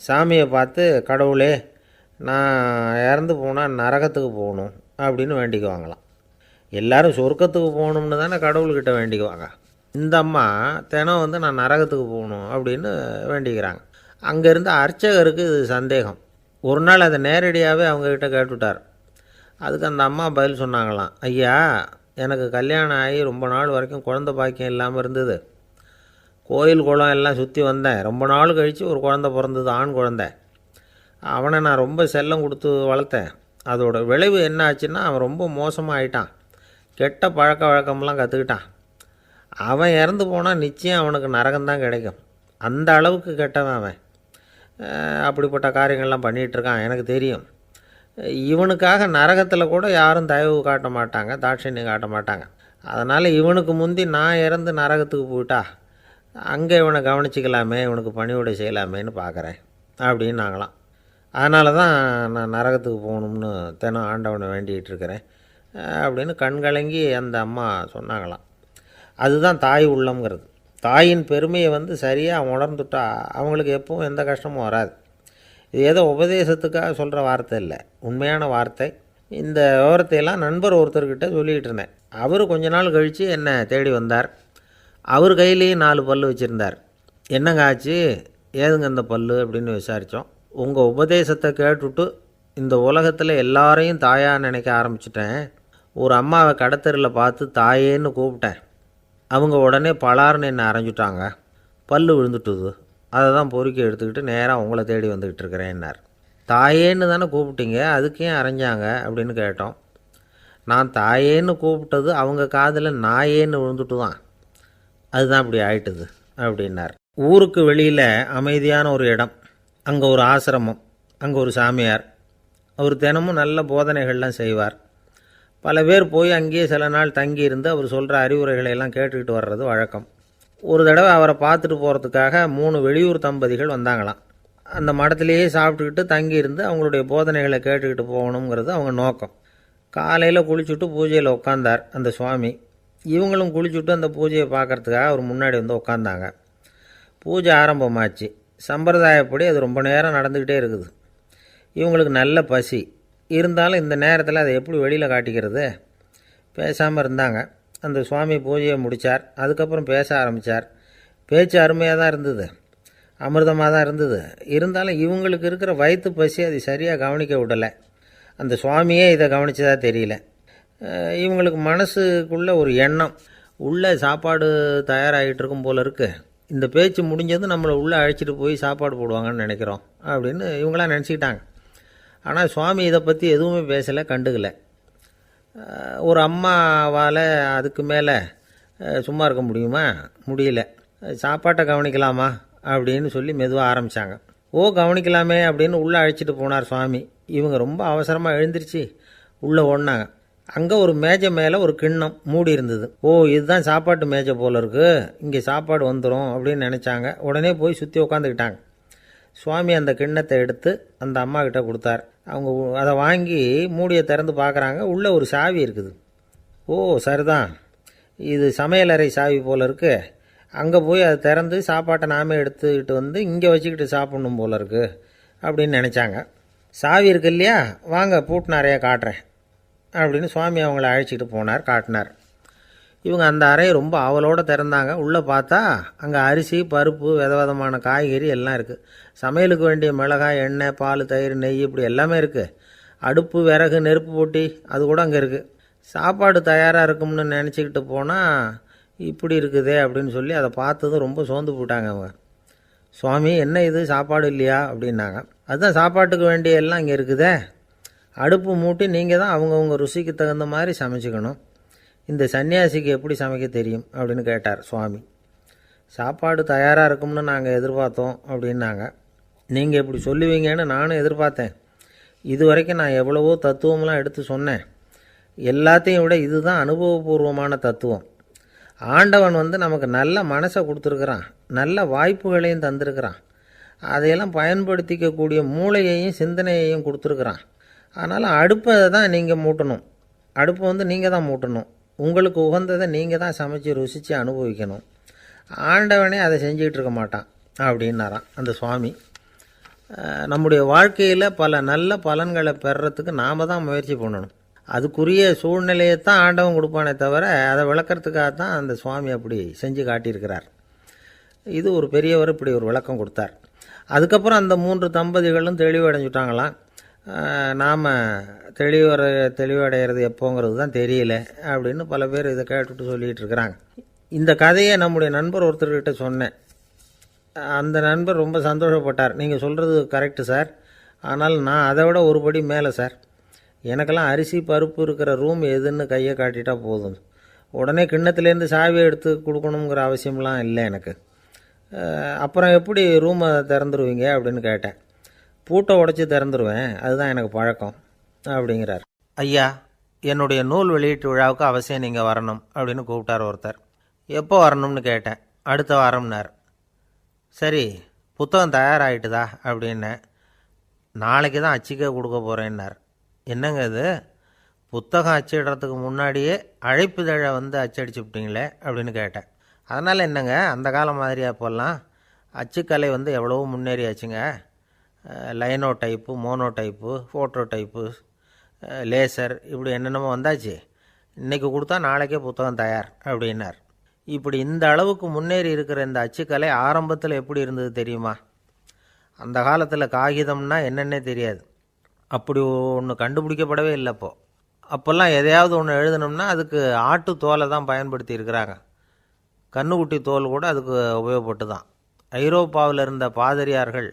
சாமியை பார்த்து, கடவுளே நான் இறந்து போனால் நரகத்துக்கு போகணும் அப்படின்னு வேண்டிக்குவாங்களாம். எல்லோரும் சொர்க்கத்துக்கு போகணும்னு தானே கடவுள்கிட்ட வேண்டிக்குவாங்க. இந்த அம்மா தினம் நான் நரகத்துக்கு போகணும் அப்படின்னு வேண்டிக்கிறாங்க. அங்கே இருந்த அர்ச்சகருக்கு இது சந்தேகம். ஒரு நாள் அதை நேரடியாகவே அவங்கக்கிட்ட கேட்டுவிட்டார். அதுக்கு அந்த அம்மா பதில் சொன்னாங்களாம், ஐயா, எனக்கு கல்யாணம் ஆகி ரொம்ப நாள் வரைக்கும் குழந்தை பாக்கியம் இல்லாமல் இருந்தது. கோயில் குளம் எல்லாம் சுற்றி வந்தேன். ரொம்ப நாள் கழித்து ஒரு குழந்தை பிறந்தது, ஆண் குழந்தை. அவனை நான் ரொம்ப செல்லம் கொடுத்து வளர்த்தேன். அதோட விளைவு என்ன ஆச்சுன்னா, அவன் ரொம்ப மோசமாக ஆகிட்டான். கெட்ட பழக்க வழக்கம்லாம் கற்றுக்கிட்டான். அவன் இறந்து போனால் நிச்சயம் அவனுக்கு நரகம்தான் கிடைக்கும். அந்த அளவுக்கு கெட்டவன் அவன். அப்படிப்பட்ட காரியங்கள்லாம் பண்ணிகிட்ருக்கான், எனக்கு தெரியும். இவனுக்காக நரகத்தில் கூட யாரும் தயவு காட்ட மாட்டாங்க, தாட்சண்யம் காட்ட மாட்டாங்க. அதனால் இவனுக்கு முந்தி நான் இறந்து நரகத்துக்கு போயிட்டா அங்கே இவனை கவனிச்சிக்கலாமே, இவனுக்கு பணிவிடை செய்யலாமேன்னு பார்க்குறேன் அப்படின்னு நாங்களாம். அதனால தான் நான் நரகத்துக்கு போகணும்னு தினம் ஆண்டவனை வேண்டிகிட்டு இருக்கிறேன் அப்படின்னு கண்கலங்கி அந்த அம்மா சொன்னாங்களாம். அதுதான் தாய் உள்ளம்ங்கிறது. தாயின் பெருமையை சரியாக உணர்ந்துட்டா அவங்களுக்கு எப்பவும் எந்த கஷ்டமும் வராது. இது ஏதோ உபதேசத்துக்காக சொல்கிற வார்த்தை இல்லை, உண்மையான வார்த்தை. இந்த விவரத்தையெல்லாம் நண்பர் ஒருத்தர்கிட்ட சொல்லிகிட்டு இருந்தேன். அவர் கொஞ்ச நாள் கழித்து என்னை தேடி வந்தார். அவர் கையிலேயும் 4 பல்லு வச்சுருந்தார். என்னங்க ஆச்சு, ஏதுங்க இந்த பல்லு அப்படின்னு விசாரித்தோம். உங்கள் உபதேசத்தை கேட்டுவிட்டு இந்த உலகத்தில் எல்லாரையும் தாயாக நினைக்க ஆரம்பிச்சிட்டேன். ஒரு அம்மாவை கடத்தரில் பார்த்து தாயேன்னு கூப்பிட்டேன். அவங்க உடனே பலார்னு என்னை அரைஞ்சிட்டாங்க. பல்லு விழுந்துட்டுது. அதை தான் பொறுக்கி எடுத்துக்கிட்டு நேராக உங்களை தேடி வந்துக்கிட்டு இருக்கிறேன்னார். தாயேன்னு தானே கூப்பிட்டீங்க, அதுக்கு ஏன் அரைஞ்சாங்க அப்படின்னு கேட்டோம். நான் தாயேன்னு கூப்பிட்டது அவங்க காதில் நாயேன்னு விழுந்துட்டு தான், அதுதான் அப்படி ஆயிட்டுது அப்படின்னார். ஊருக்கு வெளியில் அமைதியான ஒரு இடம், அங்கே ஒரு ஆசிரமம், அங்கே ஒரு சாமியார். அவர் தினமும் நல்ல போதனைகள்லாம் செய்வார். பல பேர் போய் அங்கேயே சில நாள் தங்கியிருந்து அவர் சொல்கிற அறிவுரைகளை எல்லாம் கேட்டுக்கிட்டு வர்றது வழக்கம். ஒரு தடவை அவரை பார்த்துட்டு போகிறதுக்காக 3 வெளியூர் தம்பதிகள் வந்தாங்களாம். அந்த மடத்திலேயே சாப்பிட்டுக்கிட்டு தங்கியிருந்து அவங்களுடைய போதனைகளை கேட்டுக்கிட்டு போகணுங்கிறது அவங்க நோக்கம். காலையில் குளிச்சுட்டு பூஜையில் உட்காந்தார் அந்த சுவாமி. இவங்களும் குளிச்சுட்டு அந்த பூஜையை பார்க்குறதுக்காக அவர் முன்னாடி உட்காந்தாங்க. பூஜை ஆரம்பமாச்சு. சம்பிரதாயப்படி அது ரொம்ப நேரம் நடந்துக்கிட்டே இருக்குது. இவங்களுக்கு நல்ல பசி இருந்தாலும் இந்த நேரத்தில் அதை எப்படி வெளியில் காட்டிக்கிறது? பேசாமல் இருந்தாங்க. அந்த சுவாமி பூஜையை முடித்தார். அதுக்கப்புறம் பேச ஆரம்பித்தார். பேச்சு அருமையாக தான் இருந்தது, அமிர்தமாக தான் இருந்தது. இருந்தாலும் இவங்களுக்கு இருக்கிற வயிற்று பசி அது சரியாக கவனிக்க விடலை. அந்த சுவாமியே இதை கவனித்ததா தெரியல. இவங்களுக்கு மனசுக்குள்ளே ஒரு எண்ணம், உள்ளே சாப்பாடு தயாராகிட்டு இருக்கும் போல இருக்குது. இந்த பேச்சு முடிஞ்சது நம்மளை உள்ளே அழைச்சிட்டு போய் சாப்பாடு போடுவாங்கன்னு நினைக்கிறோம் அப்படின்னு இவங்களாம் நினச்சிக்கிட்டாங்க. ஆனால் சுவாமி இதை பற்றி எதுவுமே பேசலை, கண்டுக்கலை. ஒரு அம்மாவால் அதுக்கு மேலே சும்மா இருக்க முடியுமா? முடியல. சாப்பாட்டை கவனிக்கலாமா அப்படின்னு சொல்லி மெதுவாக ஆரம்பித்தாங்க. கவனிக்கலாமே அப்படின்னு உள்ளே அழைச்சிட்டு போனார் சுவாமி. இவங்க ரொம்ப அவசரமாக எழுந்திரிச்சு உள்ளே ஓடினாங்க. அங்கே ஒரு மேஜை மேலே ஒரு கிண்ணம் மூடி இருந்தது. இதுதான் சாப்பாட்டு மேஜை போல இருக்குது, இங்கே சாப்பாடு வந்துடும் அப்படின்னு நினச்சாங்க. உடனே போய் சுற்றி உட்காந்துக்கிட்டாங்க. சுவாமி அந்த கிண்ணத்தை எடுத்து அந்த அம்மா கிட்ட கொடுத்தார். அவங்க அதை வாங்கி மூடியை திறந்து பார்க்குறாங்க. உள்ளே ஒரு சாவி இருக்குது. சரிதான், இது சமையலறை சாவி போல் இருக்குது. அங்கே போய் அதை திறந்து சாப்பாட்டை நாமே எடுத்துக்கிட்டு இங்கே வச்சுக்கிட்டு சாப்பிட்ணும் போல இருக்குது அப்படின்னு நினச்சாங்க. சாவி இருக்கு இல்லையா, வாங்க பூட்டின அறையை காட்டுறேன் அப்படின்னு சுவாமி அவங்கள அழைச்சிட்டு போனார், காட்டினார். இவங்க அந்த அறையை ரொம்ப ஆவலோடு திறந்தாங்க. உள்ளே பார்த்தா அங்கே அரிசி, பருப்பு, விதவிதமான காய்கறி எல்லாம் இருக்குது. சமையலுக்கு வேண்டிய மிளகாய், எண்ணெய், பால், தயிர், நெய் இப்படி எல்லாமே இருக்குது. அடுப்பு, விறகு, நெருப்பு போட்டி அது கூட அங்கே இருக்குது. சாப்பாடு தயாராக இருக்கும்னு நினச்சிக்கிட்டு போனால் இப்படி இருக்குதே அப்படின்னு சொல்லி அதை பார்த்ததும் ரொம்ப சோர்ந்து போட்டாங்க அவங்க. சுவாமி என்ன இது சாப்பாடு இல்லையா அப்படின்னாங்க. அதுதான் சாப்பாட்டுக்கு வேண்டிய எல்லாம் இங்கே இருக்குதே, அடுப்பு மூட்டி நீங்கள் தான் அவங்கவுங்க ருசிக்கு தகுந்த மாதிரி சமைச்சிக்கணும். இந்த சன்னியாசிக்கு எப்படி சமைக்க தெரியும் அப்படின்னு கேட்டார் சுவாமி. சாப்பாடு தயாராக இருக்கும்னு நாங்கள் எதிர்பார்த்தோம் அப்படின்னாங்க. நீங்கள் இப்படி சொல்லுவீங்கன்னு நானும் எதிர்பார்த்தேன். இது வரைக்கும் நான் எவ்வளவோ தத்துவம்லாம் எடுத்து சொன்னேன். எல்லாத்தையும் விட இதுதான் அனுபவபூர்வமான தத்துவம். ஆண்டவன் நமக்கு நல்ல மனசை கொடுத்துருக்குறான், நல்ல வாய்ப்புகளையும் தந்திருக்கிறான், அதையெல்லாம் பயன்படுத்திக்கக்கூடிய மூளையையும் சிந்தனையையும் கொடுத்துருக்குறான். அதனால் அடுப்பை தான் நீங்கள் மூட்டணும், அடுப்பை நீங்கள் தான் மூட்டணும், உங்களுக்கு உகந்ததை நீங்கள் தான் சமைச்சு ருசித்து அனுபவிக்கணும். ஆண்டவனே அதை செஞ்சிகிட்டு இருக்க மாட்டான் அப்படின்னாராம் அந்த சுவாமி. நம்முடைய வாழ்க்கையில் பல நல்ல பலன்களை பெறுறதுக்கு நாம் தான் முயற்சி பண்ணணும். அதுக்குரிய சூழ்நிலையை தான் ஆண்டவன் கொடுப்பானே தவிர அதை விளக்கிறதுக்காக தான் அந்த சுவாமி அப்படி செஞ்சு காட்டியிருக்கிறார். இது ஒரு பெரியவர் இப்படி ஒரு விளக்கம் கொடுத்தார். அதுக்கப்புறம் அந்த 3 தம்பதிகளும் தெளிவடைஞ்சுட்டாங்களாம். நாம் தெளிவடைகிறது எப்போங்கிறது தான் தெரியல அப்படின்னு பல பேர் இதை கேட்டுட்டு சொல்லிகிட்டு இருக்கிறாங்க. இந்த கதையை நம்முடைய நண்பர் ஒருத்தர்கிட்ட சொன்னேன். அந்த நண்பர் ரொம்ப சந்தோஷப்பட்டார். நீங்கள் சொல்கிறது கரெக்டு சார், ஆனால் நான் அதை விட ஒரு படி மேலே சார். எனக்கெல்லாம் அரிசி பருப்பு இருக்கிற ரூம் எதுன்னு கையை காட்டிட்டா போதும், உடனே கிண்ணத்துலேருந்து சாவியை எடுத்து கொடுக்கணுங்கிற அவசியம்லாம் இல்லை எனக்கு. அப்புறம் எப்படி ரூமை திறந்துருவீங்க அப்படின்னு கேட்டேன். பூட்டை உடச்சி திறந்துருவேன், அதுதான் எனக்கு பழக்கம் அப்படிங்கிறார். ஐயா, என்னுடைய நூல் வெளியீட்டு விழாவுக்கு அவசியம் நீங்கள் வரணும் அப்படின்னு கூப்பிட்டார் ஒருத்தர். எப்போ வரணும்னு கேட்டேன். அடுத்த வாரம்னார். சரி, புத்தகம் தயாராகிட்டுதா அப்படின்னேன். நாளைக்கு தான் அச்சிக்க கொடுக்க போகிறேன்னார். என்னங்க இது, புத்தகம் அச்சிடுறதுக்கு முன்னாடியே அழைப்புதழை அச்சடிச்சு விட்டீங்களே அப்படின்னு கேட்டேன். அதனால் என்னங்க, அந்த காலம் மாதிரியா போடலாம், அச்சுக்கலை எவ்வளவோ முன்னேறியாச்சுங்க. Linotype, monotype, phototype, laser, இப்படி என்னென்னமோ வந்தாச்சு. இன்றைக்கி கொடுத்தா நாளைக்கே புத்தகம் தயார் அப்படின்னார். இப்படி இந்த அளவுக்கு முன்னேறி இருக்கிற இந்த அச்சுக்கலை ஆரம்பத்தில் எப்படி இருந்தது தெரியுமா? அந்த காலத்தில் காகிதம்னா என்னென்னே தெரியாது, அப்படி ஒன்று கண்டுபிடிக்கப்படவே இல்லை. அப்போல்லாம் எதையாவது ஒன்று எழுதணும்னா அதுக்கு ஆட்டு தோலை தான் பயன்படுத்தி இருக்கிறாங்க. கண்ணுக்குட்டி தோல் கூட அதுக்கு உபயோகப்பட்டு தான். ஐரோப்பாவில் இருந்த பாதிரியார்கள்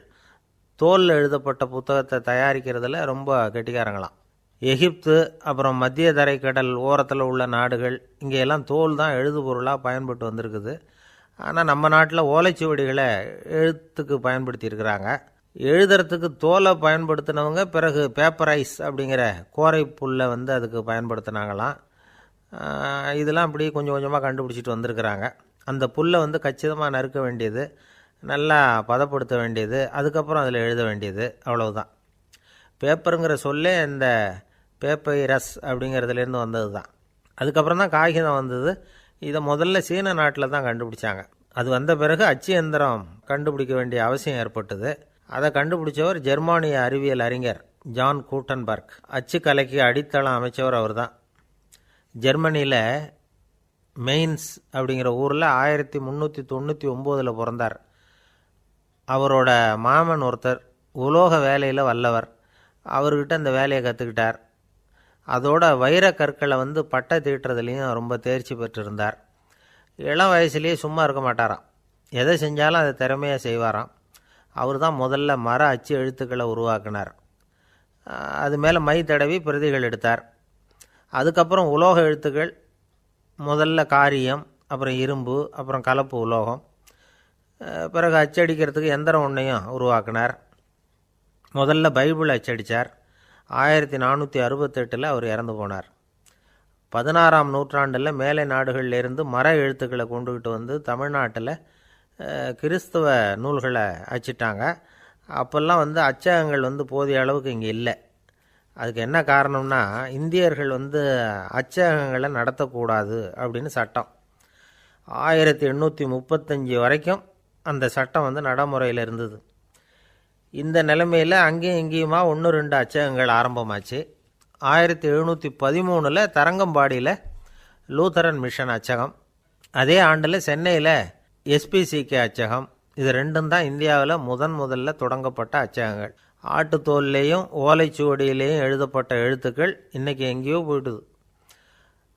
தோலில் எழுதப்பட்ட புத்தகத்தை தயாரிக்கிறதுல ரொம்ப கெட்டிக்காரங்களாம். எகிப்து, அப்புறம் மத்திய தரைக்கடல் ஓரத்தில் உள்ள நாடுகள், இங்கெல்லாம் தோல் தான் எழுதுபொருளாக பயன்பட்டு வந்திருக்குது. ஆனால் நம்ம நாட்டில் ஓலைச்சுவடிகளை எழுத்துக்கு பயன்படுத்தியிருக்கிறாங்க. எழுதுறதுக்கு தோலை பயன்படுத்தினவங்க பிறகு பேப்பரைஸ் அப்படிங்கிற கோரை புல்லை அதுக்கு பயன்படுத்தினாங்களாம். இதெல்லாம் அப்படி கொஞ்சம் கொஞ்சமாக கண்டுபிடிச்சிட்டு வந்திருக்கிறாங்க. அந்த புல்லை கச்சிதமாக நறுக்க வேண்டியது, நல்லா பதப்படுத்த வேண்டியது, அதுக்கப்புறம் அதில் எழுத வேண்டியது, அவ்வளவுதான். பேப்பருங்கிற சொல்லே இந்த பேப்பைரஸ் அப்படிங்கிறதுலேருந்து வந்தது தான். அதுக்கப்புறம் தான் காகிதம் வந்தது. இதை முதல்ல சீன நாட்டில் தான் கண்டுபிடிச்சாங்க. அது வந்த பிறகு அச்சு எந்திரம் கண்டுபிடிக்க வேண்டிய அவசியம் ஏற்பட்டது. அதை கண்டுபிடிச்சவர் ஜெர்மானிய அறிவியல் அறிஞர் ஜான் கூட்டன்பர்க். அச்சு கலைக்கு அடித்தளம் அமைச்சவர் அவர் தான். ஜெர்மனியில் மெயின்ஸ் அப்படிங்கிற ஊரில் 1399 பிறந்தார். அவரோட மாமன் ஒருத்தர் உலோக வேலையில் வல்லவர். அவர்கிட்ட இந்த வேலையை கற்றுக்கிட்டார். அதோட வைர கற்களை பட்டை தீட்டுறதுலேயும் ரொம்ப தேர்ச்சி பெற்றிருந்தார். இளம் வயசுலேயே சும்மா இருக்க மாட்டாராம், எதை செஞ்சாலும் அதை திறமையாக செய்வாராம். அவர் தான் முதல்ல மர அச்சு எழுத்துக்களை உருவாக்கினார். அது மேலே மை தடவி பிரதிகள் எடுத்தார். அதுக்கப்புறம் உலோக எழுத்துக்கள், முதல்ல காரியம், அப்புறம் இரும்பு, அப்புறம் கலப்பு உலோகம், பிறகு அச்சடிக்கிறதுக்கு எந்திரம் ஒன்றையும் உருவாக்கினார். முதல்ல பைபிள் அச்சடித்தார். 1468 அவர் இறந்து போனார். 16ஆம் நூற்றாண்டில் மேலை நாடுகளிலிருந்து மர எழுத்துக்களை கொண்டுகிட்டு தமிழ்நாட்டில் கிறிஸ்தவ நூல்களை அச்சிட்டாங்க. அப்போல்லாம் அச்சகங்கள் போதிய அளவுக்கு இங்கே இல்லை. அதுக்கு என்ன காரணம்னா, இந்தியர்கள் அச்சகங்களை நடத்தக்கூடாது அப்படின்னு சட்டம். 1835 வரைக்கும் அந்த சட்டம் நடைமுறையில் இருந்தது. இந்த நிலைமையில் அங்கேயும் இங்கேயுமா 1-2 அச்சகங்கள் ஆரம்பமாச்சு. 1713 தரங்கம்பாடியில் லூத்தரன் மிஷன் அச்சகம், அதே ஆண்டில் சென்னையில் எஸ்பிசிகே அச்சகம். இது ரெண்டும் தான் இந்தியாவில் முதல்ல தொடங்கப்பட்ட அச்சகங்கள். ஆட்டுத்தோல்லையும் ஓலைச்சுவடியிலையும் எழுதப்பட்ட எழுத்துக்கள் இன்றைக்கி எங்கேயோ போயிடுது.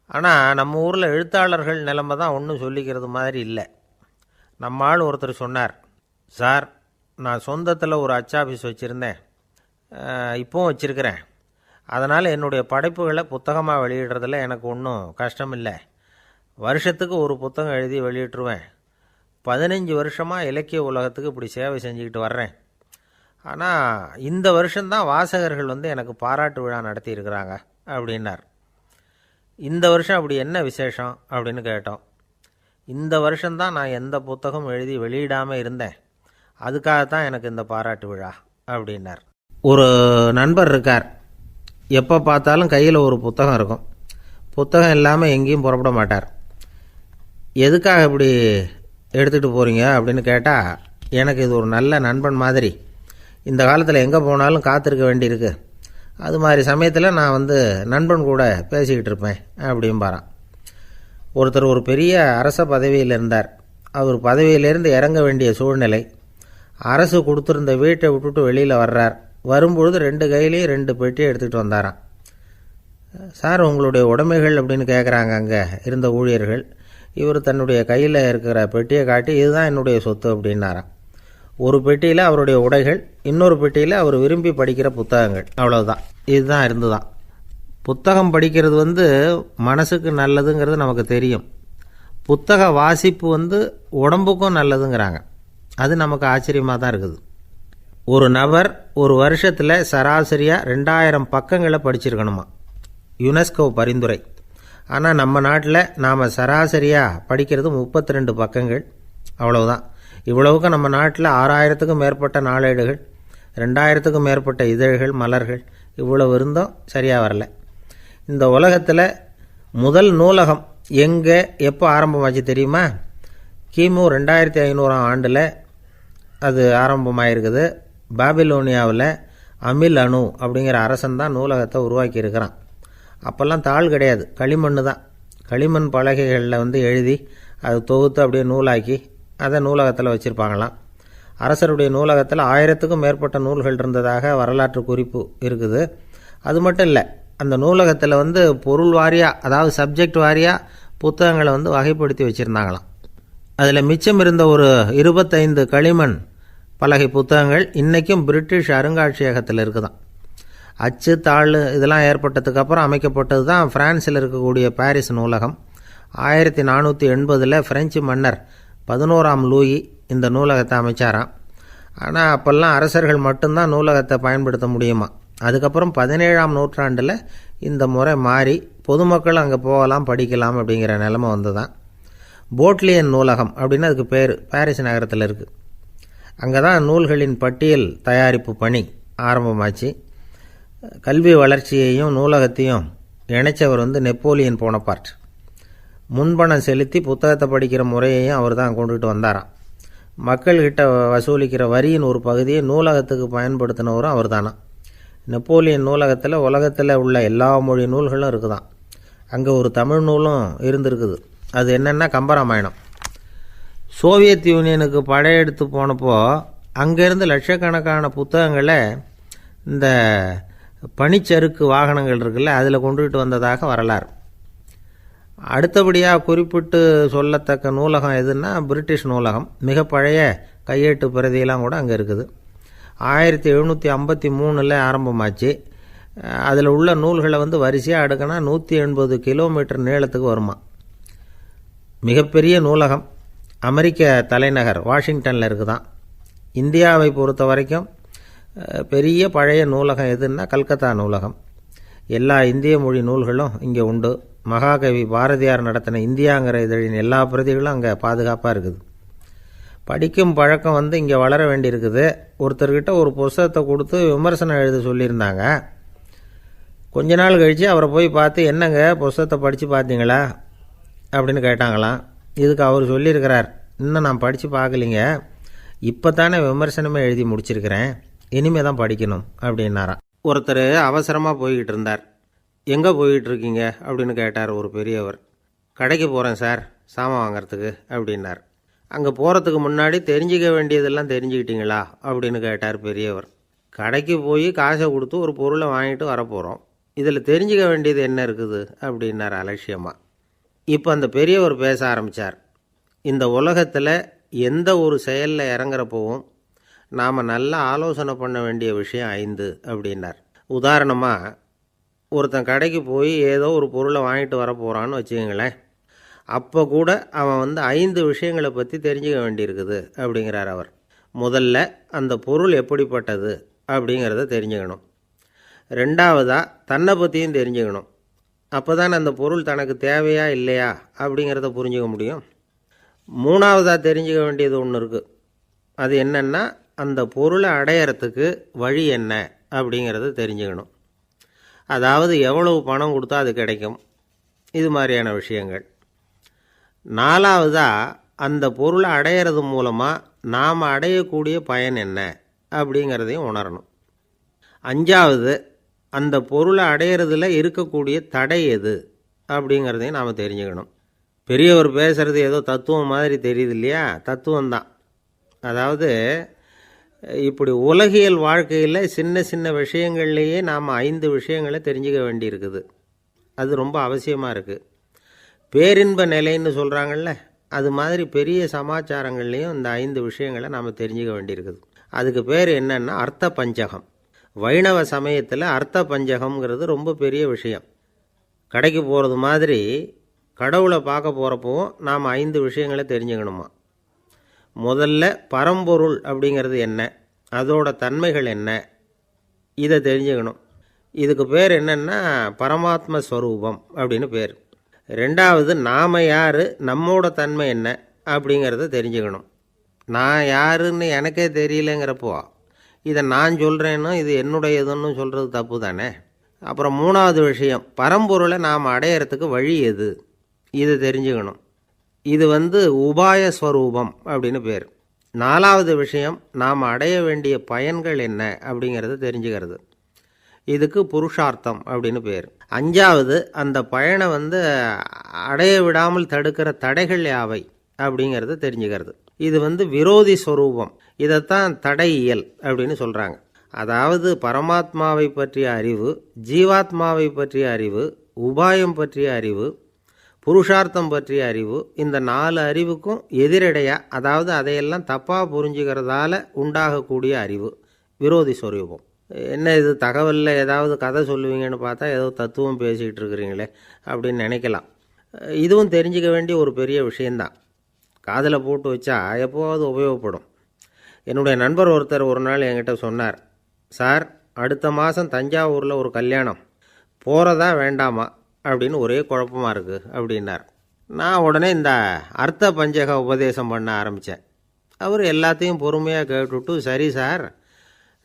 ஆனால் நம்ம ஊரில் எழுத்தாளர்கள் நிலைமை தான் ஒன்றும் சொல்லிக்கிறது மாதிரி இல்லை. நம்ம ஆள் ஒருத்தர் சொன்னார், சார், நான் சொந்தத்தில் ஒரு அச்சாபீஸ் வச்சுருந்தேன், இப்போவும் வச்சுருக்கிறேன். அதனால் என்னுடைய படைப்புகளை புத்தகமாக வெளியிடுறதில் எனக்கு ஒன்றும் கஷ்டம் இல்லை. வருஷத்துக்கு ஒரு புத்தகம் எழுதி வெளியிட்டுருவேன். 15 வருஷமாக இலக்கிய உலகத்துக்கு இப்படி சேவை செஞ்சுக்கிட்டு வர்றேன். ஆனால் இந்த வருஷம்தான் வாசகர்கள் எனக்கு பாராட்டு விழா நடத்தியிருக்கிறாங்க அப்படின்னார். இந்த வருஷம் அப்படி என்ன விசேஷம் அப்படின்னு கேட்டோம். இந்த வருஷம்தான் நான் எந்த புத்தகம் எழுதி வெளியிடாமல் இருந்தேன், அதுக்காகத்தான் எனக்கு இந்த பாராட்டு விழா அப்படின்னார். ஒரு நண்பர் இருக்கார். எப்போ பார்த்தாலும் கையில் ஒரு புத்தகம் இருக்கும். புத்தகம் இல்லாமல் எங்கேயும் புறப்பட மாட்டார். எதுக்காக இப்படி எடுத்துகிட்டு போகிறீங்க அப்படின்னு கேட்டால், எனக்கு இது ஒரு நல்ல நண்பன் மாதிரி. இந்த காலத்தில் எங்கே போனாலும் காத்திருக்க வேண்டியிருக்கு. அது மாதிரி சமயத்தில் நான் நண்பன் கூட பேசிக்கிட்டு இருப்பேன் அப்படிம்பாரான். ஒருத்தர் ஒரு பெரிய அரச பதவியில் இருந்தார். அவர் பதவியிலேருந்து இறங்க வேண்டிய சூழ்நிலை. அரசு கொடுத்துருந்த வீட்டை விட்டுட்டு வெளியில் வர்றார். வரும்பொழுது 2 கையிலையும் 2 பெட்டியை எடுத்துகிட்டு வந்தாராம். சார், உங்களுடைய உடைமைகள் அப்படின்னு கேட்குறாங்க அங்கே இருந்த ஊழியர்கள். இவர் தன்னுடைய கையில் இருக்கிற பெட்டியை காட்டி, இதுதான் என்னுடைய சொத்து அப்படின்னாராம். ஒரு பெட்டியில் அவருடைய உடைகள், இன்னொரு பெட்டியில் அவர் விரும்பி படிக்கிற புத்தகங்கள். அவ்வளவுதான். இதுதான் இருந்துதான். புத்தகம் படிக்கிறது மனசுக்கு நல்லதுங்கிறது நமக்கு தெரியும். புத்தக வாசிப்பு உடம்புக்கும் நல்லதுங்கிறாங்க. அது நமக்கு ஆச்சரியமாக தான் இருக்குது. ஒரு நபர் ஒரு வருஷத்தில் சராசரியாக 2000 பக்கங்களை படிச்சிருக்கணுமா, யுனெஸ்கோ பரிந்துரை. ஆனால் நம்ம நாட்டில் நாம் சராசரியாக படிக்கிறது 32 பக்கங்கள். அவ்வளவுதான். இவ்வளவுக்கு நம்ம நாட்டில் 6000த்துக்கும் மேற்பட்ட நாளேடுகள், 2000த்துக்கும் மேற்பட்ட இதழ்கள், மலர்கள், இவ்வளவு இருந்தும் சரியாக வரல. இந்த உலகத்தில் முதல் நூலகம் எங்கே எப்போ ஆரம்பமாச்சு தெரியுமா? கிமு 2500ஆம் ஆண்டில் அது ஆரம்பமாயிருக்குது. பாபிலோனியாவில் அமில் அணு அப்படிங்கிற அரசன் தான் நூலகத்தை உருவாக்கியிருக்கிறான். அப்போல்லாம் தாள் கிடையாது, களிமண் தான். களிமண் பலகைகளில் எழுதி அது தொகுத்து அப்படியே நூலாக்கி அதை நூலகத்தில் வச்சுருப்பாங்களாம். அரசருடைய நூலகத்தில் 1000த்துக்கும் மேற்பட்ட நூல்கள் இருந்ததாக வரலாற்று குறிப்பு இருக்குது. அது மட்டும் இல்லை, அந்த நூலகத்தில் பொருள் வாரியாக, அதாவது சப்ஜெக்ட் வாரியாக புத்தகங்களை வகைப்படுத்தி வச்சுருந்தாங்களாம். அதில் மிச்சம் இருந்த ஒரு 25 களிமண் பலகை புத்தகங்கள் இன்றைக்கும் பிரிட்டிஷ் அருங்காட்சியகத்தில் இருக்குதான். அச்சு தாள் இதெல்லாம் ஏற்பட்டதுக்கப்புறம் அமைக்கப்பட்டது தான் பிரான்சில் இருக்கக்கூடிய பாரிஸ் நூலகம். 1480 பிரெஞ்சு மன்னர் 11ஆம் லூயி இந்த நூலகத்தை அமைச்சாராம். ஆனால் அப்போல்லாம் அரசர்கள் மட்டும்தான் நூலகத்தை பயன்படுத்த முடியுமா. அதுக்கப்புறம் 17ஆம் நூற்றாண்டில் இந்த முறை மாறி பொதுமக்கள் அங்கே போகலாம், படிக்கலாம் அப்படிங்கிற நிலைமை வந்துதான். போட்லியன் நூலகம் அப்படின்னு அதுக்கு பேர், பாரிஸ் நகரத்தில் இருக்குது. அங்கே தான் நூல்களின் பட்டியல் தயாரிப்பு பணி ஆரம்பமாச்சு. கல்வி வளர்ச்சியையும் நூலகத்தையும் இணைச்சவர் நெப்போலியன் போனபார்ட். முன்பணம் செலுத்தி புத்தகத்தை படிக்கிற முறையையும் அவர் தான் கொண்டுகிட்டு வந்தாராம். மக்கள்கிட்ட வசூலிக்கிற வரியின் ஒரு பகுதியை நூலகத்துக்கு பயன்படுத்தினவரும் அவர் தானா. நெப்போலியன் நூலகத்தில் உலகத்தில் உள்ள எல்லா மொழி நூல்களும் இருக்குதான். அங்கே ஒரு தமிழ் நூலும் இருந்திருக்குது. அது என்னென்னா கம்பராமாயணம். சோவியத் யூனியனுக்கு படையெடுத்து போனப்போ அங்கேருந்து லட்சக்கணக்கான புத்தகங்களை இந்த பனிச்சறுக்கு வாகனங்கள் இருக்குல்ல, அதில் கொண்டுகிட்டு வந்ததாக வரலாறு. அடுத்தபடியாக குறிப்பிட்டு சொல்லத்தக்க நூலகம் எதுன்னா பிரிட்டிஷ் நூலகம். மிக பழைய கையெழுத்து பிரதியெல்லாம் கூட அங்கே இருக்குது. 1753 ஆரம்பமாச்சு. அதில் உள்ள நூல்களை வரிசையாக அடுக்கினா 180 கிலோமீட்டர் நீளத்துக்கு வருமா. மிகப்பெரிய நூலகம் அமெரிக்க தலைநகர் வாஷிங்டனில் இருக்குதான். இந்தியாவை பொறுத்த வரைக்கும் பெரிய பழைய நூலகம் எதுன்னா கல்கத்தா நூலகம். எல்லா இந்திய மொழி நூல்களும் இங்கே உண்டு. மகாகவி பாரதியார் நடத்தின இந்தியாங்கிற இதழின் எல்லா பிரதிகளும் அங்கே பாதுகாப்பாக இருக்குது. படிக்கும் பழக்கம் இங்கே வளர வேண்டியிருக்குது. ஒருத்தர்கிட்ட ஒரு புஸ்தகத்தை கொடுத்து விமர்சனம் எழுத சொல்லியிருந்தாங்க. கொஞ்ச நாள் கழித்து அவரை போய் பார்த்து, என்னங்க புஸ்தகத்தை படித்து பார்த்தீங்களா அப்படின்னு கேட்டாங்களாம். இதுக்கு அவர் சொல்லியிருக்கிறார், இன்னும் நான் படித்து பார்க்கலிங்க, இப்போ தானே விமர்சனமே எழுதி முடிச்சிருக்கிறேன், இனிமே தான் படிக்கணும் அப்படின்னாராம். ஒருத்தர் அவசரமாக போய்கிட்டு இருந்தார். எங்கே போய்கிட்டு இருக்கீங்க அப்படின்னு கேட்டார் ஒரு பெரியவர். கடைக்கு போகிறேன் சார், சாமான் வாங்கிறதுக்கு அப்படின்னார். அங்கே போகிறதுக்கு முன்னாடி தெரிஞ்சிக்க வேண்டியதெல்லாம் தெரிஞ்சுக்கிட்டீங்களா அப்படின்னு கேட்டார் பெரியவர். கடைக்கு போய் காசை கொடுத்து ஒரு பொருளை வாங்கிட்டு வரப்போகிறோம், இதில் தெரிஞ்சிக்க வேண்டியது என்ன இருக்குது அப்படின்னார் அலட்சியமாக. இப்போ அந்த பெரியவர் பேச ஆரம்பித்தார். இந்த உலகத்தில் எந்த ஒரு செயலில் இறங்குறப்பவும் நாம் நல்லா ஆலோசனை பண்ண வேண்டிய விஷயம் 5 அப்படின்னார். உதாரணமாக, ஒருத்தன் கடைக்கு போய் ஏதோ ஒரு பொருளை வாங்கிட்டு வர போகிறான்னு வச்சுக்கோங்களேன். அப்போ கூட அவன் 5 விஷயங்களை பற்றி தெரிஞ்சுக்க வேண்டியிருக்குது அப்படிங்கிறார் அவர். முதல்ல அந்த பொருள் எப்படிப்பட்டது அப்படிங்கிறத தெரிஞ்சுக்கணும். ரெண்டாவதாக தன்னை பற்றியும் தெரிஞ்சுக்கணும். அப்போ தான் அந்த பொருள் தனக்கு தேவையா இல்லையா அப்படிங்கிறத புரிஞ்சுக்க முடியும். மூணாவதாக தெரிஞ்சுக்க வேண்டியது ஒன்று இருக்குது. அது என்னென்னா, அந்த பொருளை அடையிறதுக்கு வழி என்ன அப்படிங்கிறத தெரிஞ்சுக்கணும். அதாவது எவ்வளவு பணம் கொடுத்தா அது கிடைக்கும், இது மாதிரியான விஷயங்கள். நாலாவதாக அந்த பொருளை அடையிறது மூலமாக நாம் அடையக்கூடிய பயன் என்ன அப்படிங்கிறதையும் உணரணும். அஞ்சாவது, அந்த பொருளை அடையிறதுல இருக்கக்கூடிய தடை எது அப்படிங்கிறதையும் நாம் தெரிஞ்சுக்கணும். பெரியவர் பேசுகிறது ஏதோ தத்துவம் மாதிரி தெரியுது இல்லையா? தத்துவம்தான். அதாவது இப்படி உலகியல் வாழ்க்கையில் சின்ன சின்ன விஷயங்கள்லேயே நாம் 5 விஷயங்களை தெரிஞ்சுக்க வேண்டியிருக்குது. அது ரொம்ப அவசியமாக இருக்குது. பேரின்ப நிலைன்னு சொல்கிறாங்கள்ல, அது மாதிரி பெரிய சமாச்சாரங்கள்லேயும் இந்த 5 விஷயங்களை நாம் தெரிஞ்சுக்க வேண்டியிருக்குது. அதுக்கு பேர் என்னன்னா அர்த்த பஞ்சகம். வைணவ சமயத்தில் அர்த்த பஞ்சகம்ங்கிறது ரொம்ப பெரிய விஷயம். கடைக்கு போகிறது மாதிரி கடவுளை பார்க்க போகிறப்பவும் நாம் 5 விஷயங்களை தெரிஞ்சுக்கணுமா. முதல்ல பரம்பொருள் அப்படிங்கிறது என்ன, அதோட தன்மைகள் என்ன, இதை தெரிஞ்சுக்கணும். இதுக்கு பேர் என்னென்னா பரமாத்ம ஸ்வரூபம் அப்படின்னு பேர். ரெண்டாவது, நாம் யார், நம்மோட தன்மை என்ன அப்படிங்கிறத தெரிஞ்சுக்கணும். நான் யாருன்னு எனக்கே தெரியலங்கிறப்போ இதை நான் சொல்கிறேன்னு இது என்னுடையதுன்னு சொல்கிறது தப்பு தானே. அப்புறம் மூணாவது விஷயம், பரம்பொருளை நாம் அடையிறதுக்கு வழி எது, இதை தெரிஞ்சுக்கணும். இது உபாய ஸ்வரூபம் அப்படின்னு பேர். நாலாவது விஷயம், நாம் அடைய வேண்டிய பயன்கள் என்ன அப்படிங்கிறத தெரிஞ்சுக்கிறது. இதுக்கு புருஷார்த்தம் அப்படின்னு பேர். அஞ்சாவது, அந்த பயனை அடைய விடாமல் தடுக்கிற தடைகள் யாவை அப்படிங்கிறத தெரிஞ்சுக்கிறது. இது விரோதி ஸ்வரூபம். இதைத்தான் தடையியல் அப்படின்னு சொல்கிறாங்க. அதாவது பரமாத்மாவை பற்றிய அறிவு, ஜீவாத்மாவை பற்றிய அறிவு, உபாயம் பற்றிய அறிவு, புருஷார்த்தம் பற்றிய அறிவு, இந்த 4 அறிவுக்கும் எதிரடையாக, அதாவது அதையெல்லாம் தப்பாக புரிஞ்சுக்கிறதால உண்டாகக்கூடிய அறிவு விரோதி ஸ்வரூபம். என்ன இது தகவலில் ஏதாவது கதை சொல்லுவீங்கன்னு பார்த்தா ஏதோ தத்துவம் பேசிகிட்டு இருக்கிறீங்களே அப்படின்னு நினைக்கலாம். இதுவும் தெரிஞ்சிக்க வேண்டிய ஒரு பெரிய விஷயந்தான். காதில் போட்டு வச்சா எப்போவாவது உபயோகப்படும். என்னுடைய நண்பர் ஒருத்தர் ஒரு நாள் என்கிட்ட சொன்னார், சார், அடுத்த மாதம் தஞ்சாவூரில் ஒரு கல்யாணம், போகிறதா வேண்டாமா அப்படின்னு ஒரே குழப்பமாக இருக்குது அப்படின்னார். நான் உடனே இந்த அர்த்த பஞ்சக உபதேசம் பண்ண ஆரம்பித்தேன். அவர் எல்லாத்தையும் பொறுமையாக கேட்டுவிட்டு, சரி சார்,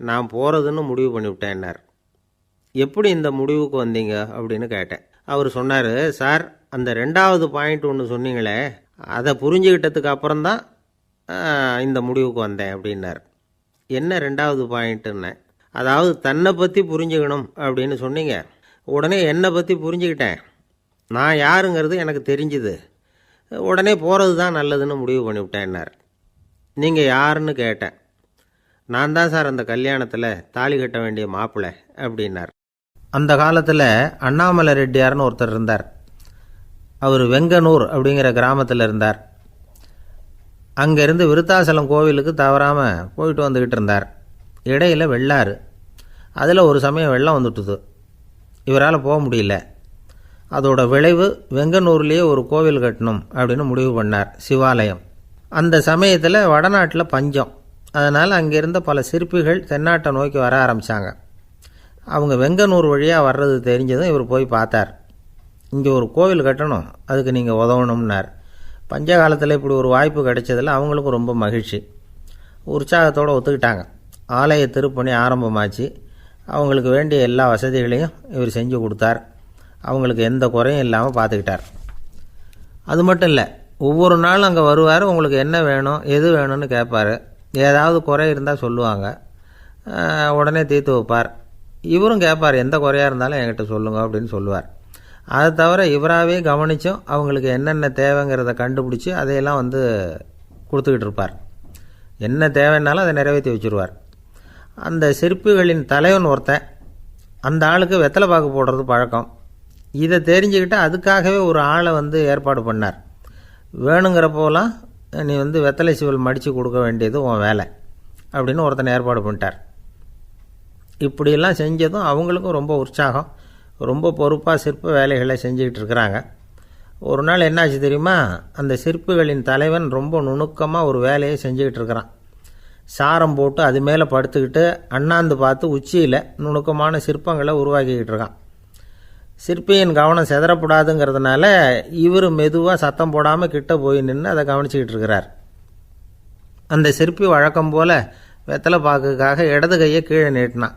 நான் போகிறதுன்னு முடிவு பண்ணிவிட்டேன்னார். எப்படி இந்த முடிவுக்கு வந்தீங்க அப்படின்னு கேட்டேன். அவர் சொன்னார், சார், அந்த 2வது பாயிண்ட் ஒன்று சொன்னீங்களே, அதை புரிஞ்சுக்கிட்டதுக்கு அப்புறம்தான் இந்த முடிவுக்கு வந்தேன் அப்படின்னார். என்ன 2வது பாயிண்ட்டுன்னு? அதாவது தன்னை பற்றி புரிஞ்சுக்கணும் அப்படின்னு சொன்னீங்க. உடனே என்னை பற்றி புரிஞ்சுக்கிட்டேன், நான் யாருங்கிறது எனக்கு தெரிஞ்சுது, உடனே போகிறது தான் நல்லதுன்னு முடிவு பண்ணிவிட்டேன்னார். நீங்கள் யாருன்னு கேட்டேன். நான் தான் சார் அந்த கல்யாணத்தில் தாலி கட்ட வேண்டிய மாப்பிள்ளை அப்படின்னார். அந்த காலத்தில் அண்ணாமலை ரெட்டியார்னு ஒருத்தர் இருந்தார். அவர் வெங்கனூர் அப்படிங்கிற கிராமத்தில் இருந்தார். அங்கேருந்து விருத்தாசலம் கோவிலுக்கு தவறாமல் போயிட்டு வந்துக்கிட்டு இருந்தார். இடையில் வெள்ளாறு, அதில் ஒரு சமயம் வெள்ளம் வந்துட்டுது. இவரால் போக முடியல. அதோட விளைவு வெங்கனூர்லேயே ஒரு கோவில் கட்டணும் அப்படின்னு முடிவு பண்ணார், சிவாலயம். அந்த சமயத்தில் வடநாட்டில் பஞ்சம். அதனால் அங்கே இருந்த பல சிற்பிகள் தென்னாட்டை நோக்கி வர ஆரம்பித்தாங்க. அவங்க வெங்கனூர் வழியாக வர்றது தெரிஞ்சதும் இவர் போய் பார்த்தார். இங்கே ஒரு கோவில் கட்டணும், அதுக்கு நீங்கள் உதவணும்னார். பஞ்ச காலத்தில் இப்படி ஒரு வாய்ப்பு கிடைச்சதில் அவங்களுக்கும் ரொம்ப மகிழ்ச்சி. உற்சாகத்தோடு ஒத்துக்கிட்டாங்க. ஆலய திருப்பணி ஆரம்பமாச்சு. அவங்களுக்கு வேண்டிய எல்லா வசதிகளையும் இவர் செஞ்சு கொடுத்தார். அவங்களுக்கு எந்த குறையும் இல்லாமல் பார்த்துக்கிட்டார். அது மட்டும் இல்லை, ஒவ்வொரு நாளும் அங்கே வருவார். உங்களுக்கு என்ன வேணும், எது வேணும்னு கேட்பார். ஏதாவது குறை இருந்தால் சொல்லுவாங்க, உடனே தீர்த்து வைப்பார். இவரும் கேட்பார், எந்த குறையாக இருந்தாலும் என்கிட்ட சொல்லுங்க அப்படின்னு சொல்லுவார். அதை தவிர இவராகவே கவனித்தும் அவங்களுக்கு என்னென்ன தேவைங்கிறத கண்டுபிடிச்சி அதையெல்லாம் கொடுத்துக்கிட்டு இருப்பார். என்ன தேவைன்னாலும் அதை நிறைவேற்றி வச்சுருவார். அந்த சிற்பிகளின் தலைவன் ஒருத்தன், அந்த ஆளுக்கு வெத்தலை பாக்கு போடுறது பழக்கம். இதை தெரிஞ்சுக்கிட்டு அதுக்காகவே ஒரு ஆளை ஏற்பாடு பண்ணார். வேணுங்கிறப்போலாம் நீ வெத்தலை சீவல் மடித்து கொடுக்க வேண்டியது உன் வேலை அப்படின்னு ஒருத்தனை ஏற்பாடு பண்ணிட்டார். இப்படியெல்லாம் செஞ்சதும் அவங்களுக்கும் ரொம்ப உற்சாகம், ரொம்ப பொறுப்பாக சிற்ப வேலைகளை செஞ்சுக்கிட்டு இருக்கிறாங்க. ஒரு நாள் என்னாச்சு தெரியுமா, அந்த சிற்பிகளின் தலைவன் ரொம்ப நுணுக்கமாக ஒரு வேலையை செஞ்சுக்கிட்டு இருக்கிறான். சாரம் போட்டு அது மேலே படுத்துக்கிட்டு அண்ணாந்து பார்த்து உச்சியில் நுணுக்கமான சிற்பங்களை உருவாக்கிக்கிட்டு இருக்கான். சிற்பியின் கவனம் செதறப்படாதுங்கிறதுனால இவர் மெதுவாக சத்தம் போடாமல் கிட்ட போய் நின்று அதை கவனிச்சிக்கிட்டு இருக்கிறார். அந்த சிற்பி வழக்கம் போல் வெத்தலை பாக்குக்காக இடது கையை கீழே நீட்டினான்.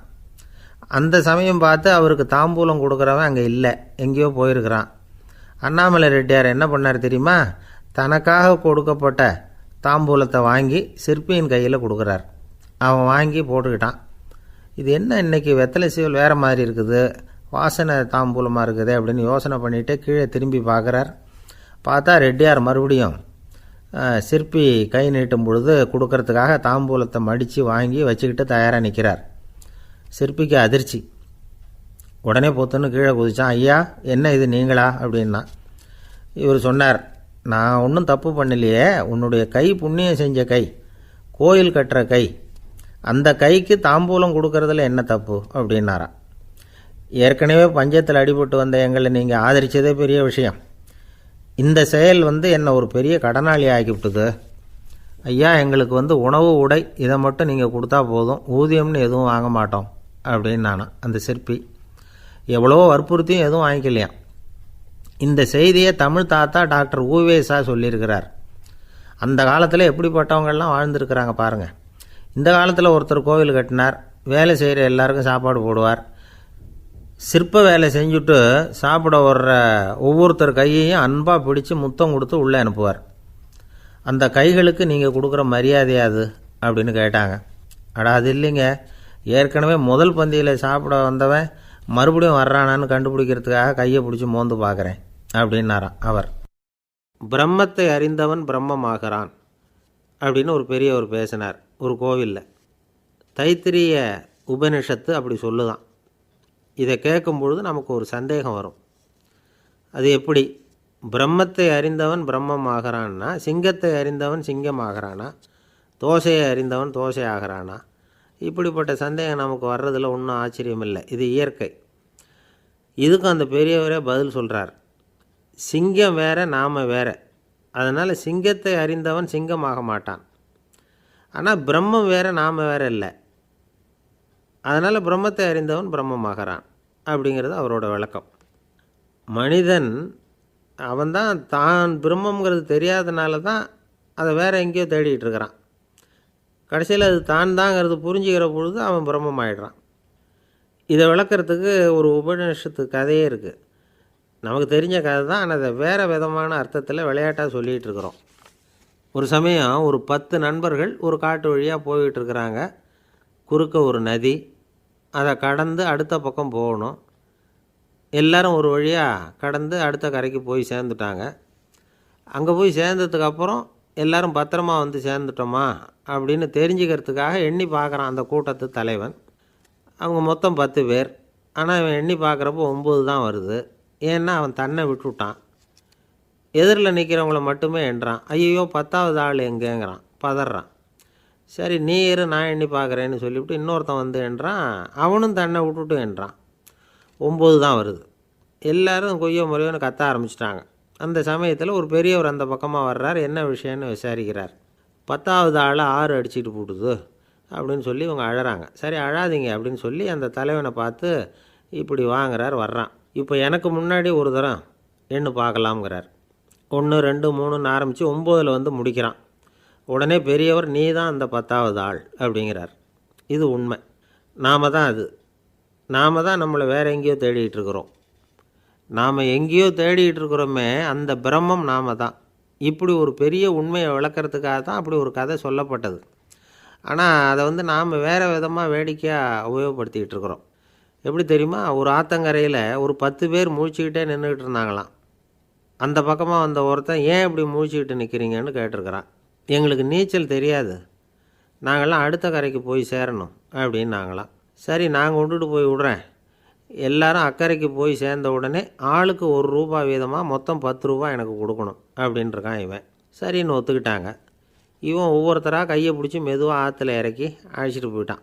அந்த சமயம் பார்த்து அவருக்கு தாம்பூலம் கொடுக்குறவன் அங்கே இல்லை, எங்கேயோ போயிருக்கிறான். அண்ணாமலை ரெட்டியார் என்ன பண்ணார் தெரியுமா, தனக்காக கொடுக்கப்பட்ட தாம்பூலத்தை வாங்கி சிற்பியின் கையில் கொடுக்குறார். அவன் வாங்கி போட்டுக்கிட்டான். இது என்ன இன்னைக்கு வெத்தலை சீவல் வேறு மாதிரி இருக்குது, வாசனை தாம்பூலமாக இருக்குது அப்படின்னு யோசனை பண்ணிவிட்டு கீழே திரும்பி பார்க்குறார். பார்த்தா ரெட்டியார் மறுபடியும் சிற்பி கை நீட்டும் பொழுது கொடுக்கறதுக்காக தாம்பூலத்தை மடித்து வாங்கி வச்சுக்கிட்டு தயாராக நிற்கிறார். சிற்பிக்கு அதிர்ச்சி. உடனே பொத்துன்னு கீழே குதிச்சான். ஐயா, என்ன இது நீங்களா அப்படின்னா. இவர் சொன்னார், நான் ஒன்றும் தப்பு பண்ணலையே, உன்னுடைய கை புண்ணியம் செஞ்ச கை, கோயில் கட்டுற கை, அந்த கைக்கு தாம்பூலம் கொடுக்கறதுல என்ன தப்பு அப்படின்னாராம். ஏற்கனவே பஞ்சத்தில் அடிபட்டு வந்த எங்களை நீங்கள் ஆதரித்ததே பெரிய விஷயம். இந்த செயல் என்னை ஒரு பெரிய கடனாளி ஆகிவிட்டுது. ஐயா, எங்களுக்கு உணவு உடை இதை மட்டும் நீங்கள் கொடுத்தா போதும், ஊதியம்னு எதுவும் வாங்க மாட்டோம் அப்படின்னு நானும். அந்த சிற்பி எவ்வளோ வற்புறுத்தியும் எதுவும் வாங்கிக்கலையாம். இந்த செய்தியை தமிழ் தாத்தா டாக்டர் ஊவேசா சொல்லியிருக்கிறார். அந்த காலத்தில் எப்படிப்பட்டவங்கள்லாம் வாழ்ந்துருக்கிறாங்க பாருங்கள். இந்த காலத்தில் ஒருத்தர் கோவில் கட்டினார், வேலை செய்கிற எல்லாருக்கும் சாப்பாடு போடுவார். சிற்ப வேலை செஞ்சுட்டு சாப்பிட வர்ற ஒவ்வொருத்தர் கையையும் அன்பாக பிடிச்சி முத்தம் கொடுத்து உள்ளே அனுப்புவார். அந்த கைகளுக்கு நீங்கள் கொடுக்குற மரியாதையாது அப்படின்னு கேட்டாங்க. அது இல்லைங்க, ஏற்கனவே முதல் பந்தியில் சாப்பிட வந்தவன் மறுபடியும் வர்றானான்னு கண்டுபிடிக்கிறதுக்காக கையை பிடிச்சி மோந்து பார்க்குறேன் அப்படின்னாராம் அவர். பிரம்மத்தை அறிந்தவன் பிரம்மமாகிறான் அப்படின்னு ஒரு பெரியவர் பேசினார் ஒரு கோவிலில். தைத்திரிய உபனிஷத்து அப்படி சொல்லுதான். இதை கேட்கும் பொழுது நமக்கு ஒரு சந்தேகம் வரும். அது எப்படி பிரம்மத்தை அறிந்தவன் பிரம்மமாகிறான்னா, சிங்கத்தை அறிந்தவன் சிங்கமாகிறானா, தோசையை அறிந்தவன் தோசை ஆகிறானா? இப்படிப்பட்ட சந்தேகம் நமக்கு வர்றதில் ஒன்றும் ஆச்சரியம் இல்லை, இது இயற்கை. இதுக்கும் அந்த பெரியவரே பதில் சொல்கிறார். சிங்கம் வேற, நாம் வேற. அதனால் சிங்கத்தை அறிந்தவன் சிங்கமாக மாட்டான். ஆனால் பிரம்மம் வேற, நாம் வேற இல்லை. அதனால் பிரம்மத்தை அறிந்தவன் பிரம்மமாகிறான் அப்படிங்கிறது அவரோட விளக்கம். மனிதன் அவன்தான் தான் பிரம்மங்கிறது தெரியாதனால தான் அதை வேறு எங்கேயோ தேடிகிட்டு இருக்கிறான். கடைசியில் அது தான் தாங்கிறது புரிஞ்சுக்கிற பொழுது அவன் பிரம்மம் ஆகிடுறான். இதை விளக்கிறதுக்கு ஒரு உபநிஷத்து கதையே இருக்குது. நமக்கு தெரிஞ்ச கதை தான், ஆனால் அதை வேறு விதமான அர்த்தத்தில் விளையாட்டாக சொல்லிகிட்டு இருக்கிறோம். ஒரு சமயம் ஒரு 10 நண்பர்கள் ஒரு காட்டு வழியாக போய்கிட்டு இருக்கிறாங்க. குறுக்க ஒரு நதி, அதை கடந்து அடுத்த பக்கம் போகணும். எல்லோரும் ஒரு வழியாக கடந்து அடுத்த கரைக்கு போய் சேர்ந்துட்டாங்க. அங்கே போய் சேர்ந்ததுக்கப்புறம் எல்லோரும் பத்திரமா சேர்ந்துட்டோமா அப்படின்னு தெரிஞ்சுக்கிறதுக்காக எண்ணி பார்க்குறான் அந்த கூட்டத்து தலைவன். அவங்க மொத்தம் 10 பேர். ஆனால் அவன் எண்ணி பார்க்குறப்போ 9 தான் வருது. ஏன்னா அவன் தன்னை விட்டுவிட்டான். எதிரில் நிற்கிறவங்கள மட்டுமே எண்ணுறான். ஐயோ 10ஆவது ஆள் எங்கேங்கிறான், பதறான். சரி நீ இரு, நான் எண்ணி பார்க்குறேன்னு சொல்லிவிட்டு இன்னொருத்தன் எண்ணுறான். அவனும் தன்னை விட்டுட்டு எண்ணுறான். 9 தான் வருது. எல்லோரும் கொய்யோ முறையோன்னு கத்த ஆரம்பிச்சிட்டாங்க. அந்த சமயத்தில் ஒரு பெரியவர் அந்த பக்கமாக வர்றார். என்ன விஷயம்னு விசாரிக்கிறார். 10ஆவது ஆள் 6 அடிச்சுட்டு போட்டுது அப்படின்னு சொல்லி இவங்க அழறாங்க. சரி அழாதீங்க அப்படின்னு சொல்லி அந்த தலைவனை பார்த்து இப்படி வாங்குறார். வர்றான். இப்போ எனக்கு முன்னாடி ஒரு தரம் எண்ணு பார்க்கலாம்ங்கிறார். 1 2 3ன்னு ஆரம்பித்து 9ல் முடிக்கிறான். உடனே பெரியவர் நீ தான் அந்த 10ஆவது ஆள் அப்படிங்கிறார். இது உண்மை. நாம் தான் அது. நாம் தான் நம்மளை வேறு எங்கேயோ தேடிகிட்டு இருக்கிறோம். நாம் எங்கேயோ தேடிகிட்டு இருக்கிறோமே, அந்த பிரம்மம் நாம் தான். இப்படி ஒரு பெரிய உண்மையை விளக்கிறதுக்காக தான் அப்படி ஒரு கதை சொல்லப்பட்டது. ஆனால் அதை நாம் வேறு விதமாக வேடிக்கையாக உபயோகப்படுத்திக்கிட்டு இருக்கிறோம். எப்படி தெரியுமா, ஒரு ஆத்தங்கரையில் ஒரு 10 பேர் முழிச்சுக்கிட்டே நின்றுக்கிட்டு இருந்தாங்களாம். அந்த பக்கமாக வந்த ஒருத்தன் ஏன் இப்படி முழிச்சுக்கிட்டு நிற்கிறீங்கன்னு கேட்டிருக்கிறான். எங்களுக்கு நீச்சல் தெரியாது, நாங்கள்லாம் அடுத்த கரைக்கு போய் சேரணும் அப்படின்னு நாங்களாம். சரி நாங்கள் விட்டுட்டு போய் விட்றேன். எல்லாரும் அக்கறைக்கு போய் சேர்ந்த உடனே ஆளுக்கு 1 ரூபா வீதமாக மொத்தம் 10 ரூபா எனக்கு கொடுக்கணும் அப்படின்ட்டுருக்கான் இவன். சரின்னு ஒத்துக்கிட்டாங்க. இவன் ஒவ்வொருத்தராக கையை பிடிச்சி மெதுவாக ஆற்றுல இறக்கி அழைச்சிட்டு போயிட்டான்.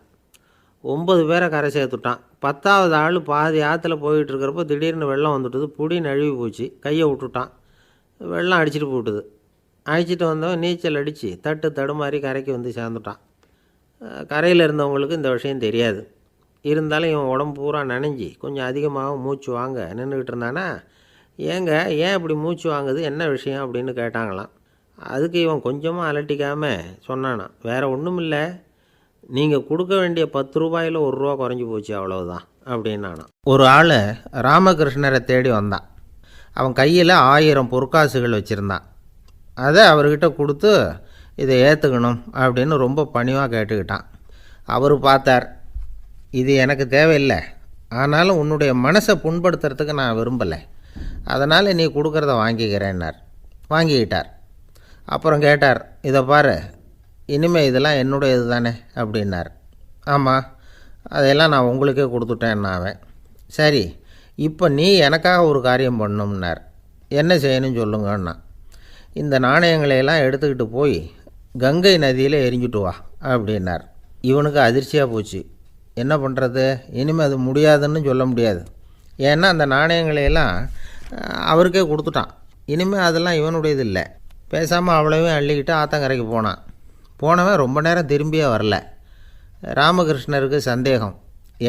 9 பேரை கரை சேர்த்துட்டான். 10வது ஆள் பாதி ஆற்றுல போயிட்டுருக்கிறப்போ திடீர்னு வெள்ளம் வந்துட்டுது. புடி நழுவி போச்சு. கையை விட்டுட்டான். வெள்ளம் அடிச்சிட்டு போட்டுது. அழைச்சிட்டு வந்தவன் நீச்சல் அடித்து தட்டு தடுமாறி கரைக்கு வந்து சேர்ந்துட்டான். கரையில் இருந்தவங்களுக்கு இந்த விஷயம் தெரியாது. இருந்தாலும் இவன் உடம்பு பூரா நனைஞ்சி கொஞ்சம் அதிகமாக மூச்சு வாங்க நின்றுக்கிட்டு இருந்தானா, ஏங்க ஏன் இப்படி மூச்சு வாங்குது, என்ன விஷயம் அப்படின்னு கேட்டாங்களாம். அதுக்கு இவன் கொஞ்சமாக அலட்டிக்காமல் சொன்னானான், வேறு ஒன்றும் இல்லை, நீங்கள் கொடுக்க வேண்டிய 10 ரூபாயில் 1 ரூபா குறைஞ்சி போச்சு, அவ்வளவுதான் அப்படின்னானான். ஒரு ஆள் ராமகிருஷ்ணரை தேடி வந்தான். அவன் கையில் 1000 பொற்காசுகள் வச்சுருந்தான். அதை அவர்கிட்ட கொடுத்து இதை ஏற்றுக்கணும் அப்படின்னு ரொம்ப பணிவாக கேட்டுக்கிட்டான். அவர் பார்த்தார், இது எனக்கு தேவையில்லை, ஆனாலும் உன்னுடைய மனசை புண்படுத்துறதுக்கு நான் விரும்பலை, அதனால் நீ கொடுக்குறத வாங்கிக்கிறேன்னார். வாங்கிக்கிட்டார். அப்புறம் கேட்டார், இதை பாரு, இனிமேல் இதெல்லாம் என்னுடையது தானே அப்படின்னார். ஆமாம், அதையெல்லாம் நான் உங்களுக்கே கொடுத்துட்டேன் அவன். சரி, இப்போ நீ எனக்காக ஒரு காரியம் பண்ணணும்னார். என்ன செய்யணும்னு சொல்லுங்கன்னா, இந்த நாணயங்களையெல்லாம் எடுத்துக்கிட்டு போய் கங்கை நதியில் எரிஞ்சுட்டு வா அப்படின்னார். இவனுக்கு அதிர்ச்சியாக போச்சு. என்ன பண்ணுறது, இனிமேல் அது முடியாதுன்னு சொல்ல முடியாது. ஏன்னா அந்த நாணயங்களையெல்லாம் அவருக்கே கொடுத்துட்டான். இனிமேல் அதெல்லாம் இவனுடையது இல்லை. பேசாமல் அவ்வளவையும் அள்ளிக்கிட்டு ஆத்தங்கரைக்கு போனான். போனவன் ரொம்ப நேரம் திரும்பியே வரல. ராமகிருஷ்ணருக்கு சந்தேகம்,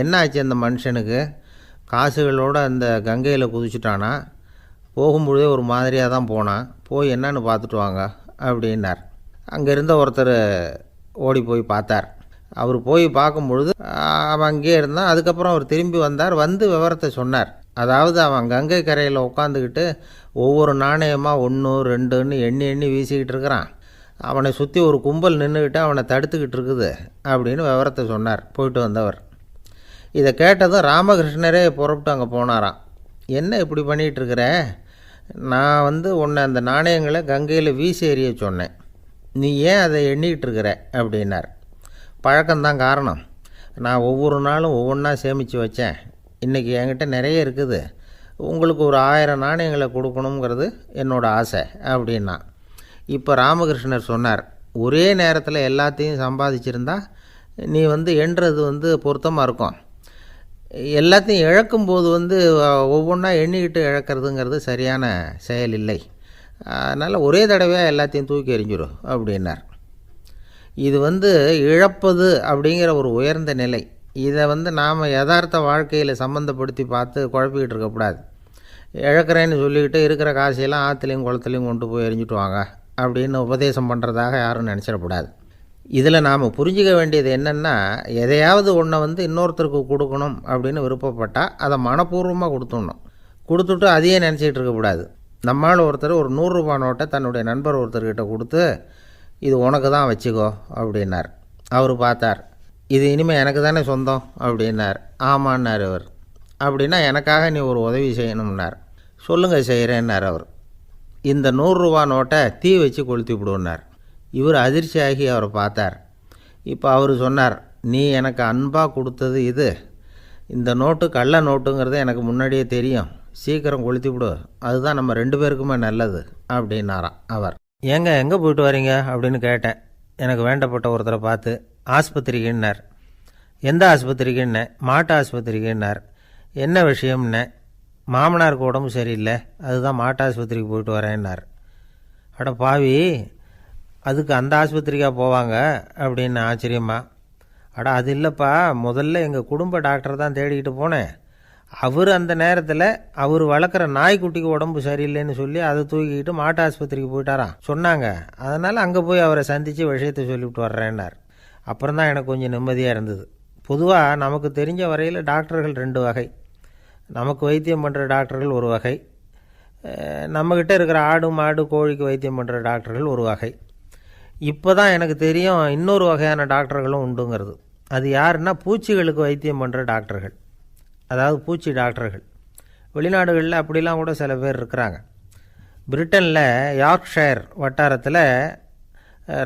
என்ன ஆச்சு அந்த மனுஷனுக்கு, காசுகளோடு அந்த கங்கையில் குதிச்சுட்டானா, போகும்பொழுதே ஒரு மாதிரியாக தான் போனான், போய் என்னன்னு பார்த்துட்டு வாங்க அப்படின்னார். அங்கே இருந்த ஒருத்தர் ஓடி போய் பார்த்தார். அவர் போய் பார்க்கும்பொழுது அவன் அங்கேயே இருந்தான். அதுக்கப்புறம் அவர் திரும்பி வந்தார். வந்து விவரத்தை சொன்னார். அதாவது அவன் கங்கை கரையில் உட்காந்துக்கிட்டு ஒவ்வொரு நாணயமாக 1 2ன்னு எண்ணி எண்ணி வீசிக்கிட்டு இருக்கிறான். அவனை சுற்றி ஒரு கும்பல் நின்றுக்கிட்டு அவனை தடுத்துக்கிட்டு இருக்குது அப்படின்னு விவரத்தை சொன்னார் போயிட்டு வந்தவர். இதை கேட்டதும் ராமகிருஷ்ணரே புறப்பட்டு அங்கே போனாராம். என்ன இப்படி பண்ணிகிட்ருக்கிற, நான் உன்னை அந்த நாணயங்களை கங்கையில் வீசி எறிய சொன்னேன், நீ ஏன் அதை எண்ணிக்கிட்டு இருக்கிற அப்படின்னார். பழக்கம்தான் காரணம், நான் ஒவ்வொரு நாளும் ஒவ்வொன்றா சேமித்து வச்சேன், இன்றைக்கி என்கிட்ட நிறைய இருக்குது, உங்களுக்கு ஒரு 1000 நாணயங்களை கொடுக்கணுங்கிறது என்னோடய ஆசை அப்படின்னா. இப்போ ராமகிருஷ்ணர் சொன்னார், ஒரே நேரத்தில் எல்லாத்தையும் சம்பாதிச்சிருந்தா நீ எண்ணுறது பொருத்தமாக இருக்கும், எல்லாத்தையும் இழக்கும்போது ஒவ்வொன்றா எண்ணிக்கிட்டு இழக்கிறதுங்கிறது சரியான செயல் இல்லை, அதனால் ஒரே தடவையாக எல்லாத்தையும் தூக்கி எறிஞ்சிடும் அப்படின்னார். இது இழப்பது அப்படிங்கிற ஒரு உயர்ந்த நிலை. இதை நாம் யதார்த்த வாழ்க்கையில் சம்மந்தப்படுத்தி பார்த்து குழப்பிக்கிட்டு இருக்கக்கூடாது. இழக்கிறேன்னு சொல்லிக்கிட்டு இருக்கிற காசையெல்லாம் ஆற்றுலையும் குளத்துலையும் கொண்டு போய் எரிஞ்சிட்டு வாங்க அப்படின்னு உபதேசம் பண்ணுறதாக யாரும் நினச்சிடக்கூடாது. இதில் நாம் புரிஞ்சிக்க வேண்டியது என்னென்னா, எதையாவது ஒன்றை இன்னொருத்தருக்கு கொடுக்கணும் அப்படின்னு விருப்பப்பட்டால் அதை மனப்பூர்வமாக கொடுத்துடணும். கொடுத்துட்டு அதையே நினச்சிக்கிட்டு இருக்கக்கூடாது. நம்மால் ஒருத்தர் ஒரு 100 ரூபா நோட்டை தன்னுடைய நண்பர் ஒருத்தர்கிட்ட கொடுத்து, இது உனக்கு தான் வச்சுக்கோ அப்படின்னார். அவர் பார்த்தார், இது இனிமேல் எனக்கு தானே சொந்தம் அப்படின்னார். ஆமான்னார் அவர். அப்படின்னா எனக்காக நீ ஒரு உதவி செய்யணும்னார். சொல்லுங்கள் செய்கிறேன்னார் அவர். இந்த 100 ரூபா நோட்டை தீ வச்சு கொளுத்தி விடுன்னார். இவர் அதிர்ச்சியாகி அவரை பார்த்தார். இப்போ அவர் சொன்னார், நீ எனக்கு அன்பாக கொடுத்தது இது, இந்த நோட்டு கள்ள நோட்டுங்கிறது எனக்கு முன்னாடியே தெரியும், சீக்கிரம் கொளுத்தி விடு, அதுதான் நம்ம 2 பேருக்குமே நல்லது அப்படின்னாராம் அவர். ஏங்க எங்கே போயிட்டு வரீங்க அப்படின்னு கேட்டேன். எனக்கு வேண்டப்பட்ட ஒருத்தரை பார்த்து. ஆஸ்பத்திரிக்குன்னார். எந்த ஆஸ்பத்திரிக்குன்னே? மாட்டு ஆஸ்பத்திரிக்குன்னார். என்ன விஷயம்னே? மாமனாருக்கு உடம்பு சரியில்லை, அதுதான் மாட்டு ஆஸ்பத்திரிக்கு போயிட்டு வரேன்னார். அட பாவி, அதுக்கு அந்த ஆஸ்பத்திரிக்காக போவாங்க அப்படின்னு ஆச்சரியமா. அட அது இல்லைப்பா, முதல்ல எங்கள் குடும்ப டாக்டர் தான் தேடிக்கிட்டு போனேன், அவர் அந்த நேரத்தில் அவர் வளர்க்குற நாய்க்குட்டிக்கு உடம்பு சரியில்லைன்னு சொல்லி அதை தூக்கிக்கிட்டு மாட்டு ஆஸ்பத்திரிக்கு போயிட்டாராம் சொன்னாங்க, அதனால் அங்கே போய் அவரை சந்தித்து விஷயத்தை சொல்லிவிட்டு வர்றேன்னார். அப்புறம் தான் எனக்கு கொஞ்சம் நிம்மதியாக இருந்தது. பொதுவாக நமக்கு தெரிஞ்ச வரையில் டாக்டர்கள் 2 வகை. நமக்கு வைத்தியம் பண்ணுற டாக்டர்கள் ஒரு வகை, நம்மக்கிட்ட இருக்கிற ஆடு மாடு கோழிக்கு வைத்தியம் பண்ணுற டாக்டர்கள் ஒரு வகை. இப்போ தான் எனக்கு தெரியும் இன்னொரு வகையான டாக்டர்களும் உண்டுங்கிறது. அது யாருன்னா, பூச்சிகளுக்கு வைத்தியம் பண்ணுற டாக்டர்கள், அதாவது பூச்சி டாக்டர்கள். வெளிநாடுகளில் அப்படிலாம் கூட சில பேர் இருக்கிறாங்க. பிரிட்டனில் யார்க்ஷயர் வட்டாரத்தில்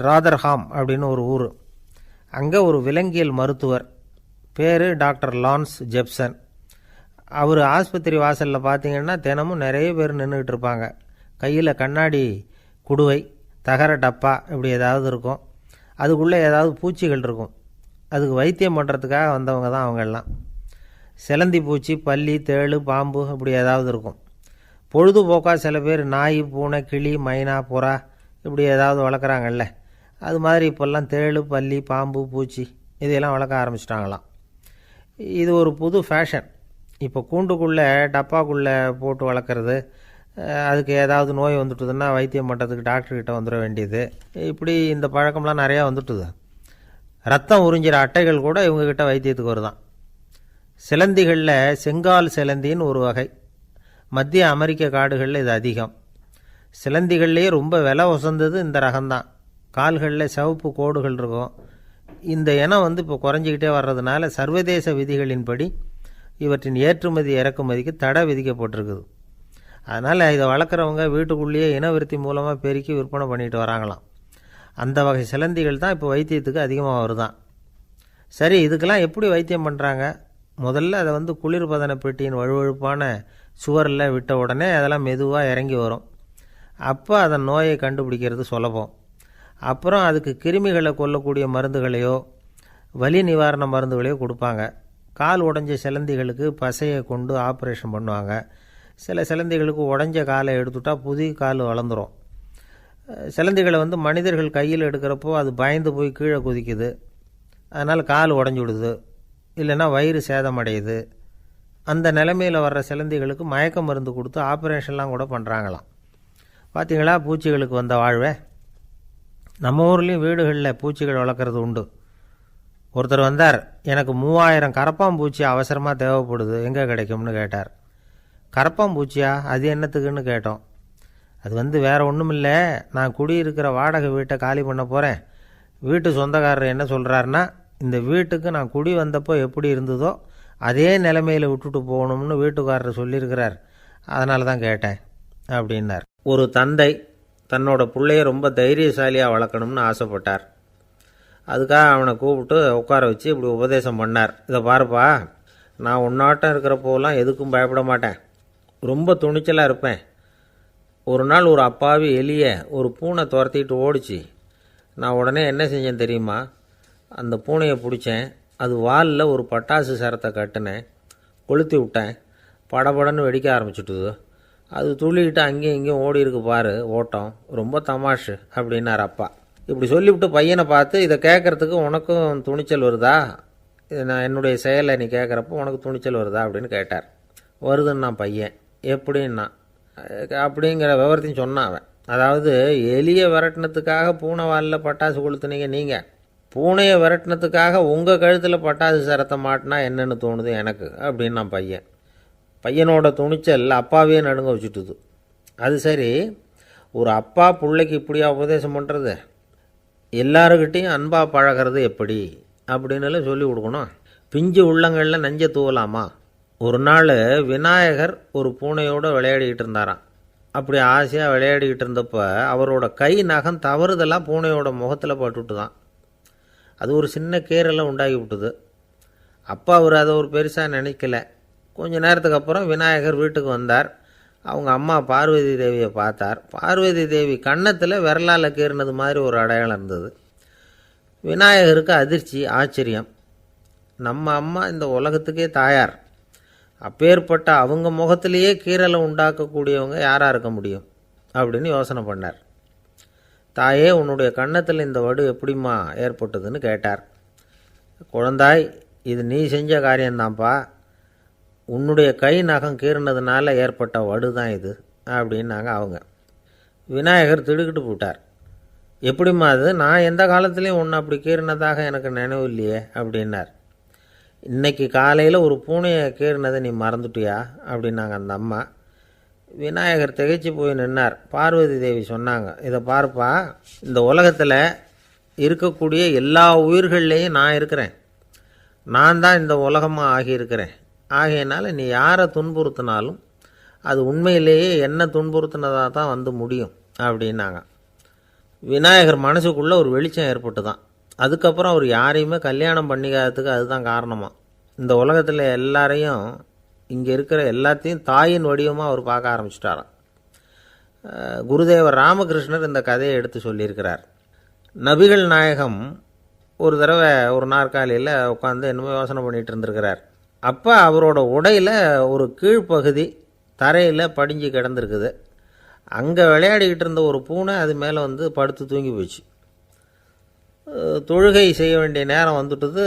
ராதர்ஹாம் அப்படின்னு ஒரு ஊர், அங்கே ஒரு விலங்கியல் மருத்துவர் பேர் டாக்டர் லான்ஸ் ஜெப்சன். அவர் ஆஸ்பத்திரி வாசலில் பார்த்தீங்கன்னா தினமும் நிறைய பேர் நின்றுக்கிட்டு இருப்பாங்க. கையில் கண்ணாடி குடுவை, தகர டப்பா இப்படி ஏதாவது இருக்கும். அதுக்குள்ளே ஏதாவது பூச்சிகள் இருக்கும். அதுக்கு வைத்தியம் பண்ணுறதுக்காக வந்தவங்க தான் அவங்கெல்லாம். சிலந்தி பூச்சி, பல்லி, தேள், பாம்பு இப்படி ஏதாவது இருக்கும். பொழுதுபோக்காக சில பேர் நாய், பூனை, கிளி, மைனா, புறா இப்படி ஏதாவது வளர்க்குறாங்கல்ல, அது மாதிரி இப்போல்லாம் தேள், பல்லி, பாம்பு, பூச்சி இதையெல்லாம் வளர்க்க ஆரம்பிச்சிட்டாங்களாம். இது ஒரு புது ஃபேஷன். இப்போ கூண்டுக்குள்ளே டப்பாக்குள்ளே போட்டு வளர்க்குறது, அதுக்கு ஏதாவது நோய் வந்துட்டுதுன்னா வைத்தியம் பண்ணுறதுக்கு டாக்டர்கிட்ட வந்துட வேண்டியது, இப்படி இந்த பழக்கம்லாம் நிறையா வந்துட்டுது. ரத்தம் உறிஞ்சிற அட்டைகள் கூட இவங்ககிட்ட வைத்தியத்துக்கு வருதான். சிலந்திகளில் செங்கால் சிலந்தின்னு ஒரு வகை. மத்திய அமெரிக்க காடுகளில் இது அதிகம். சிலந்திகள்லேயே ரொம்ப விலை உசந்தது இந்த ரகம்தான். கால்களில் சிவப்பு கோடுகள் இருக்கும். இந்த இனம் இப்போ குறைஞ்சிக்கிட்டே வர்றதுனால சர்வதேச விதிகளின்படி இவற்றின் ஏற்றுமதி இறக்குமதிக்கு தடை விதிக்கப்பட்டிருக்குது. அதனால் இதை வளர்க்குறவங்க வீட்டுக்குள்ளேயே இனவிருத்தி மூலமாக பெருக்கி விற்பனை பண்ணிட்டு வராங்களாம். அந்த வகை சிலந்திகள் தான் இப்போ வைத்தியத்துக்கு அதிகமாக வருதான். சரி, இதுக்கெல்லாம் எப்படி வைத்தியம் பண்ணுறாங்க? முதல்ல அதை குளிர்பதன பெட்டியின் வழுவழுப்பான சுவரில் விட்ட உடனே அதெல்லாம் மெதுவாக இறங்கி வரும். அப்போ அதன் நோயை கண்டுபிடிக்கிறது சுலபம். அப்புறம் அதுக்கு கிருமிகளை கொல்லக்கூடிய மருந்துகளையோ வலி நிவாரண மருந்துகளையோ கொடுப்பாங்க. கால் உடஞ்ச சிலந்திகளுக்கு பசையை கொண்டு ஆப்ரேஷன் பண்ணுவாங்க. சில சிலந்திகளுக்கு உடஞ்ச காலை எடுத்துட்டா புதிய கால் வளர்ந்துடும். சிலந்திகளை மனிதர்கள் கையில் எடுக்கிறப்போ அது பயந்து போய் கீழே குதிக்குது. அதனால் கால் உடஞ்சி விடுது, இல்லைன்னா வயிறு சேதமடையுது. அந்த நிலைமையில் வர்ற சிலந்திகளுக்கு மயக்க மருந்து கொடுத்து ஆப்ரேஷன்லாம் கூட பண்ணுறாங்களாம். பார்த்திங்களா பூச்சிகளுக்கு வந்த வாழ்வே. நம்ம ஊர்லேயும் வீடுகளில் பூச்சிகள் வளர்க்குறது உண்டு. ஒருத்தர் வந்தார், எனக்கு 3000 கரப்பாம்பூச்சி அவசரமாக தேவைப்படுது, எங்கே கிடைக்கும்னு கேட்டார். கரப்பாம்பூச்சியா? அது என்னத்துக்குன்னு கேட்டோம். அது வேறு ஒன்றும் இல்லை, நான் குடியிருக்கிற வாடகை வீட்டை காலி பண்ண போகிறேன். வீட்டு சொந்தக்காரர் என்ன சொல்கிறாருன்னா, இந்த வீட்டுக்கு நான் குடி வந்தப்போ எப்படி இருந்ததோ அதே நிலைமையில் விட்டுட்டு போகணும்னு வீட்டுக்காரர் சொல்லியிருக்கிறார், அதனால தான் கேட்டேன் அப்படின்னார். ஒரு தந்தை தன்னோட பிள்ளைய ரொம்ப தைரியசாலியாக வளர்க்கணும்னு ஆசைப்பட்டார். அதுக்காக அவனை கூப்பிட்டு உட்கார வச்சு இப்படி உபதேசம் பண்ணார். இதை பாருப்பா, நான் உன்னாட்டம் இருக்கிறப்போலாம் எதுக்கும் பயப்பட மாட்டேன், ரொம்ப துணிச்சலாக இருப்பேன். ஒரு நாள் ஒரு அப்பாவி எலிய ஒரு பூனை துரத்திட்டு ஓடிச்சு. நான் உடனே என்ன செஞ்சேன் தெரியுமா? அந்த பூனையை பிடிச்சேன், அது வாலில் ஒரு பட்டாசு சரத்தை கட்டினேன், கொளுத்தி விட்டேன். படபடன்னு வெடிக்க ஆரம்பிச்சுட்டுது. அது துள்ளிக்கிட்டு அங்கேயும் இங்கேயும் ஓடி இருக்கு பாரு ஓட்டம், ரொம்ப தமாஷு அப்படின்னார் அப்பா. இப்படி சொல்லிவிட்டு பையனை பார்த்து, இதை கேட்குறதுக்கு உனக்கும் துணிச்சல் வருதா? நான் என்னுடைய செயலை நீ கேட்குறப்போ உனக்கு துணிச்சல் வருதா அப்படின்னு கேட்டார். வருதுன்னா பையன். எப்படின்னா அப்படிங்கிற விவரத்தையும் சொன்னான் அவன். அதாவது எலியை விரட்டினத்துக்காக பூனை வாலில் பட்டாசு கொளுத்துனீங்க நீங்கள், பூனையை விரட்டினத்துக்காக உங்கள் கழுத்தில் பட்டாசு சரத்தை மாட்டினா என்னென்னு தோணுது எனக்கு அப்படின்னு நான் பையன். பையனோட துணிச்சல் அப்பாவே நடுங்க வச்சுட்டுது. அது சரி, ஒரு அப்பா பிள்ளைக்கு இப்படியா உபதேசம் பண்ணுறது? எல்லாருக்கிட்டையும் அன்பாக பழகிறது எப்படி அப்படின்னு சொல்லி கொடுக்கணும். பிஞ்சு உள்ளங்களில் நஞ்சை தூவலாமா? ஒரு நாள் விநாயகர் ஒரு பூனையோடு விளையாடிக்கிட்டு இருந்தாராம். அப்படி ஆசையாக விளையாடிக்கிட்டு இருந்தப்போ அவரோட கை நகம் தவறுதெல்லாம் பூனையோட முகத்தில் பட்டுட்டு தான். அது ஒரு சின்ன கீரெல்லாம் உண்டாகி விட்டுது. அப்பா அவர் அதை ஒரு பெருசாக நினைக்கல. கொஞ்ச நேரத்துக்கு அப்புறம் விநாயகர் வீட்டுக்கு வந்தார். அவங்க அம்மா பார்வதி தேவியை பார்த்தார். பார்வதி தேவி கன்னத்தில் விரலால் கீறினது மாதிரி ஒரு அடையாளம் இருந்தது. விநாயகருக்கு அதிர்ச்சி, ஆச்சரியம். நம்ம அம்மா இந்த உலகத்துக்கே தாயார், அப்பேற்பட்ட அவங்க முகத்திலேயே கீறலை உண்டாக்கக்கூடியவங்க யாராக இருக்க முடியும் அப்படின்னு யோசனை பண்ணார். தாயே, உன்னுடைய கன்னத்தில் இந்த வடு எப்படிம்மா ஏற்பட்டதுன்னு கேட்டார். குழந்தாய், இது நீ செஞ்ச காரியம்தான்ப்பா, உன்னுடைய கை நகம் கீறினதுனால ஏற்பட்ட வடு தான் இது அப்படின்னாங்க அவங்க. விநாயகர் திடுக்கிட்டு போட்டார். எப்படிம்மா அது? நான் எந்த காலத்துலேயும் ஒன்று அப்படி கீறினதாக எனக்கு நினைவு இல்லையே அப்படின்னார். இன்னைக்கு காலையில் ஒரு பூனையை கீறினதை நீ மறந்துட்டியா அப்படின்னாங்க அந்த அம்மா. விநாயகர் திகைச்சு போய் நின்னார். பார்வதி தேவி சொன்னாங்க, இதை பார்ப்பா, இந்த உலகத்தில் இருக்கக்கூடிய எல்லா உயிர்கள்லேயும் நான் இருக்கிறேன், நான் தான் இந்த உலகமாக ஆகியிருக்கிறேன். ஆகையினால நீ யாரை துன்புறுத்தினாலும் அது உண்மையிலேயே என்ன துன்புறுத்தினதாக தான் முடியும் அப்படின்னாங்க. விநாயகர் மனசுக்குள்ளே ஒரு வெளிச்சம் ஏற்பட்டு தான். அதுக்கப்புறம் அவர் யாரையுமே கல்யாணம் பண்ணிக்காததுக்கு அதுதான் காரணமாக. இந்த உலகத்தில் எல்லாரையும், இங்கே இருக்கிற எல்லாத்தையும் தாயின் வடிவமாக அவர் பார்க்க ஆரம்பிச்சிட்டாராம். குருதேவர் ராமகிருஷ்ணர் இந்த கதையை எடுத்து சொல்லியிருக்கிறார். நபிகள் நாயகம் ஒரு தடவை ஒரு நாற்காலியில் உட்காந்து என்னமோ யோசனை பண்ணிகிட்டு இருந்திருக்கிறார். அப்போ அவரோட உடையில் ஒரு கீழ்ப்பகுதி தரையில் படிஞ்சு கிடந்திருக்குது. அங்கே விளையாடிக்கிட்டு இருந்த ஒரு பூனை அது மேலே வந்து படுத்து தூங்கி போச்சு. தொழுகை செய்ய வேண்டிய நேரம் வந்துட்டது.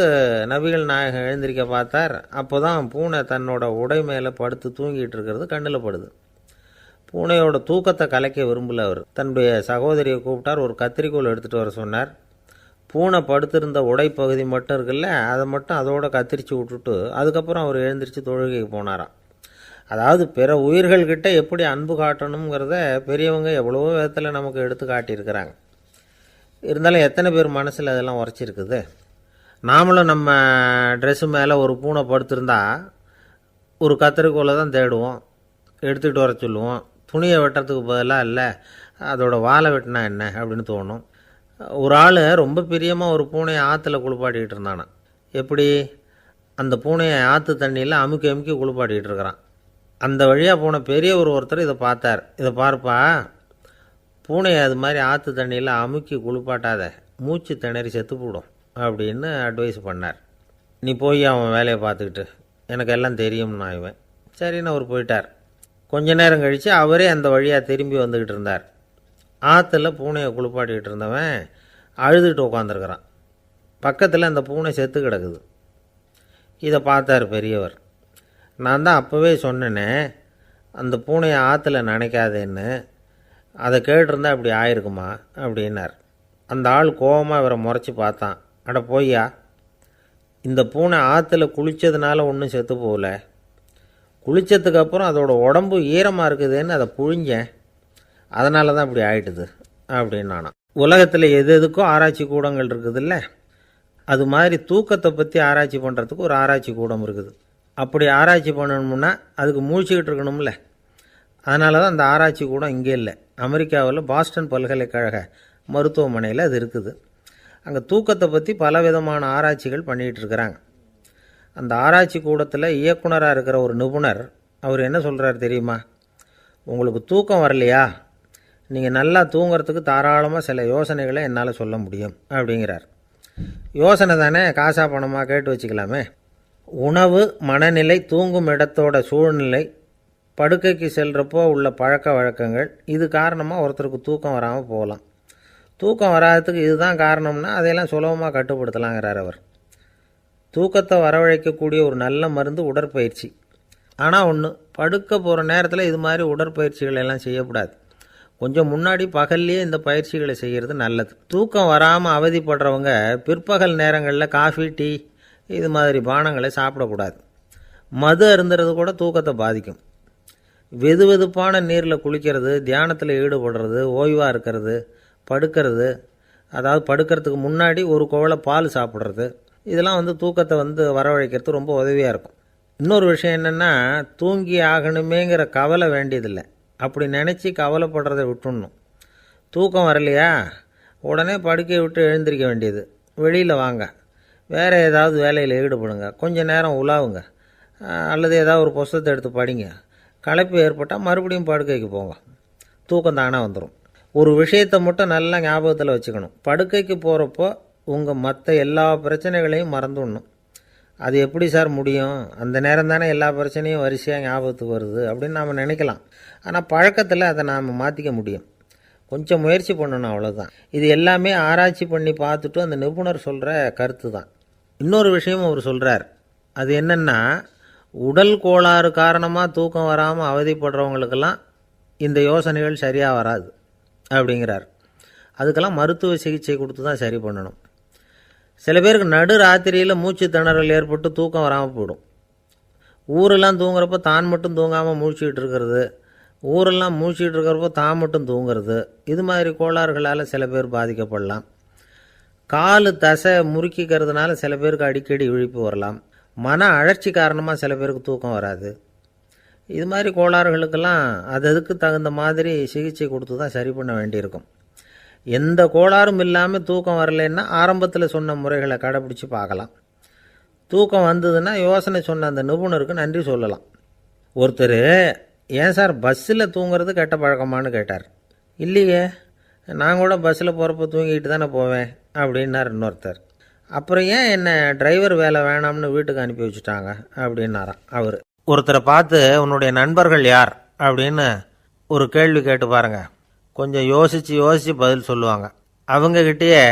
நபிகள் நாயகம் எழுந்திருக்க பார்த்தார். அப்போ தான் பூனை தன்னோட உடை மேலே படுத்து தூங்கிட்டு இருக்கிறது கண்ணில் படுது. பூனையோட தூக்கத்தை கலைக்க விரும்பல. அவர் தன்னுடைய சகோதரியை கூப்பிட்டார். ஒரு கத்திரிக்கோல் எடுத்துகிட்டு வர சொன்னார். பூனை படுத்திருந்த உடைப்பகுதி மட்டும் இருக்குல்ல, அதை மட்டும் அதோட கத்திரிச்சு விட்டுட்டு அதுக்கப்புறம் அவர் எழுந்திரிச்சு தொழுகைக்கு போனாராம். அதாவது பிற உயிர்கள்கிட்ட எப்படி அன்பு காட்டணுங்கிறத பெரியவங்க எவ்வளவோ விதத்தில் நமக்கு எடுத்து காட்டியிருக்கிறாங்க. இருந்தாலும் எத்தனை பேர் மனசில் அதெல்லாம் உரைச்சிருக்குது. நாமளும் நம்ம ட்ரெஸ்ஸு மேலே ஒரு பூனை படுத்திருந்தா ஒரு கத்திரிக்கோலை தான் தேடுவோம், எடுத்துக்கிட்டு வர சொல்லுவோம். துணியை வெட்டுறதுக்கு பதிலாக இல்லை அதோட வாழை வெட்டினா என்ன அப்படின்னு தோணும். ஒரு ஆள் ரொம்ப பிரியமாக ஒரு பூனையை ஆற்றுல குளிப்பாட்டிகிட்டு இருந்தானா. எப்படி? அந்த பூனையை ஆற்று தண்ணியில் அமுக்கி அமுக்கி குளிப்பாட்டிகிட்டு இருக்கிறான். அந்த வழியாக போன பெரிய ஒருத்தர் இதை பார்த்தார். இதை பார்ப்பா, பூனையை அது மாதிரி ஆற்று தண்ணியில் அமுக்கி குளிப்பாட்டாத, மூச்சு திணறி செத்து போடும் அப்படின்னு அட்வைஸ் பண்ணார். நீ போய் அவன் வேலையை பார்த்துக்கிட்டு, எனக்கு எல்லாம் தெரியும்னு இவன். சரின்னு அவர் போயிட்டார். கொஞ்ச நேரம் கழித்து அவரே அந்த வழியாக திரும்பி வந்துக்கிட்டு இருந்தார். ஆற்றுல பூனையை குளிப்பாட்டிக்கிட்டு இருந்தவன் அழுதுகிட்டு உட்காந்துருக்கிறான். பக்கத்தில் அந்த பூனை செத்து கிடக்குது. இதை பார்த்தார் பெரியவர். நான் தான் அப்போவே சொன்னேனே அந்த பூனையை ஆற்றுல நினைக்காதேன்னு, அதை கேட்டிருந்தா இப்படி ஆயிருக்குமா அப்படின்னார். அந்த ஆள் கோபமாக இவரை முறைச்சி பார்த்தான். அட போய்யா, இந்த பூனை ஆற்றுல குளித்ததுனால ஒன்றும் செத்து போகல, குளித்ததுக்கப்புறம் அதோட உடம்பு ஈரமாக இருக்குதுன்னு அதை புழிஞ்சேன், அதனால தான் இப்படி ஆயிட்டுது அப்படின்னானா. உலகத்தில் எது எதுக்கும் ஆராய்ச்சி கூடங்கள் இருக்குதுல்ல, அது மாதிரி தூக்கத்தை பற்றி ஆராய்ச்சி பண்ணுறதுக்கு ஒரு ஆராய்ச்சி கூடம் இருக்குது. அப்படி ஆராய்ச்சி பண்ணணும்னா அதுக்கு மூழ்கிக்கிட்டு இருக்கணும்ல. அதனால தான் அந்த ஆராய்ச்சி கூடம் இங்கே இல்லை. அமெரிக்காவில் பாஸ்டன் பல்கலைக்கழக மருத்துவமனையில் அது இருக்குது. அங்கே தூக்கத்தை பற்றி பலவிதமான ஆராய்ச்சிகள் பண்ணிகிட்டு இருக்கிறாங்க. அந்த ஆராய்ச்சி கூடத்தில் இயக்குனராக இருக்கிற ஒரு நிபுணர் அவர் என்ன சொல்கிறார் தெரியுமா? உங்களுக்கு தூக்கம் வரலையா, நீங்கள் நல்லா தூங்கிறதுக்கு தாராளமாக சில யோசனைகளை என்னால் சொல்ல முடியும் அப்படிங்கிறார். யோசனை தானே, காசா பணமாக கேட்டு வச்சுக்கலாமே. உணவு, மனநிலை, தூங்கும் இடத்தோட சூழ்நிலை, படுக்கைக்கு செல்கிறப்போ உள்ள பழக்க வழக்கங்கள், இது காரணமாக ஒருத்தருக்கு தூக்கம் வராமல் போகலாம். தூக்கம் வராததுக்கு இதுதான் காரணம்னா அதையெல்லாம் சுலபமாக கட்டுப்படுத்தலாங்கிறார் அவர். தூக்கத்தை வரவழைக்கக்கூடிய ஒரு நல்ல மருந்து உடற்பயிற்சி. ஆனால் ஒன்று, படுக்க போகிற நேரத்தில் இது மாதிரி உடற்பயிற்சிகள் எல்லாம் செய்யக்கூடாது. கொஞ்சம் முன்னாடி பகல்லையே இந்த பயிற்சிகளை செய்கிறது நல்லது. தூக்கம் வராமல் அவதிப்படுறவங்க பிற்பகல் நேரங்களில் காஃபி, டீ இது மாதிரி பானங்களை சாப்பிடக்கூடாது. மது அருந்துறது கூட தூக்கத்தை பாதிக்கும். வெது வெதுப்பான நீரில் குளிக்கிறது, தியானத்தில் ஈடுபடுறது, ஓய்வாக இருக்கிறது, படுக்கிறது, அதாவது படுக்கிறதுக்கு முன்னாடி ஒரு குவளை பால் சாப்பிட்றது, இதெல்லாம் தூக்கத்தை வரவழைக்கிறது ரொம்ப உதவியாக இருக்கும். இன்னொரு விஷயம் என்னென்னா, தூங்கி ஆகணுமேங்கிற கவலை வேண்டியதில்லை. அப்படி நினச்சி கவலைப்படுறதை விட்டுடணும். தூக்கம் வரலையா, உடனே படுக்கையை விட்டு எழுந்திருக்க வேண்டியது. வெளியில் வாங்க, வேறு ஏதாவது வேலையில் ஈடுபடுங்க, கொஞ்சம் நேரம் உலாவுங்க, அல்லது ஏதாவது ஒரு புஸ்தகத்தை எடுத்து படிங்க. களைப்பு ஏற்பட்டால் மறுபடியும் படுக்கைக்கு போங்க, தூக்கம் தானே வந்துடும். ஒரு விஷயத்தை மட்டும் நல்லா ஞாபகத்தில் வச்சுக்கணும். படுக்கைக்கு போகிறப்போ உங்கள் மற்ற எல்லா பிரச்சனைகளையும் மறந்துடணும். அது எப்படி சார் முடியும்? அந்த நேரம் தானே எல்லா பிரச்சனையும் வரிசையாக ஞாபகத்துக்கு வருது அப்படின்னு நாம் நினைக்கலாம். ஆனால் பழக்கத்தில் அதை நாம் மாற்றிக்க முடியும். கொஞ்சம் முயற்சி பண்ணணும், அவ்வளோதான். இது எல்லாமே ஆராய்ச்சி பண்ணி பார்த்துட்டு அந்த நிபுணர் சொல்கிற கருத்து தான். இன்னொரு விஷயமும் அவர் சொல்கிறார். அது என்னென்னா, உடல் கோளாறு காரணமாக தூக்கம் வராமல் அவதிப்படுறவங்களுக்கெல்லாம் இந்த யோசனைகள் சரியாக வராது அப்படிங்கிறார். அதுக்கெல்லாம் மருத்துவ சிகிச்சை கொடுத்து தான் சரி பண்ணணும். சில பேருக்கு நடு ராத்திரியில் மூச்சு திணறல் ஏற்பட்டு தூக்கம் வராமல் போயிடும். ஊரெல்லாம் தூங்குறப்போ தான் மட்டும் தூங்காமல் மூழ்கிட்டு இருக்கிறது, ஊரெல்லாம் மூழ்கிட்டு இருக்கிறப்போ தான் மட்டும் தூங்குறது, இது மாதிரி கோளாறுகளால் சில பேர் பாதிக்கப்படலாம். கால் தசை முறுக்கிக்கிறதுனால சில பேருக்கு அடிக்கடி விழிப்பு வரலாம். மன அழற்சி காரணமாக சில பேருக்கு தூக்கம் வராது. இது மாதிரி கோளாறுகளுக்கெல்லாம் அதுக்கு தகுந்த மாதிரி சிகிச்சை கொடுத்து தான் சரி பண்ண வேண்டியிருக்கும். எந்த கோளாறும் இல்லாமல் தூக்கம் வரலைன்னா ஆரம்பத்தில் சொன்ன முறைகளை கடைப்பிடிச்சி பார்க்கலாம். தூக்கம் வந்ததுன்னா யோசனை சொன்ன அந்த நிபுணருக்கு நன்றி சொல்லலாம். ஒருத்தர் ஏன் சார் பஸ்ஸில் தூங்குறது கெட்ட பழக்கமானு கேட்டார். இல்லையே, நான் கூட பஸ்ஸில் போகிறப்ப தூங்கிட்டு தானே போவேன் அப்படின்னார் இன்னொருத்தர். அப்புறம் ஏன் என்ன டிரைவர் வேலை வேணாம்னு வீட்டுக்கு அனுப்பி வச்சுட்டாங்க அப்படின்னாராம் அவர். ஒருத்தரை பார்த்து உன்னுடைய நண்பர்கள் யார் அப்படின்னு ஒரு கேள்வி கேட்டு பாருங்கள். கொஞ்சம் யோசித்து பதில் சொல்லுவாங்க. அவங்கக்கிட்டேயே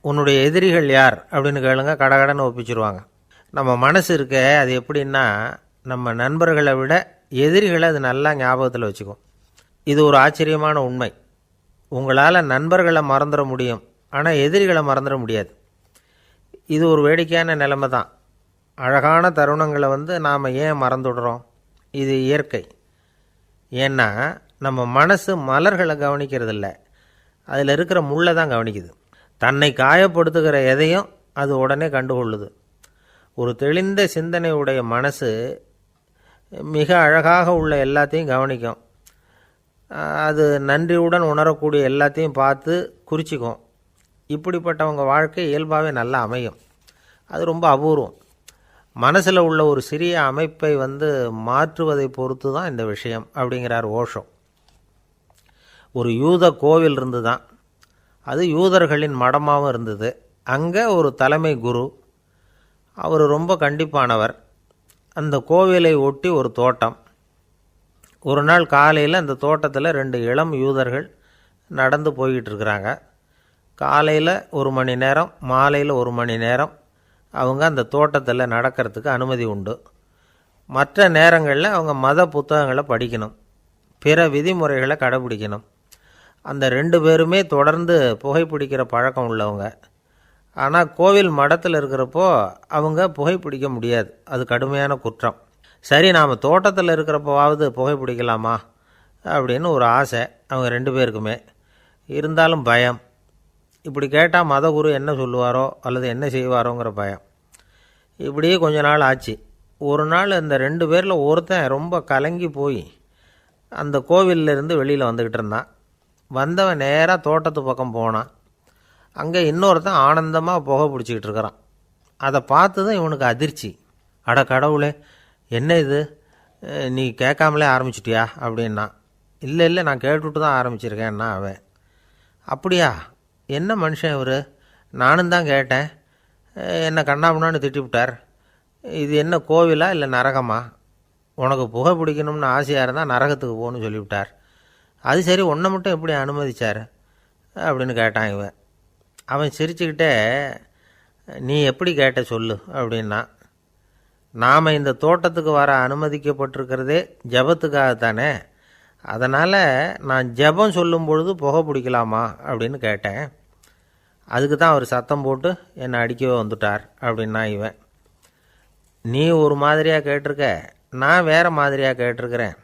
உன்னுடைய எதிரிகள் யார் அப்படின்னு கேளுங்க, கடகடன்னு ஒப்பிச்சிருவாங்க. நம்ம மனசு இருக்க அது எப்படின்னா, நம்ம நண்பர்களை விட எதிரிகளை அது நல்லா ஞாபகத்தில் வச்சுக்கும். இது ஒரு ஆச்சரியமான உண்மை. உங்களால் நண்பர்களை மறந்துட முடியும், ஆனால் எதிரிகளை மறந்துட முடியாது. இது ஒரு வேடிக்கையான நிலைமை தான். அழகான தருணங்களை நாம் ஏன் மறந்துடுறோம்? இது இயற்கை. ஏன்னா நம்ம மனசு மலர்களை கவனிக்கிறதில்ல, அதில் இருக்கிற முள்ளை தான் கவனிக்குது. தன்னை காயப்படுத்துகிற எதையும் அது உடனே கண்டுகொள்ளுது. ஒரு தெளிந்த சிந்தனை உடைய மனசு மிக அழகாக உள்ள எல்லாத்தையும் கவனிக்கும். அது நன்றியுடன் உணரக்கூடிய எல்லாத்தையும் பார்த்து குறிச்சிக்கும். இப்படிப்பட்டவங்க வாழ்க்கை இயல்பாகவே நல்லா அமையும். அது ரொம்ப அபூர்வம். மனசில் உள்ள ஒரு சிறிய அமைப்பை மாற்றுவதை பொறுத்து தான் இந்த விஷயம் அப்படிங்கிறார் ஓஷோ. ஒரு யூத கோவில் இருந்து தான், அது யூதர்களின் மடமாகவும் இருந்தது. அங்கே ஒரு தலைமை குரு, அவர் ரொம்ப கண்டிப்பானவர். அந்த கோவிலை ஒட்டி ஒரு தோட்டம். ஒரு நாள் காலையில் அந்த தோட்டத்தில் 2 இளம் யூதர்கள் நடந்து போய்கிட்டு இருக்கிறாங்க. காலையில் 1 மணி நேரம், மாலையில் 1 மணி நேரம் அவங்க அந்த தோட்டத்தில் நடக்கிறதுக்கு அனுமதி உண்டு. மற்ற நேரங்களில் அவங்க மத புத்தகங்களை படிக்கணும், பிற விதிமுறைகளை கடைபிடிக்கணும். அந்த 2 பேருமே தொடர்ந்து புகைப்பிடிக்கிற பழக்கம் உள்ளவங்க. ஆனால் கோவில் மடத்தில் இருக்கிறப்போ அவங்க புகைப்பிடிக்க முடியாது, அது கடுமையான குற்றம். சரி, நாம் தோட்டத்தில் இருக்கிறப்போவாவது புகைப்பிடிக்கலாமா அப்படின்னு ஒரு ஆசை அவங்க 2 பேருக்குமே. இருந்தாலும் பயம். இப்படி கேட்டால் மதகுரு என்ன சொல்லுவாரோ அல்லது என்ன செய்வாரோங்கிற பயம். இப்படியே கொஞ்ச நாள் ஆச்சு. ஒரு நாள் இந்த 2 பேரில் ஒருத்தன் ரொம்ப கலங்கி போய் அந்த கோவிலிருந்து வெளியில் வந்துக்கிட்டு இருந்தான். வந்தவன் நேராக தோட்டத்து பக்கம் போனான். அங்கே இன்னொருத்தன் ஆனந்தமாக புகை பிடிச்சிக்கிட்டு இருக்கிறான். அதை பார்த்து தான் இவனுக்கு அதிர்ச்சி. அட கடவுளே, என்ன இது, நீ கேட்காமலே ஆரம்பிச்சிட்டியா அப்படின்னா. இல்லை நான் கேட்டுவிட்டு தான் ஆரம்பிச்சிருக்கேன்னா அவன். அப்படியா, என்ன மனுஷன் இவர், நானும் தான் கேட்டேன், என்னை கண்ணாமுன்னான்னு திட்டிவிட்டார். இது என்ன கோவிலா இல்லை நரகமா? உனக்கு புகை பிடிக்கணும்னு ஆசையாக இருந்தால் நரகத்துக்கு போகணும்னு சொல்லிவிட்டார். அது சரி, உன்னை மட்டும் எப்படி அனுமதிச்சார் அப்படின்னு கேட்டான் இவன். அவன் சிரிச்சுக்கிட்டே, நீ எப்படி கேட்ட சொல்லு அப்படின்னா. நாம் இந்த தோட்டத்துக்கு வர அனுமதிக்கப்பட்டிருக்கிறதே ஜபத்துக்காகத்தானே, அதனால் நான் ஜபம் சொல்லும் பொழுது புகை பிடிக்கலாமா அப்படின்னு கேட்டேன். அதுக்கு தான் அவர் சத்தம் போட்டு என்னை அடிக்கவே வந்துட்டார் அப்படின்னா இவன். நீ ஒரு மாதிரியாக கேட்டிருக்க, நான் வேறு மாதிரியாக கேட்டிருக்கிறேன்.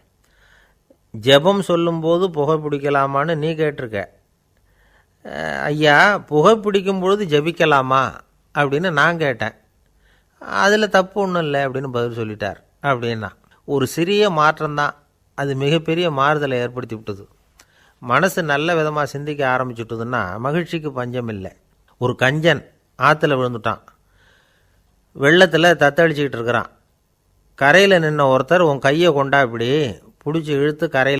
ஜெபம் சொல்லும்போது புகை பிடிக்கலாமான்னு நீ கேட்டிருக்க. ஐயா, புகை பிடிக்கும் பொழுது ஜபிக்கலாமா அப்படின்னு நான் கேட்டேன். அதில் தப்பு ஒன்றும் இல்லை அப்படின்னு பதில் சொல்லிட்டார் அப்படின்னா. ஒரு சிறிய மாற்றம்தான் அது மிகப்பெரிய மாறுதலை ஏற்படுத்தி விட்டது. மனசு நல்ல விதமாக சிந்திக்க ஆரம்பிச்சுட்டுதுன்னா மகிழ்ச்சிக்கு பஞ்சம் இல்லை. ஒரு கஞ்சன் ஆற்றுல விழுந்துட்டான், வெள்ளத்தில் தத்தளிச்சிக்கிட்டு இருக்கிறான். கரையில் நின்ன ஒருத்தர் உன் கையை கொண்டா இப்படி பிடிச்சி இழுத்து கரையில்